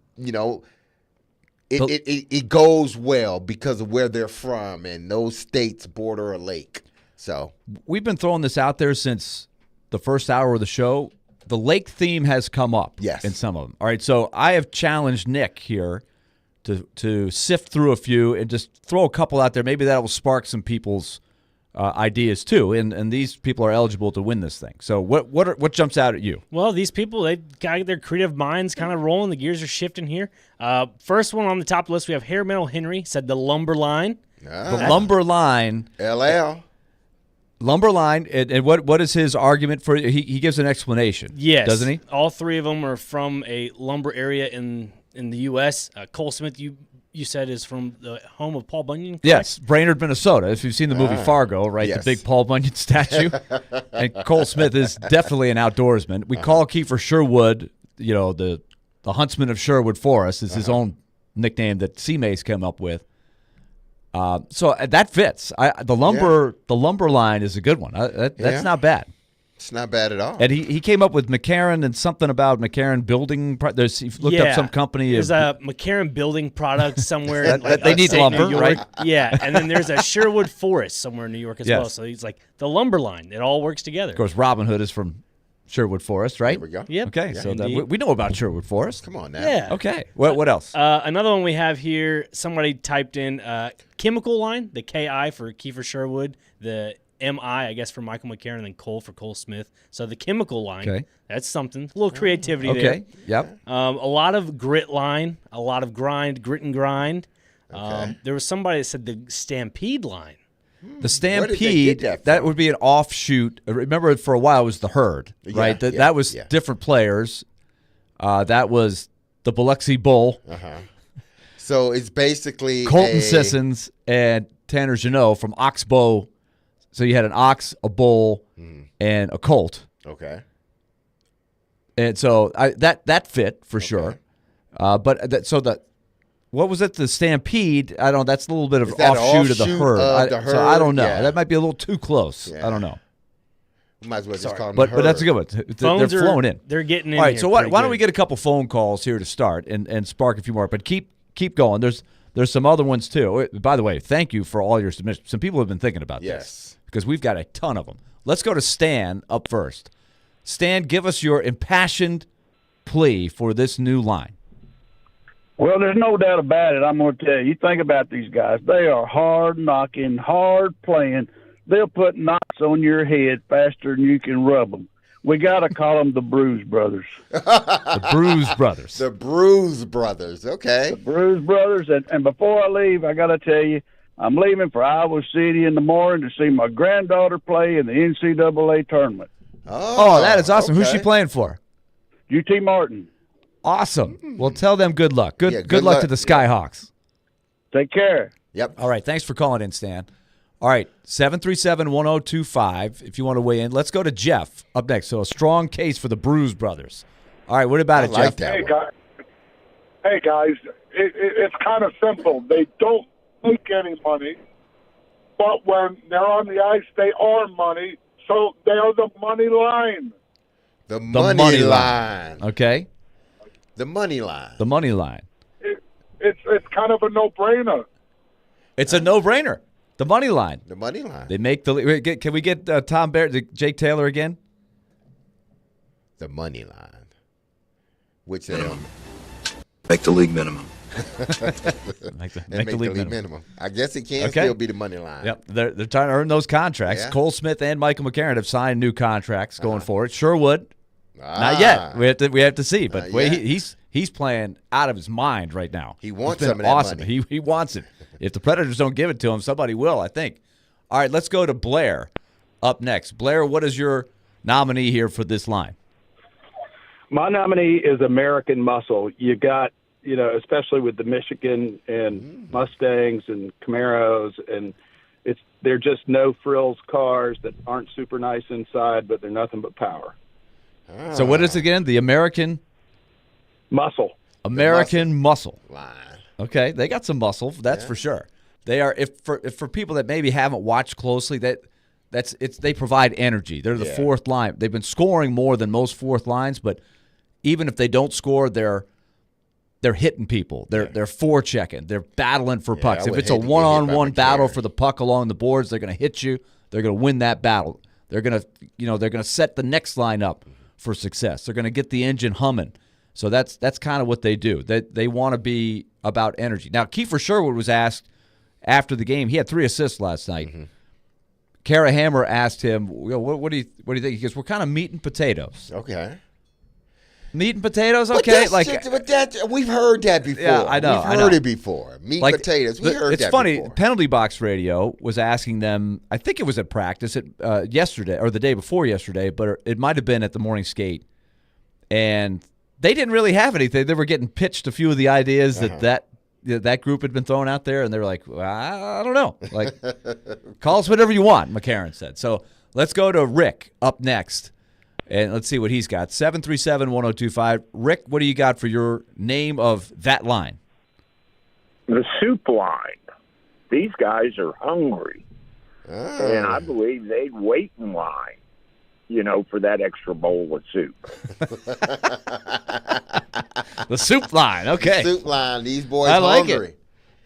it goes well because of where they're from, and those states border a lake. So we've been throwing this out there since the first hour of the show. The lake theme has come up in some of them. All right, so I have challenged Nick here to sift through a few and just throw a couple out there. Maybe that will spark some people's ideas too. And these people are eligible to win this thing. So what jumps out at you? Well, these people, they got their creative minds kind of rolling. The gears are shifting here. First one on the top list, we have Hair Metal Henry, said the lumber line. The lumber line. LL. Lumber line, and what is his argument for? He gives an explanation. Yes, doesn't he? All three of them are from a lumber area in the U.S. Cole Smith, you said, is from the home of Paul Bunyan. Correct? Yes, Brainerd, Minnesota. If you've seen the movie Fargo, right, yes. the big Paul Bunyan statue, and Cole Smith is definitely an outdoorsman. We call Kiefer Sherwood, the huntsman of Sherwood Forest, is his own nickname that D-Mase came up with. So that fits. The lumber line is a good one. That's not bad. It's not bad at all. And he came up with McCarran and something about McCarran building. He looked up some company. There's a McCarran building product somewhere. They need lumber, right? Yeah, and then there's a Sherwood Forest somewhere in New York as well. So he's like the lumber line. It all works together. Of course, Robin Hood is from Sherwood Forest, right? There we go. Yep. Okay, so we know about Sherwood Forest. Come on now. Yeah. Okay. What else? Another one we have here, somebody typed in chemical line, the KI for Kiefer Sherwood, the MI, I guess, for Michael McCarran, and then Cole for Cole Smith. So the chemical line, that's something. A little creativity there. Okay, yep. A lot of grit line, a lot of grit and grind. There was somebody that said the Stampede line. The Stampede, that would be an offshoot. Remember, for a while, it was the Herd, right? That was different players. That was the Biloxi Bull. So it's basically Colton Sissons and Tanner Janot from Oxbow. So you had an ox, a bull, and a colt. Okay. And so that fit for sure. What was it? The Stampede? I don't know. That's a little bit of offshoot of the Herd. So I don't know. Yeah. That might be a little too close. Yeah. I don't know. We might as well just call them the Herd. But that's a good one. They're flowing in. They're getting in. All right. Here So why don't we get a couple phone calls here to start and spark a few more? But keep going. There's some other ones too. By the way, thank you for all your submissions. Some people have been thinking about this because we've got a ton of them. Let's go to Stan up first. Stan, give us your impassioned plea for this new line. Well, there's no doubt about it. I'm going to tell you. You think about these guys. They are hard knocking, hard playing. They'll put knots on your head faster than you can rub them. We got to call them the Bruise Brothers. The Bruise Brothers. The Bruise Brothers. Okay. The Bruise Brothers. And before I leave, I got to tell you, I'm leaving for Iowa City in the morning to see my granddaughter play in the NCAA tournament. Oh, that is awesome. Who's she playing for? UT Martin. Awesome. Well, tell them good luck. Good luck to the Skyhawks. Take care. Yep. All right. Thanks for calling in, Stan. All right. 737-1025 if you want to weigh in. Let's go to Jeff up next. So a strong case for the Bruise Brothers. All right. What about it, Jeff? Hey, guys. It's kind of simple. They don't make any money, but when they're on the ice, they are money. So they are the money line. The money line. Okay. The money line. The money line. It's kind of a no-brainer. It's a no-brainer. The money line. The money line. They make the. Can we get Tom Barrett, Jake Taylor again? The money line. Which they make the league minimum. make the league minimum. I guess it can still be the money line. Yep, they're trying to earn those contracts. Yeah. Cole Smith and Michael McCarran have signed new contracts going forward. Sherwood. Not yet. We have to see, but he's playing out of his mind right now. He wants some of that money. He wants it. If the Predators don't give it to him, somebody will, I think. All right, let's go to Blair up next. Blair, what is your nominee here for this line? My nominee is American Muscle. You got, especially with the Michigan and Mustangs and Camaros, and they're just no frills cars that aren't super nice inside, but they're nothing but power. So what is it again? The American Muscle. American muscle line. Okay, they got some muscle. That's for sure. They are. If for people that maybe haven't watched closely, they provide energy. They're the fourth line. They've been scoring more than most fourth lines, but even if they don't score, they're hitting people. They're forechecking. They're battling for pucks. If it's a one-on-one battle for the puck along the boards, they're going to hit you. They're going to win that battle. They're going to set the next line up for success. They're going to get the engine humming. So that's kind of what they do. They want to be about energy. Now, Kiefer Sherwood was asked after the game. He had 3 assists last night. Mm-hmm. Kara Hammer asked him, what do you think? He goes, we're kind of meat and potatoes. Okay. Meat and potatoes, okay. We've heard that before. Yeah, I know. We've heard it before. Meat and potatoes. We heard that before. It's funny. Penalty Box Radio was asking them, I think it was at practice yesterday or the day before yesterday, but it might have been at the morning skate. And they didn't really have anything. They were getting pitched a few of the ideas that group had been thrown out there, and they were like, well, I don't know. Like, call us whatever you want, McCarron said. So let's go to Rick up next, and let's see what he's got. 737-1025. Rick, what do you got for your name of that line? The soup line. These guys are hungry, and I believe they'd wait in line, for that extra bowl of soup. The soup line, okay. The soup line. These boys are hungry.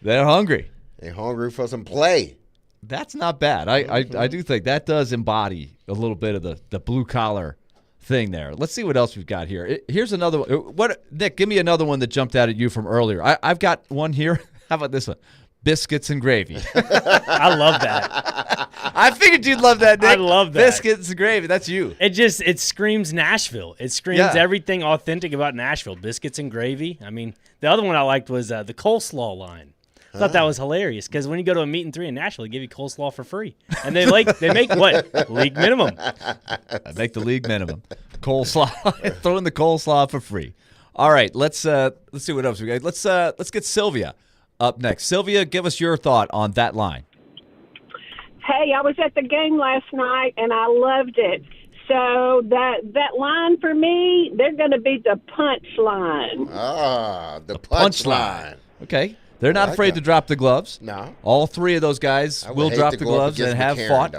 They're hungry. They're hungry for some play. That's not bad. I do think that does embody a little bit of the blue-collar thing there. Let's see what else we've got here. Here's another one. Nick, give me another one that jumped out at you from earlier. I've got one here. How about this one? Biscuits and gravy. I love that. I figured you'd love that, Nick. I love that. Biscuits and gravy. That's you. It screams Nashville. It screams everything authentic about Nashville. Biscuits and gravy. I mean, the other one I liked was the coleslaw line. I thought that was hilarious because when you go to a meet and 3 in Nashville, they give you coleslaw for free, and they make what? League minimum. I make the league minimum. Coleslaw. Throw in the coleslaw for free. All right, let's see what else we got. Let's get Sylvia up next. Sylvia, give us your thought on that line. Hey, I was at the game last night, and I loved it. So that line for me, they're going to be the punch line. Ah, the punch line. Okay. They're not afraid to drop the gloves. No. All 3 of those guys will drop the gloves and have fought.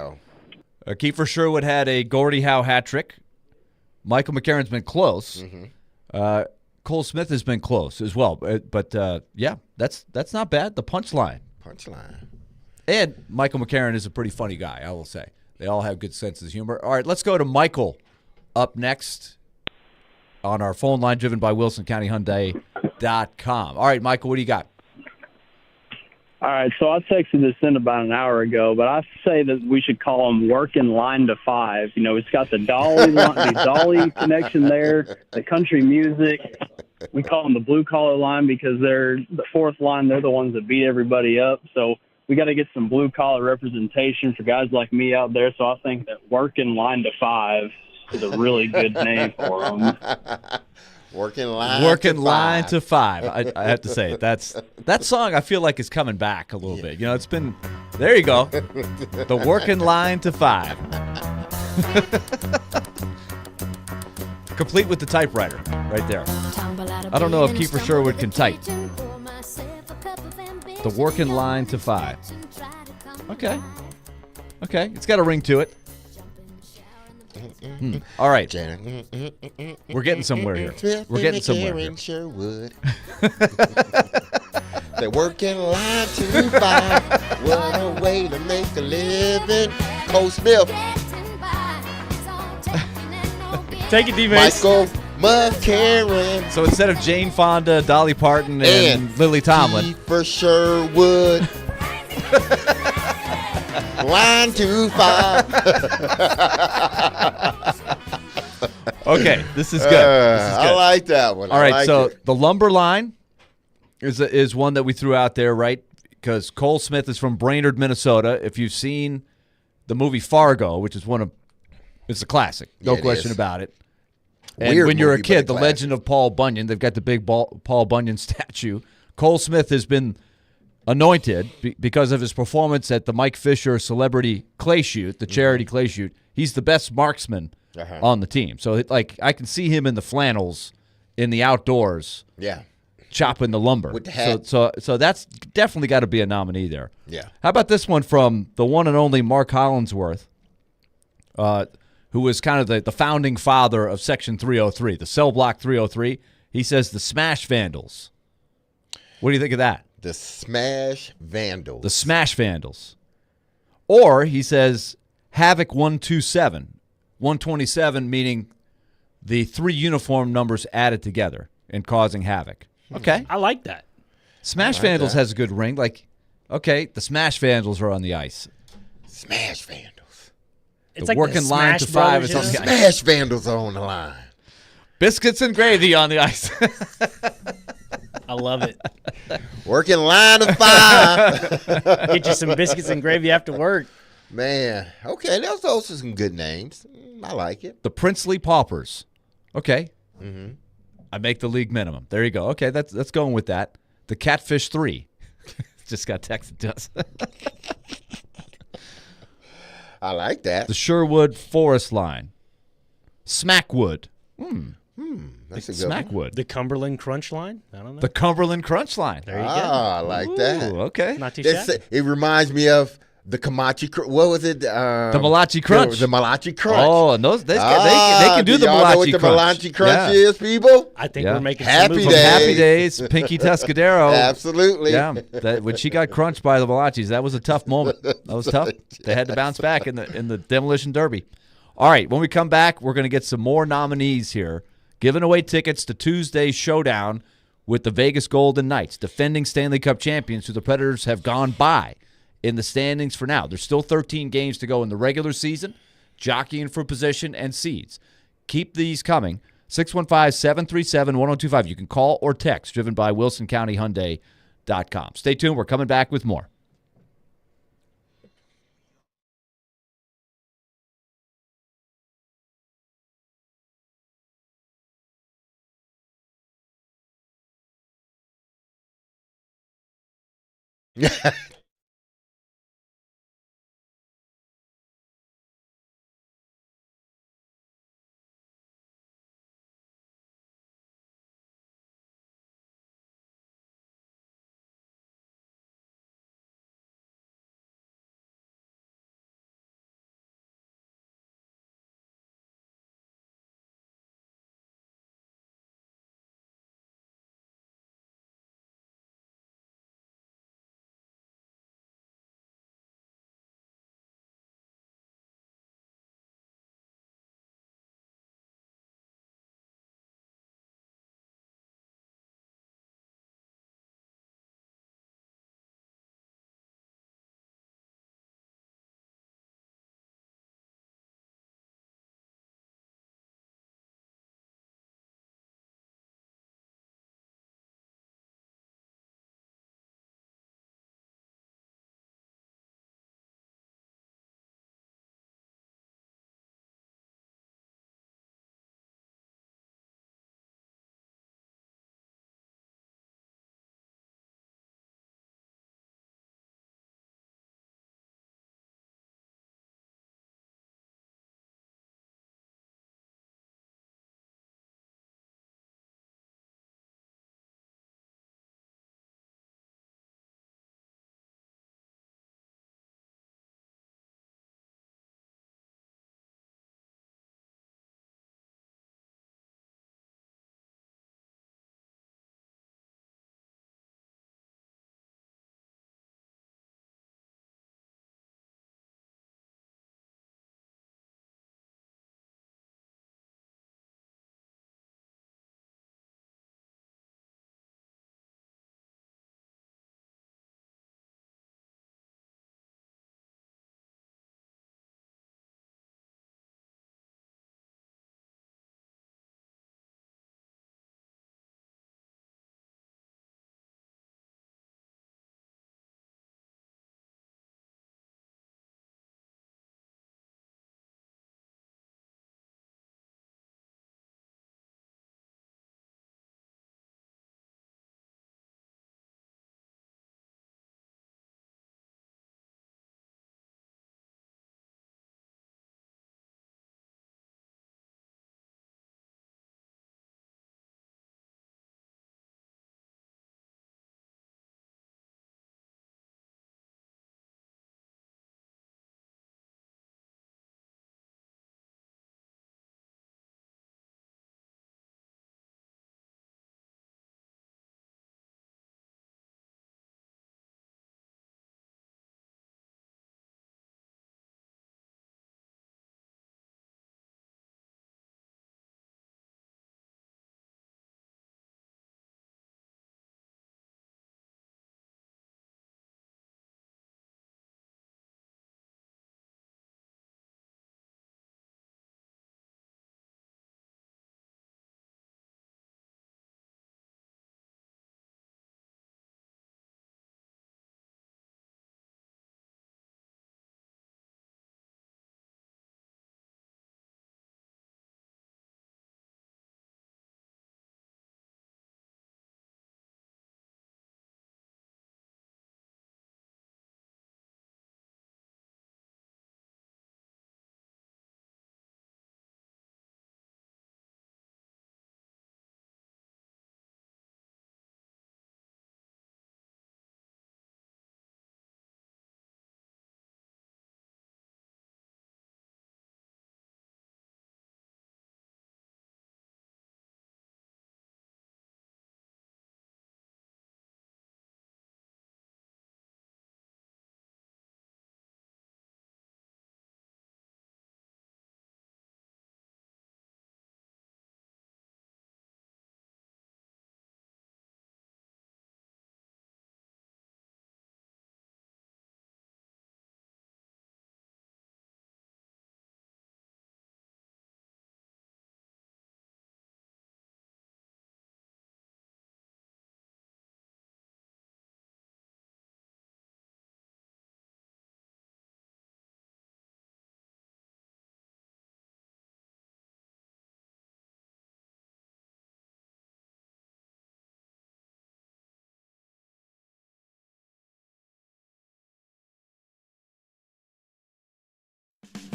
Kiefer Sherwood had a Gordie Howe hat trick. Michael McCarron's been close. Mm-hmm. Cole Smith has been close as well. But that's not bad. The punch line. Punch line. And Michael McCarron is a pretty funny guy, I will say. They all have good senses of humor. All right, let's go to Michael up next on our phone line driven by WilsonCountyHyundai.com. All right, Michael, what do you got? All right, so I texted this in about an hour ago, but I say that we should call them working line to 5. It's got the Dolly connection there, the country music. We call them the blue-collar line because they're the 4th line. They're the ones that beat everybody up. So we got to get some blue-collar representation for guys like me out there. So I think that working line to 5 is a really good name for them. Working line to 5. I have to say that song I feel like is coming back a little bit. It's been there you go. The working line to 5. Complete with the typewriter right there. I don't know if Kiefer Sherwood can type. The working line to 5. Okay. It's got a ring to it. All right. We're getting somewhere here. They're working line to 5. What a way to make a living. Cole Smith. Take it, D-Mase. Michael McCarron. So instead of Jane Fonda, Dolly Parton, and Lily Tomlin. For Sherwood. Line to 5. Okay, this is good. I like that one. All right, so the lumber line is one that we threw out there, right? Because Cole Smith is from Brainerd, Minnesota. If you've seen the movie Fargo, which is it's a classic, no question about it. And when you're a kid, The Legend of Paul Bunyan, they've got the big Paul Bunyan statue. Cole Smith has been anointed because of his performance at the Mike Fisher Celebrity Clay Shoot, the charity clay shoot. He's the best marksman on the team. So, I can see him in the flannels in the outdoors. Yeah. Chopping the lumber. With the hat. So that's definitely got to be a nominee there. Yeah. How about this one from the one and only Mark Hollingsworth, who was kind of the founding father of Section 303, the Cell Block 303. He says the Smash Vandals. What do you think of that? The Smash Vandals. The Smash Vandals. Or he says Havoc 127. 127 meaning the 3 uniform numbers added together. and causing havoc. Okay. I like that. Smash Vandals has a good ring. Like, okay, the Smash Vandals are on the ice. Smash Vandals. It's the like working the line Smash to 5 Brothers, is on the ice. Smash Vandals are on the line. Biscuits and gravy on the ice. I love it. Working line to 5. Get you some biscuits and gravy after work. Man, okay, those are some good names. I like it. The Princely Paupers. Okay. Mm-hmm. I make the league minimum. There you go. Okay, that's going with that. The Catfish 3. Just got texted to us. I like that. The Sherwood Forest Line. Smackwood. That's a good one. Smackwood. The Cumberland Crunch line? I don't know. The Cumberland Crunch Line. There you go. I like that. Ooh, okay. Not too shabby. It reminds me of the Kamachi. What was it? The Malachi Crunch. The Malachi Crunch. Oh, and those they can do the y'all Malachi know what the Crunch. Malachi Crunch is, people? I think we're making Happy some Days. From Happy Days, Pinky Tuscadero. Absolutely. Yeah. When she got crunched by the Malachis, that was a tough moment. That was tough. They had to bounce back in the Demolition Derby. All right, when we come back, we're going to get some more nominees here, giving away tickets to Tuesday's showdown with the Vegas Golden Knights, defending Stanley Cup champions who the Predators have gone by in the standings for now. There's still 13 games to go in the regular season, jockeying for position and seeds. Keep these coming. 615-737-1025. You can call or text, driven by WilsonCountyHyundai.com. Stay tuned. We're coming back with more.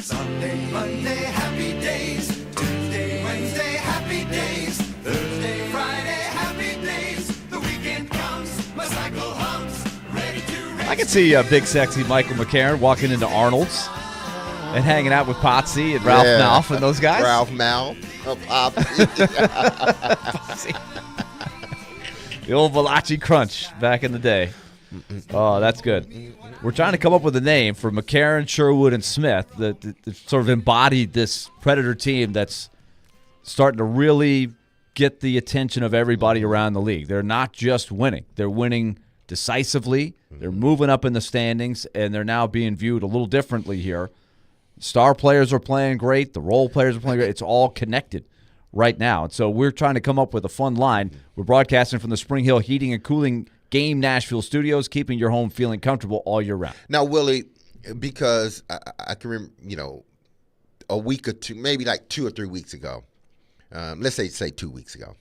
Sunday, Monday, happy days. Tuesday, Wednesday, happy days. Thursday, Friday, happy days. The weekend comes, my cycle hums, ready to race. I can see big, sexy Michael McCarron walking into Arnold's and hanging out with Potsy and Ralph Malph and those guys. Ralph Malph. Potsy. The old Valachi Crunch back in the day. Oh, that's good. We're trying to come up with a name for McCarron, Sherwood, and Smith that sort of embodied this Predator team that's starting to really get the attention of everybody around the league. They're not just winning. They're winning decisively. They're moving up in the standings, and they're now being viewed a little differently here. Star players are playing great. The role players are playing great. It's all connected right now. And so we're trying to come up with a fun line. We're broadcasting from the Spring Hill Heating and Cooling Game Nashville studios, keeping your home feeling comfortable all year round. Now, Willie, because I can remember, a week or two, maybe like 2 or 3 weeks ago, let's say 2 weeks ago,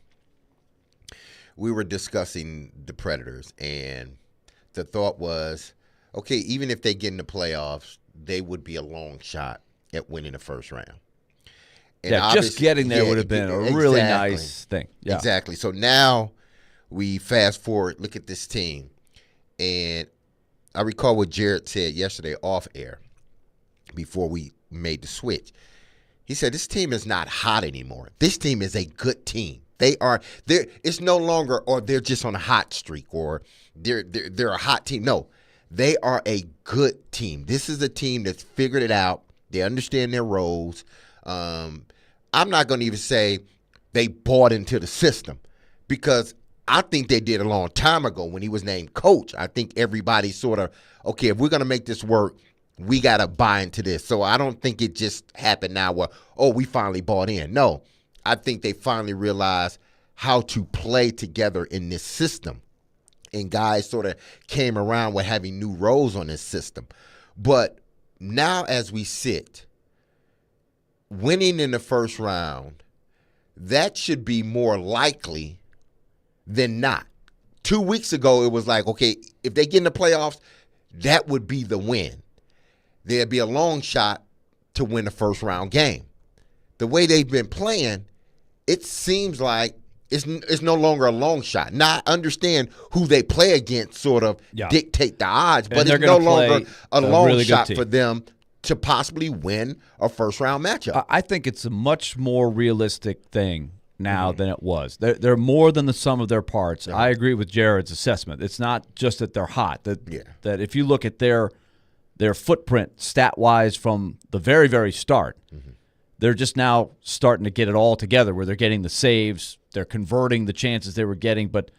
we were discussing the Predators, and the thought was, okay, even if they get in the playoffs, they would be a long shot at winning the first round. And just getting there would have been a really nice thing. Yeah. Exactly. So now we fast forward, look at this team, and I recall what Jared said yesterday off air before we made the switch. He said this team is not hot anymore. This team is a good team. It's no longer, or they're just on a hot streak, or they're a hot team. No, they are a good team. This is a team that's figured it out. They understand their roles. I'm not going to even say they bought into the system, because I think they did a long time ago when he was named coach. I think everybody sort of, okay, if we're going to make this work, we got to buy into this. So I don't think it just happened now where, we finally bought in. No, I think they finally realized how to play together in this system. And guys sort of came around with having new roles on this system. But now as we sit, winning in the first round, that should be more likely than not. 2 weeks ago, it was like, okay, if they get in the playoffs, that would be the win. There'd be a long shot to win the first round game. The way they've been playing, it seems like it's no longer a long shot. Now, I understand who they play against sort of dictate the odds, but it's no longer a long really shot for them to possibly win a first-round matchup. I think it's a much more realistic thing now than it was. They're more than the sum of their parts. I agree with Jared's assessment. It's not just that they're hot. That if you look at their footprint stat-wise from the very, very start, they're just now starting to get it all together where they're getting the saves, they're converting the chances they were getting, but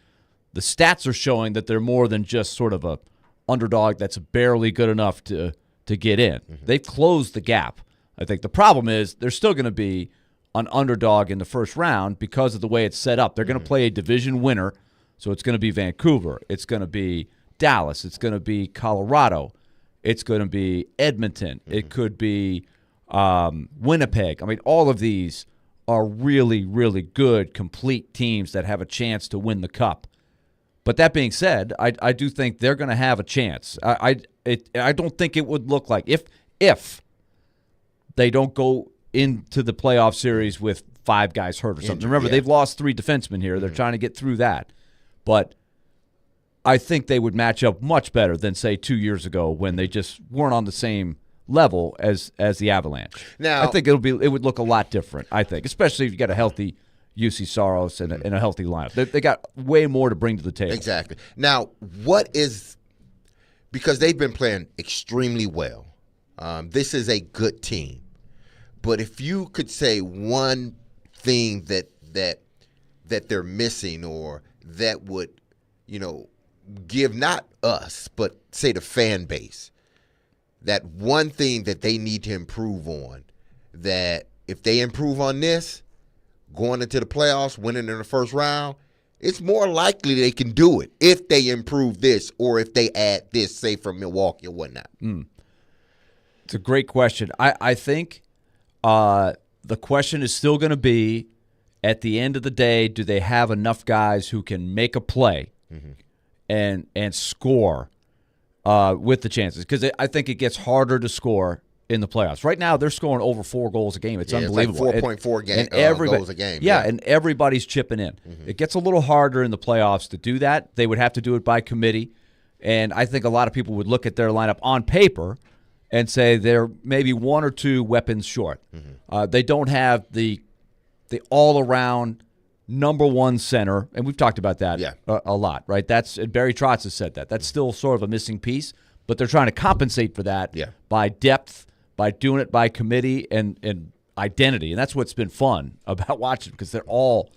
the stats are showing that they're more than just sort of a underdog that's barely good enough to get in. They've closed the gap. I think the problem is they're still going to be an underdog in the first round because of the way it's set up. They're going to play a division winner, so it's going to be Vancouver. It's going to be Dallas. It's going to be Colorado. It's going to be Edmonton. It could be Winnipeg. I mean, all of these are really, really good, complete teams that have a chance to win the Cup. But that being said, I do think they're going to have a chance. I don't think it would look like if they don't go into the playoff series with 5 guys hurt or something. Remember, they've lost 3 defensemen here. They're trying to get through that. But I think they would match up much better than, say, 2 years ago when they just weren't on the same level as the Avalanche. Now, I think it would look a lot different, I think, especially if you got a healthy UC Saros and a healthy lineup. They got way more to bring to the table. Exactly. Now, because they've been playing extremely well, this is a good team. But if you could say one thing that they're missing, or that would, give not us, but say the fan base, that one thing that they need to improve on, that if they improve on this, going into the playoffs, winning in the first round, it's more likely they can do it if they improve this, or if they add this, say, from Milwaukee or whatnot. It's a great question. I think the question is still going to be, at the end of the day, do they have enough guys who can make a play and score with the chances? Because I think it gets harder to score in the playoffs. Right now, they're scoring over 4 goals a game. It's unbelievable. It's like 4.4 goals a game. Yeah, and everybody's chipping in. It gets a little harder in the playoffs to do that. They would have to do it by committee, and I think a lot of people would look at their lineup on paper and say they're maybe 1 or 2 weapons short. They don't have the all-around number 1 center, and we've talked about that a lot, right? And Barry Trotz has said that. That's still sort of a missing piece, but they're trying to compensate for that by depth, by doing it by committee and identity. And that's what's been fun about watching because they're all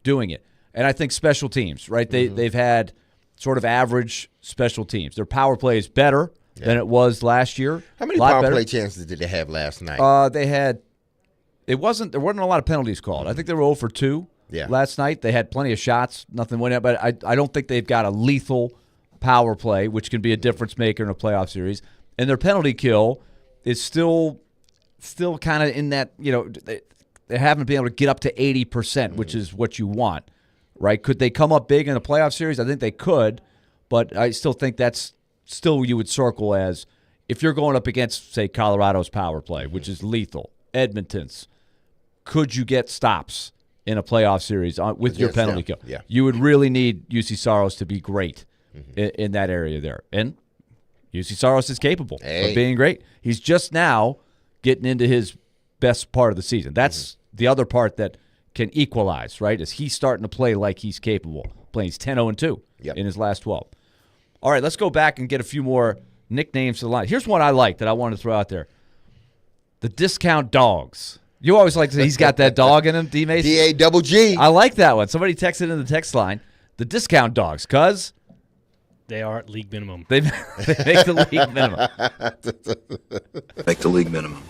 doing it. And I think special teams, right? They've had sort of average special teams. Their power play is better than it was last year. How many power play chances did they have last night? There wasn't a lot of penalties called. I think they were 0 for 2 last night. They had plenty of shots, nothing went out, but I don't think they've got a lethal power play, which can be a difference maker in a playoff series. And their penalty kill is still kind of in that, they haven't been able to get up to 80%, which is what you want, right? Could they come up big in a playoff series? I think they could, but I still think that's still you would circle as if you're going up against, say, Colorado's power play, which is lethal, Edmonton's, could you get stops in a playoff series with your penalty kill? Yeah. You would really need UC Saros to be great in that area there. And UC Saros is capable of being great. He's just now getting into his best part of the season. That's the other part that can equalize, right, is he's starting to play like he's capable. He's 10-0-2 in his last 12. All right, let's go back and get a few more nicknames to the line. Here's one I like that I wanted to throw out there. The Discount Dogs. You always like to say he's got that dog in him, D-Mase? D-A-double-G. I like that one. Somebody texted in the text line. The Discount Dogs, because they are at league minimum. They make the league minimum. Make the league minimum.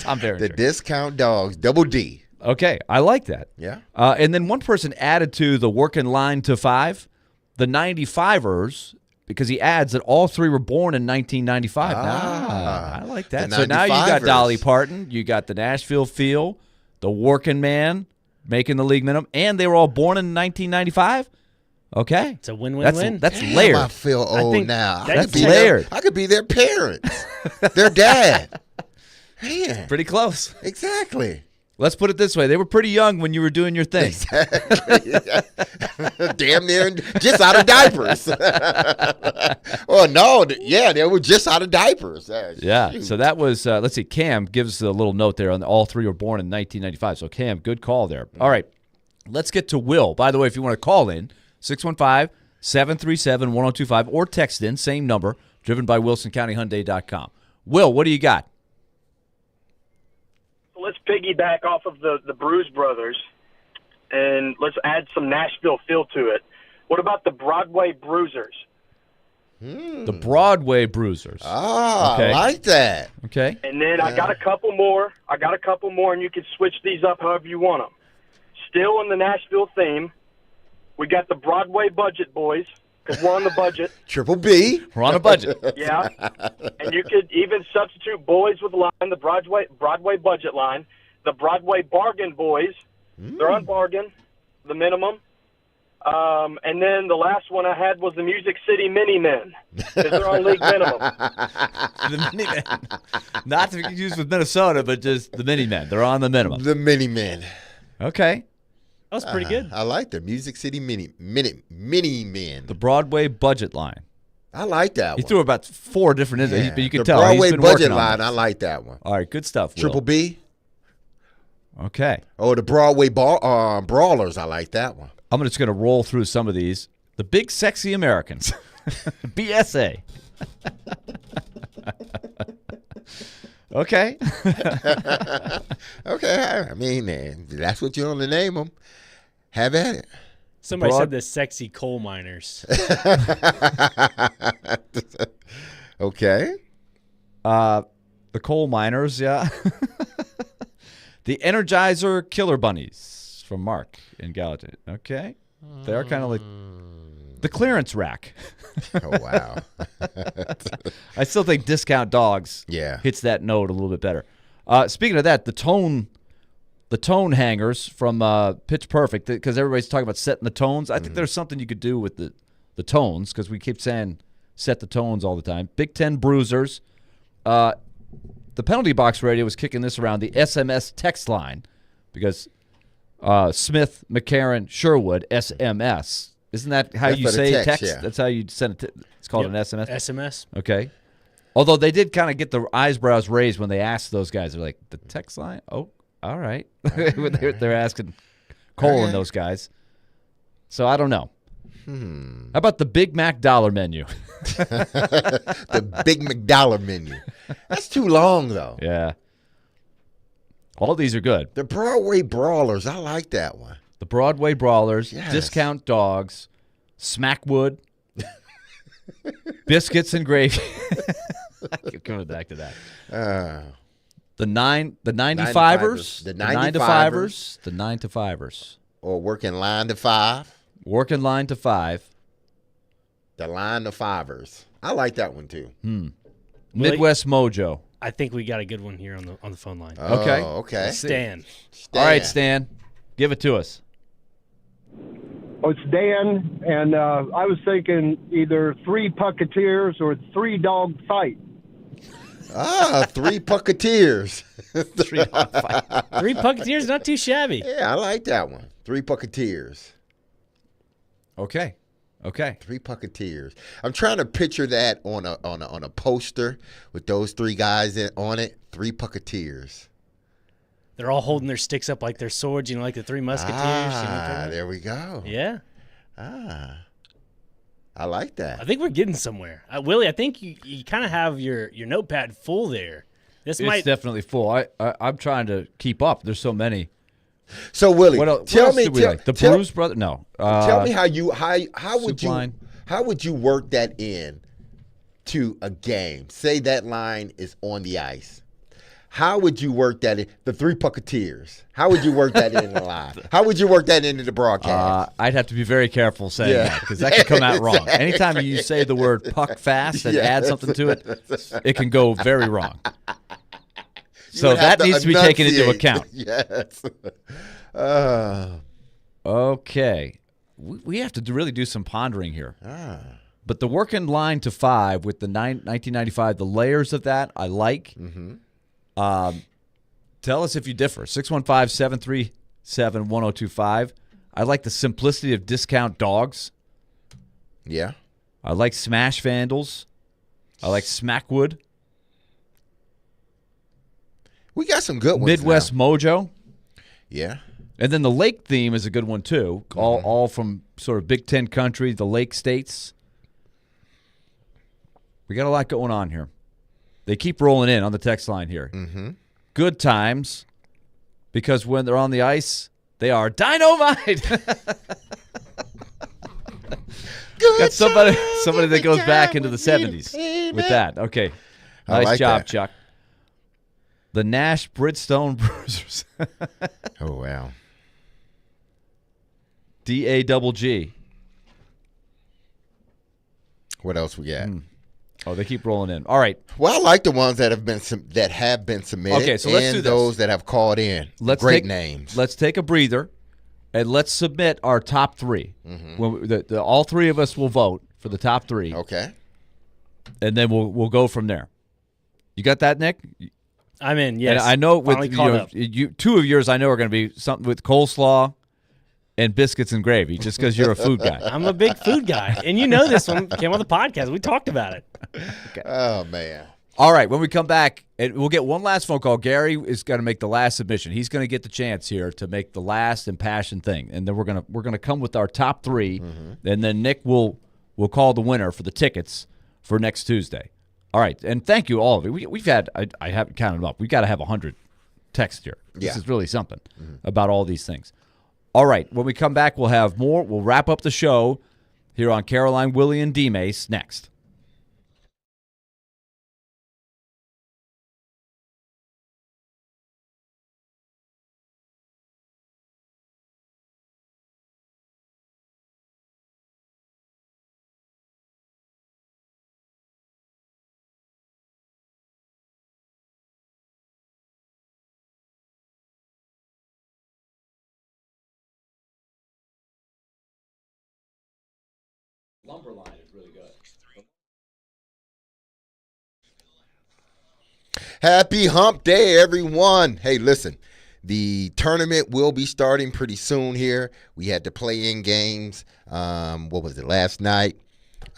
Tom Berenger. The Discount Dogs, double D. Okay, I like that. Yeah. And then one person added to the working line to 5, the 95ers, because he adds that all 3 were born in 1995. I like that. So now you got Dolly Parton, you got the Nashville Feel, the working man making the league minimum, and they were all born in 1995? Okay. It's a win-win-win. That's layered. I feel old now. That's layered. I could be their parents, their dad. Man. Pretty close. Exactly. Let's put it this way. They were pretty young when you were doing your thing. Exactly. Damn near just out of diapers. Oh, no. Yeah, they were just out of diapers. Shoot. So that was, let's see, Cam gives a little note there on all 3 were born in 1995. So, Cam, good call there. All right. Let's get to Will. By the way, if you want to call in, 615-737-1025 or text in, same number, driven by WilsonCountyHyundai.com. Will, what do you got? Let's piggyback off of the Bruise Brothers, and let's add some Nashville feel to it. What about the Broadway Bruisers? The Broadway Bruisers. Okay. I like that. Okay. And then I got a couple more, and you can switch these up however you want them. Still in the Nashville theme, we got the Broadway Budget Boys, because we're on the budget. Triple B. We're on a budget. Yeah. And you could even substitute boys with line, the Broadway budget line. The Broadway Bargain Boys, they're on bargain, the minimum. And then the last one I had was the Music City Mini Men, because they're on league minimum. The Mini Men. Not to be confused with Minnesota, but just the Mini Men. They're on the minimum. The Mini Men. Okay. That was pretty good. I like the Music City Mini Men. The Broadway budget line. I like that one. He threw about 4 different in, but you can tell. The Broadway he's been budget working on line, this. I like that one. All right, good stuff, Will. Triple B. Okay. Oh, the Broadway Brawlers, I like that one. I'm just going to roll through some of these. The Big Sexy Americans. BSA. Okay. Okay. I mean, that's what you want to name them. Have at it. Somebody said the sexy coal miners. Okay. The coal miners, yeah. The Energizer Killer Bunnies from Mark in Gallatin. Okay. They are kind of like the clearance rack. Oh, wow. I still think Discount Dogs hits that note a little bit better. Speaking of that, the tone hangers from Pitch Perfect, because everybody's talking about setting the tones. I think there's something you could do with the tones, because we keep saying set the tones all the time. Big Ten Bruisers, the Penalty Box Radio was kicking this around the SMS text line because Smith, McCarran, Sherwood, SMS. Isn't that how you say text? Yeah. That's how you send it. It's called an SMS? SMS. Okay. Although they did kind of get the eyebrows raised when they asked those guys. They're like, the text line? Oh, all right. They're asking Cole and those guys. So I don't know. How about the Big Mac dollar menu? The Big McDollar menu. That's too long, though. Yeah. All these are good. The Broadway Brawlers. I like that one. The Broadway Brawlers, Yes. Discount Dogs, Smackwood, Biscuits and Gravy. I keep coming back to that. The 95ers. The 9-to-5ers. The 9-to-5ers. Or working line to 5. Working line to 5. The line to 5ers. I like that one too. Midwest Mojo. I think we got a good one here on the phone line. Okay. Stan. All right, Stan. Give it to us. Oh, it's Dan, and I was thinking either 3 Pucketeers or 3 Dog Fight. 3 Pucketeers. 3 dog fight. 3 Pucketeers, not too shabby. Yeah, I like that one. 3 Pucketeers. Okay. 3 Pucketeers. I'm trying to picture that on a poster with those 3 guys on it. 3 Pucketeers. They're all holding their sticks up like their swords, like the 3 Musketeers. There we go. Yeah. I like that. I think we're getting somewhere. Willie, I think you kind of have your notepad full there. It's definitely full. I'm trying to keep up. There's so many. So Willie, tell me the Bruce Brothers. No, tell me how would you work that in to a game? Say that line is on the ice. How would you work that in? The 3 Pucketeers. How would you work that in the live? How would you work that into the broadcast? I'd have to be very careful saying that because that could come out wrong. Anytime you say the word puck fast and add something to it, it can go very wrong. So that needs to be taken into account. Yes. Okay. We have to really do some pondering here. But the working line to 5 with the 1995, the layers of that, I like. Tell us if you differ. 615-737-1025. I like the simplicity of Discount Dogs. Yeah. I like Smash Vandals. I like Smackwood. We got some good ones. Midwest Mojo. Yeah. And then the Lake theme is a good one, too. All from sort of Big Ten country, the Lake states. We got a lot going on here. They keep rolling in on the text line here. Good times, because when they're on the ice, they are dynamite. Got somebody that goes back into the 70s with that. Okay. Nice like job, that. Chuck. The Nash Bridgestone Bruisers. Oh, wow. DAGG. What else we got? Oh, they keep rolling in. All right. Well, I like the ones that have been submitted. Okay, so let's do this. Those that have called in. Great names. Let's take a breather, and let's submit our top 3. When all 3 of us will vote for the top 3. Okay. And then we'll go from there. You got that, Nick? I'm in. Yes. And I know with you 2 of yours, I know are going to be something with coleslaw and biscuits and gravy, just because you're a food guy. I'm a big food guy, and you know this one came on the podcast. We talked about it. Okay. Oh man. All right, when we come back, and we'll get one last phone call. Gary is going to make the last submission. He's going to get the chance here to make the last impassioned thing, and then we're gonna come with our top 3, and then Nick will call the winner for the tickets for next Tuesday. All right, and thank you all of you. We've had I haven't counted them up. We've got to have 100 texts here. This is really something about all these things. All right, when we come back, we'll have more. We'll wrap up the show here on Caroline, Willy, and D-Mase next. Lumberline is really good. Happy hump day, everyone. Hey, listen, the tournament will be starting pretty soon here. We had the play-in games, last night?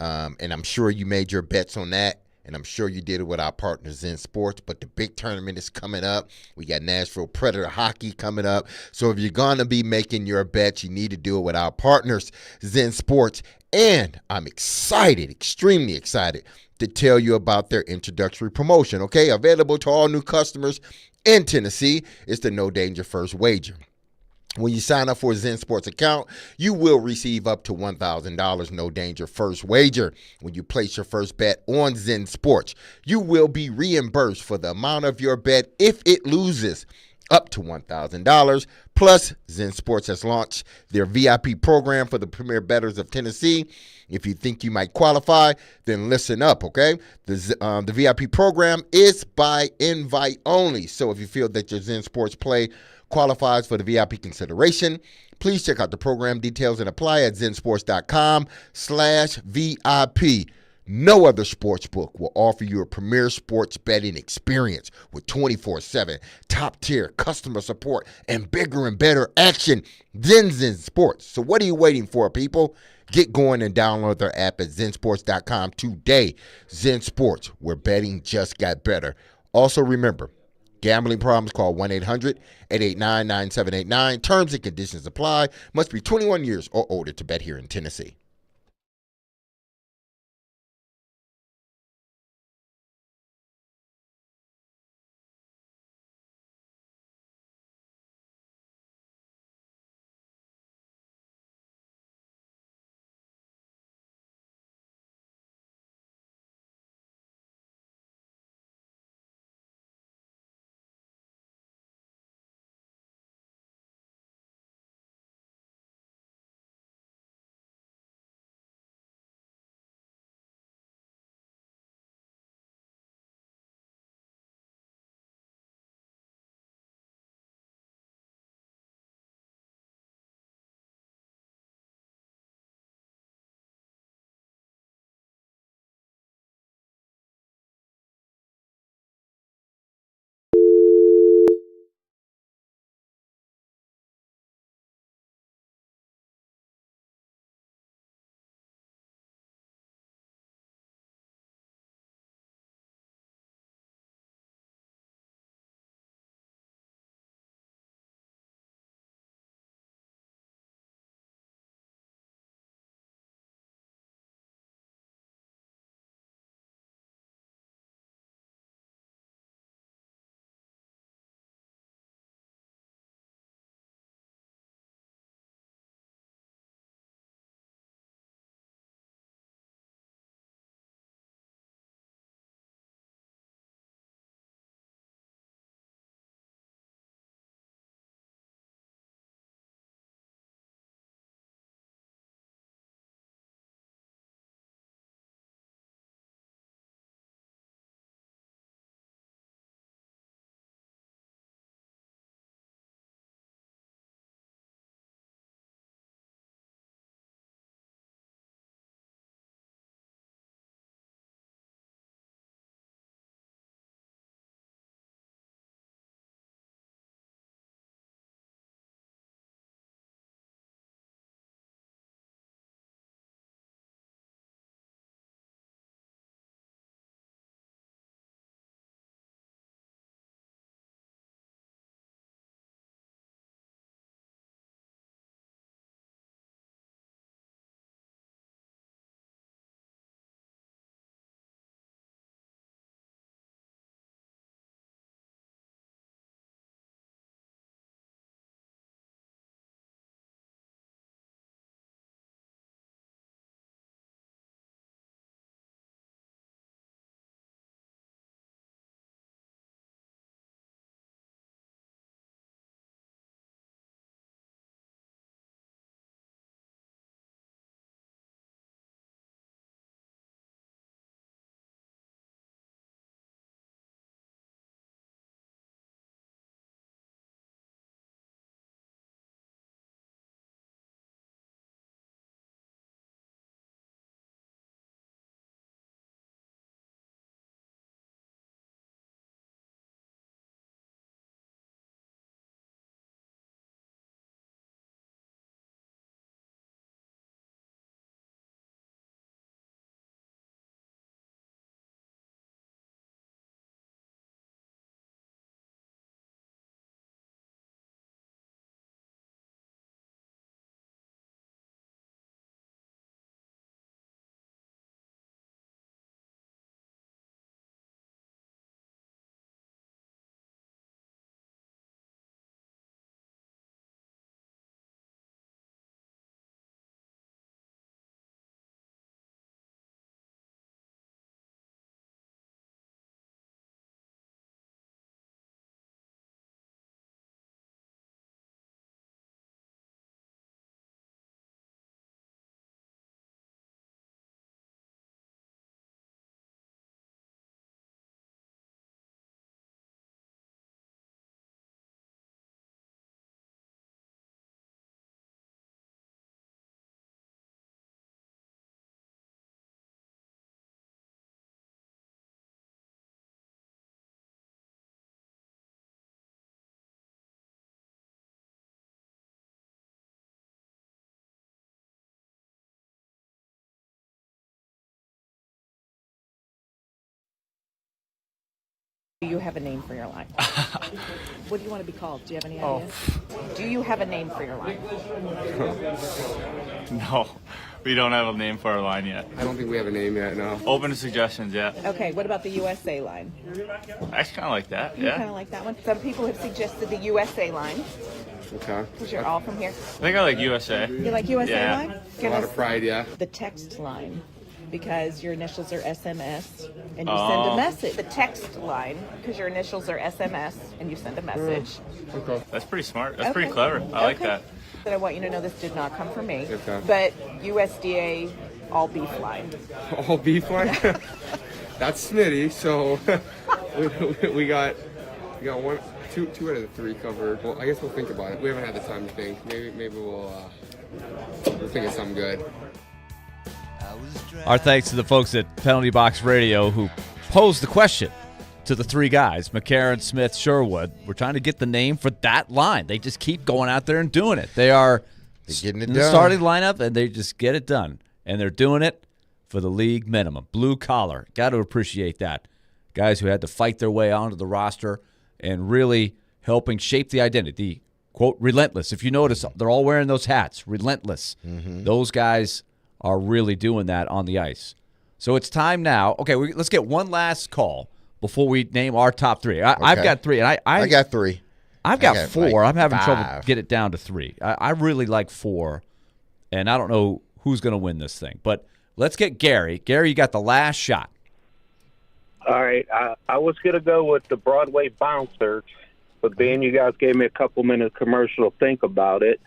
And I'm sure you made your bets on that. And I'm sure you did it with our partners in sports. But the big tournament is coming up. We got Nashville Predator hockey coming up. So if you're going to be making your bets, you need to do it with our partners, Zen Sports. And I'm excited, extremely excited, to tell you about their introductory promotion, okay? Available to all new customers in Tennessee. It's the No Danger First Wager. When you sign up for a Zen Sports account, you will receive up to $1,000 no danger first wager. When you place your first bet on Zen Sports, you will be reimbursed for the amount of your bet if it loses, up to $1,000. Plus, Zen Sports has launched their VIP program for the premier bettors of Tennessee. If you think you might qualify, then listen up, okay? The VIP program is by invite only. So if you feel that your Zen Sports play qualifies for the VIP consideration, please check out the program details and apply at zensports.com/VIP. No other sports book will offer you a premier sports betting experience with 24/7 top-tier customer support and bigger and better action than Zen Sports. So what are you waiting for, people? Get going and download their app at zensports.com today. Zen Sports, where betting just got better. Also remember, gambling problems, call 1-800-889-9789. Terms and conditions apply. Must be 21 years or older to bet here in Tennessee. Do you have a name for your line? What do you want to be called? Do you have any ideas? Do you have a name for your line? No, we don't have a name for our line yet. I don't think we have a name yet, no. Open to suggestions, yeah. Okay, what about the USA line? I actually kind of like that, You yeah. kind of like that one? Some people have suggested the USA line, Okay. because you're all from here. I think I like USA. You like USA Yeah. line? A lot of pride, yeah. The text line, because your initials are SMS, and you Oh. send a message. The text line, because your initials are SMS, and you send a message. Okay. That's pretty smart. That's Okay. pretty clever. I like Okay. that. But I want you to know this did not come from me. Okay. But USDA all beef line. All beef line? That's Smitty, so we got one, two out of the three covered. Well, I guess we'll think about it. We haven't had the time to think. Maybe we'll think of something good. Our thanks to the folks at Penalty Box Radio who posed the question to the three guys, McCarron, Smith, Sherwood. We're trying to get the name for that line. They just keep going out there and doing it. They're getting it in the done. starting lineup, and they just get it done. And they're doing it for the league minimum. Blue collar. Got to appreciate that. Guys who had to fight their way onto the roster and really helping shape the identity. Quote, relentless. If you notice, they're all wearing those hats. Relentless. Mm-hmm. Those guys are really doing that on the ice. So it's time now. Okay, let's get one last call before we name our top three. I've got three. And I got three. I've got four. like I'm having trouble five. get it down to three. I really like four, and I don't know who's going to win this thing. But let's get Gary. Gary, you got the last shot. All right. I was going to go with the Broadway Bouncers, but being you guys gave me a couple minutes commercial to think about it,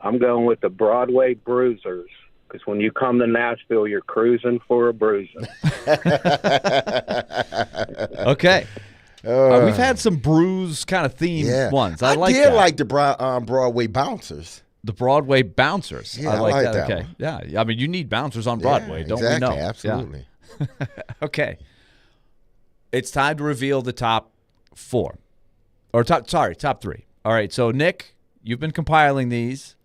I'm going with the Broadway Bruisers. Because when you come to Nashville, you're cruising for a bruising. Okay. We've had some bruise kind of themed ones. I like did that. like the Broadway Bouncers. The Broadway Bouncers. Yeah, I like that. that Okay. one. Yeah. I mean, you need bouncers on Broadway, don't exactly, we know? Absolutely. Yeah. Okay. It's time to reveal the top four. Or top three. All right. So, Nick, you've been compiling these.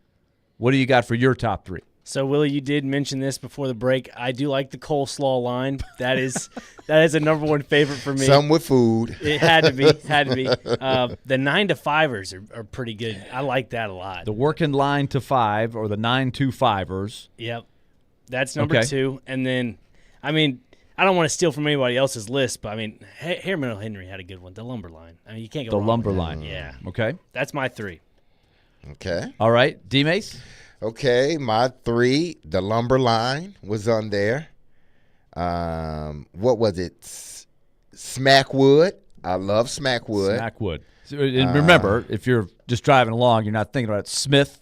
What do you got for your top three? So, Willie, you did mention this before the break. I do like the coleslaw line. That is a number one favorite for me. Some with food. It had to be. The 9-to-5ers are pretty good. I like that a lot. The working line to 5 or the 9-to-5ers. Yep. That's number two. And then, I mean, I don't want to steal from anybody else's list, but, I mean, Harriman Henry had a good one. The lumber line. I mean, you can't go wrong with that. line. Yeah. Okay. That's my three. Okay. All right. D-Mase? Okay, my three, the lumber line was on there. What was it? Smackwood. I love Smackwood. Smackwood. So, and remember, if you're just driving along, you're not thinking about it. Smith,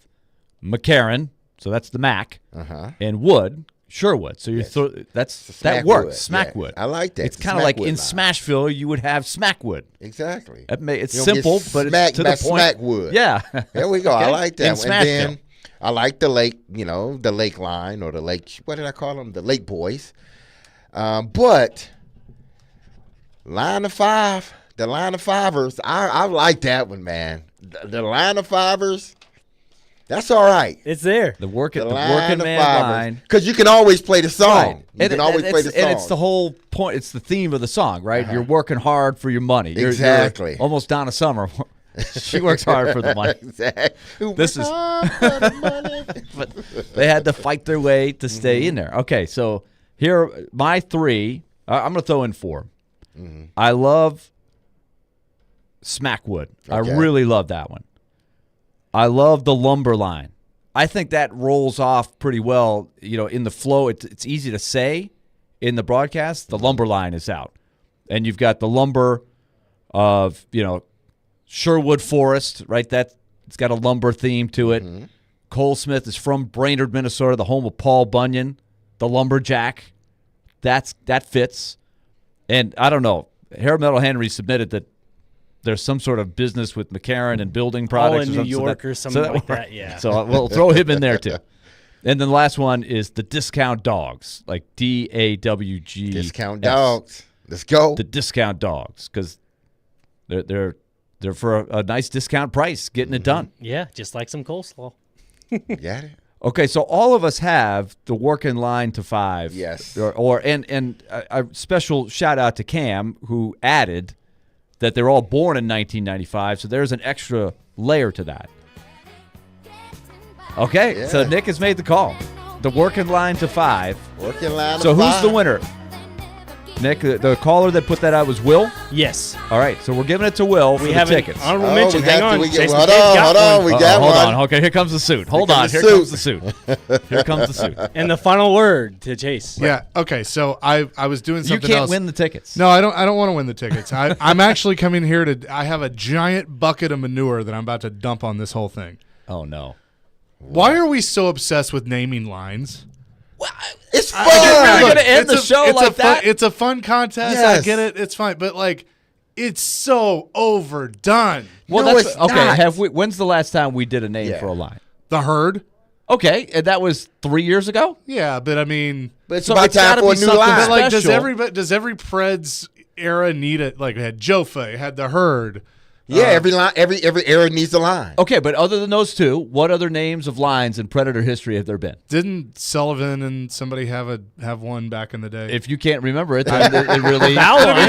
McCarron, so that's the Mac, and Wood, Sherwood. So you that works. Smackwood. Yeah, I like that. It's kind of like in Smashville, you would have Smackwood. Exactly. It's simple, but it's to the point. Smackwood. Yeah. There we go. Okay. I like that In one. And then Smashville. I like the lake, the lake line or the lake, what did I call them? The Lake Boys. But line of 5, the line of 5ers, I like that one, man. The line of 5ers, that's all right. It's there. The working man line. Because you can always play the song. Right. You can always play the song. And it's the whole point. It's the theme of the song, right? You're working hard for your money. Exactly. You're almost Donna Summer. She works hard for the money. Exactly. This is. But they had to fight their way to stay in there. Okay, so here are my three. I'm going to throw in 4. I love Smackwood. I really love that one. I love the lumber line. I think that rolls off pretty well. In the flow, it's easy to say in the broadcast. The lumber line is out, and you've got the lumber of Sherwood Forest, right? It's got a lumber theme to it. Cole Smith is from Brainerd, Minnesota, the home of Paul Bunyan, the lumberjack. That fits. And I don't know. Harold Metal Henry submitted that there's some sort of business with McCarron and building products. In New York or something like that, yeah. So we'll throw him in there too. And then the last one is the Discount Dogs, like DAWG. Discount Dogs. Let's go. The Discount Dogs, because they're for a nice discount price, getting it done. Yeah, just like some coleslaw. Got it. Okay, so all of us have the working line to 5. Yes. And a special shout out to Cam, who added that they're all born in 1995, so there's an extra layer to that. Okay, so Nick has made the call. The working line to 5. Working line to 5. So who's the winner? Nick, the caller that put that out was Will? Yes. All right, so we're giving it to Will for the tickets. Honorable mention. Hang on. Hold on. We got hold one. on. Okay, here comes the suit. Hold on. Here comes the suit. Here comes the suit. And the final word to Chase. Yeah. Okay. So I was doing something else. You can't win the tickets. No, I don't want to win the tickets. I'm actually coming here I have a giant bucket of manure that I'm about to dump on this whole thing. Oh no. Why are we so obsessed with naming lines? It's fun. You're really going to end the show like that? It's a fun contest. Yes. I get it. It's fine. But, like, it's so overdone. Well, No, that's it's okay. not. When's the last time we did a name for a line? The Herd. Okay, and that was 3 years ago? Yeah, but I mean, But it's So about it's time gotta for a be new something line. but like, special. does every Preds era need it? Like, it had Jofa, it had the Herd. Yeah, every line, every era needs a line. Okay, but other than those two, what other names of lines in Predator history have there been? Didn't Sullivan and somebody have one back in the day? If you can't remember it, then it really... Vowel line.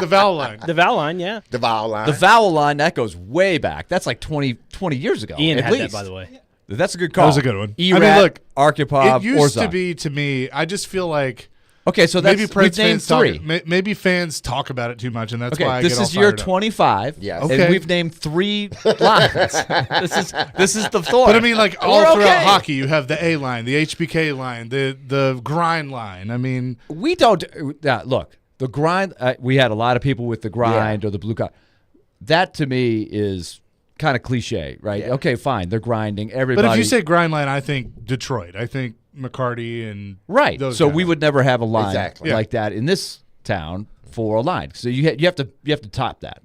The vowel line. The vowel line, yeah. The vowel line. The vowel line, that goes way back. That's like 20 years ago. Ian at had least. that, by the way. That's a good call. That was a good one. Erat, I mean, look, Archipov, it used Orzov. to be, to me, I just feel like Okay, so that's maybe we've Preds named fans 3. maybe fans talk about it too much, and that's Okay, why I this get all is year fired up. 25. Yes. And Okay. we've named 3 lines. This is the thought. But I mean, like all We're throughout okay. hockey, you have the A line, the HBK line, the grind line. I mean, We don't look, the grind, we had a lot of people with the grind or the blue collar. That to me is kind of cliche, right? Yeah. Okay, fine. They're grinding. Everybody. but if you say grind line, I think Detroit. I think McCarty and right. those So guys. we would never have a line Exactly. like that in this town for a line. So you have to top that.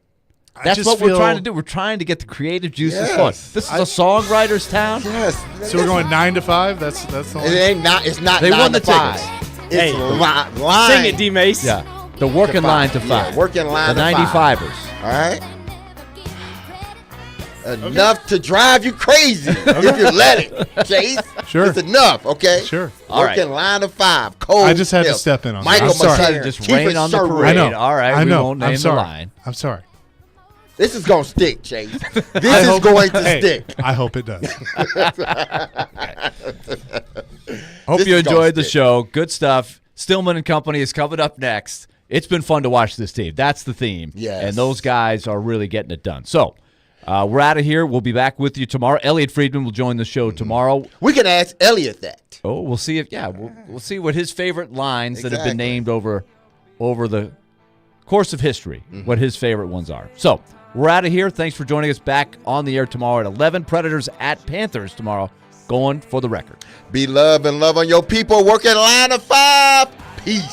I That's just what we're feel- trying to do. We're trying to get the creative juices Yes. flowing. This is a songwriter's town. Yes. So we're going 9 to 5. That's the It line. ain't not. It's not. They 9 won to the 5. tickets. It's Hey, line. Sing it, D-Mase. Yeah. The working To line five. to Yeah, 5. working line the to 95ers. All right. Enough to drive you crazy if you let it, Chase. Sure. It's enough, okay? Sure. All right. Working line to 5. Cole I just had to Smith, step in on that. Michael I'm sorry. McCarty, Just Keith rain on the Sherwood. parade. I know. All right, I we know. won't name I'm the sorry. line. I'm sorry. This is going to stick, Chase. I This is hope- going to hey, stick. I hope it does. Hope This you is gonna enjoyed the stick. show. Good stuff. Stillman and Company is coming up next. It's been fun to watch this team. That's the theme. Yes. And those guys are really getting it done. So we're out of here. We'll be back with you tomorrow. Elliot Friedman will join the show tomorrow. We can ask Elliot that. Oh, we'll see if we'll see what his favorite lines that have been Exactly. named over the course of history, what his favorite ones are. So we're out of here. Thanks for joining us. Back on the air tomorrow at 11. Predators at Panthers tomorrow. Going for the record. Be love and love on your people. Working line of 5. Peace.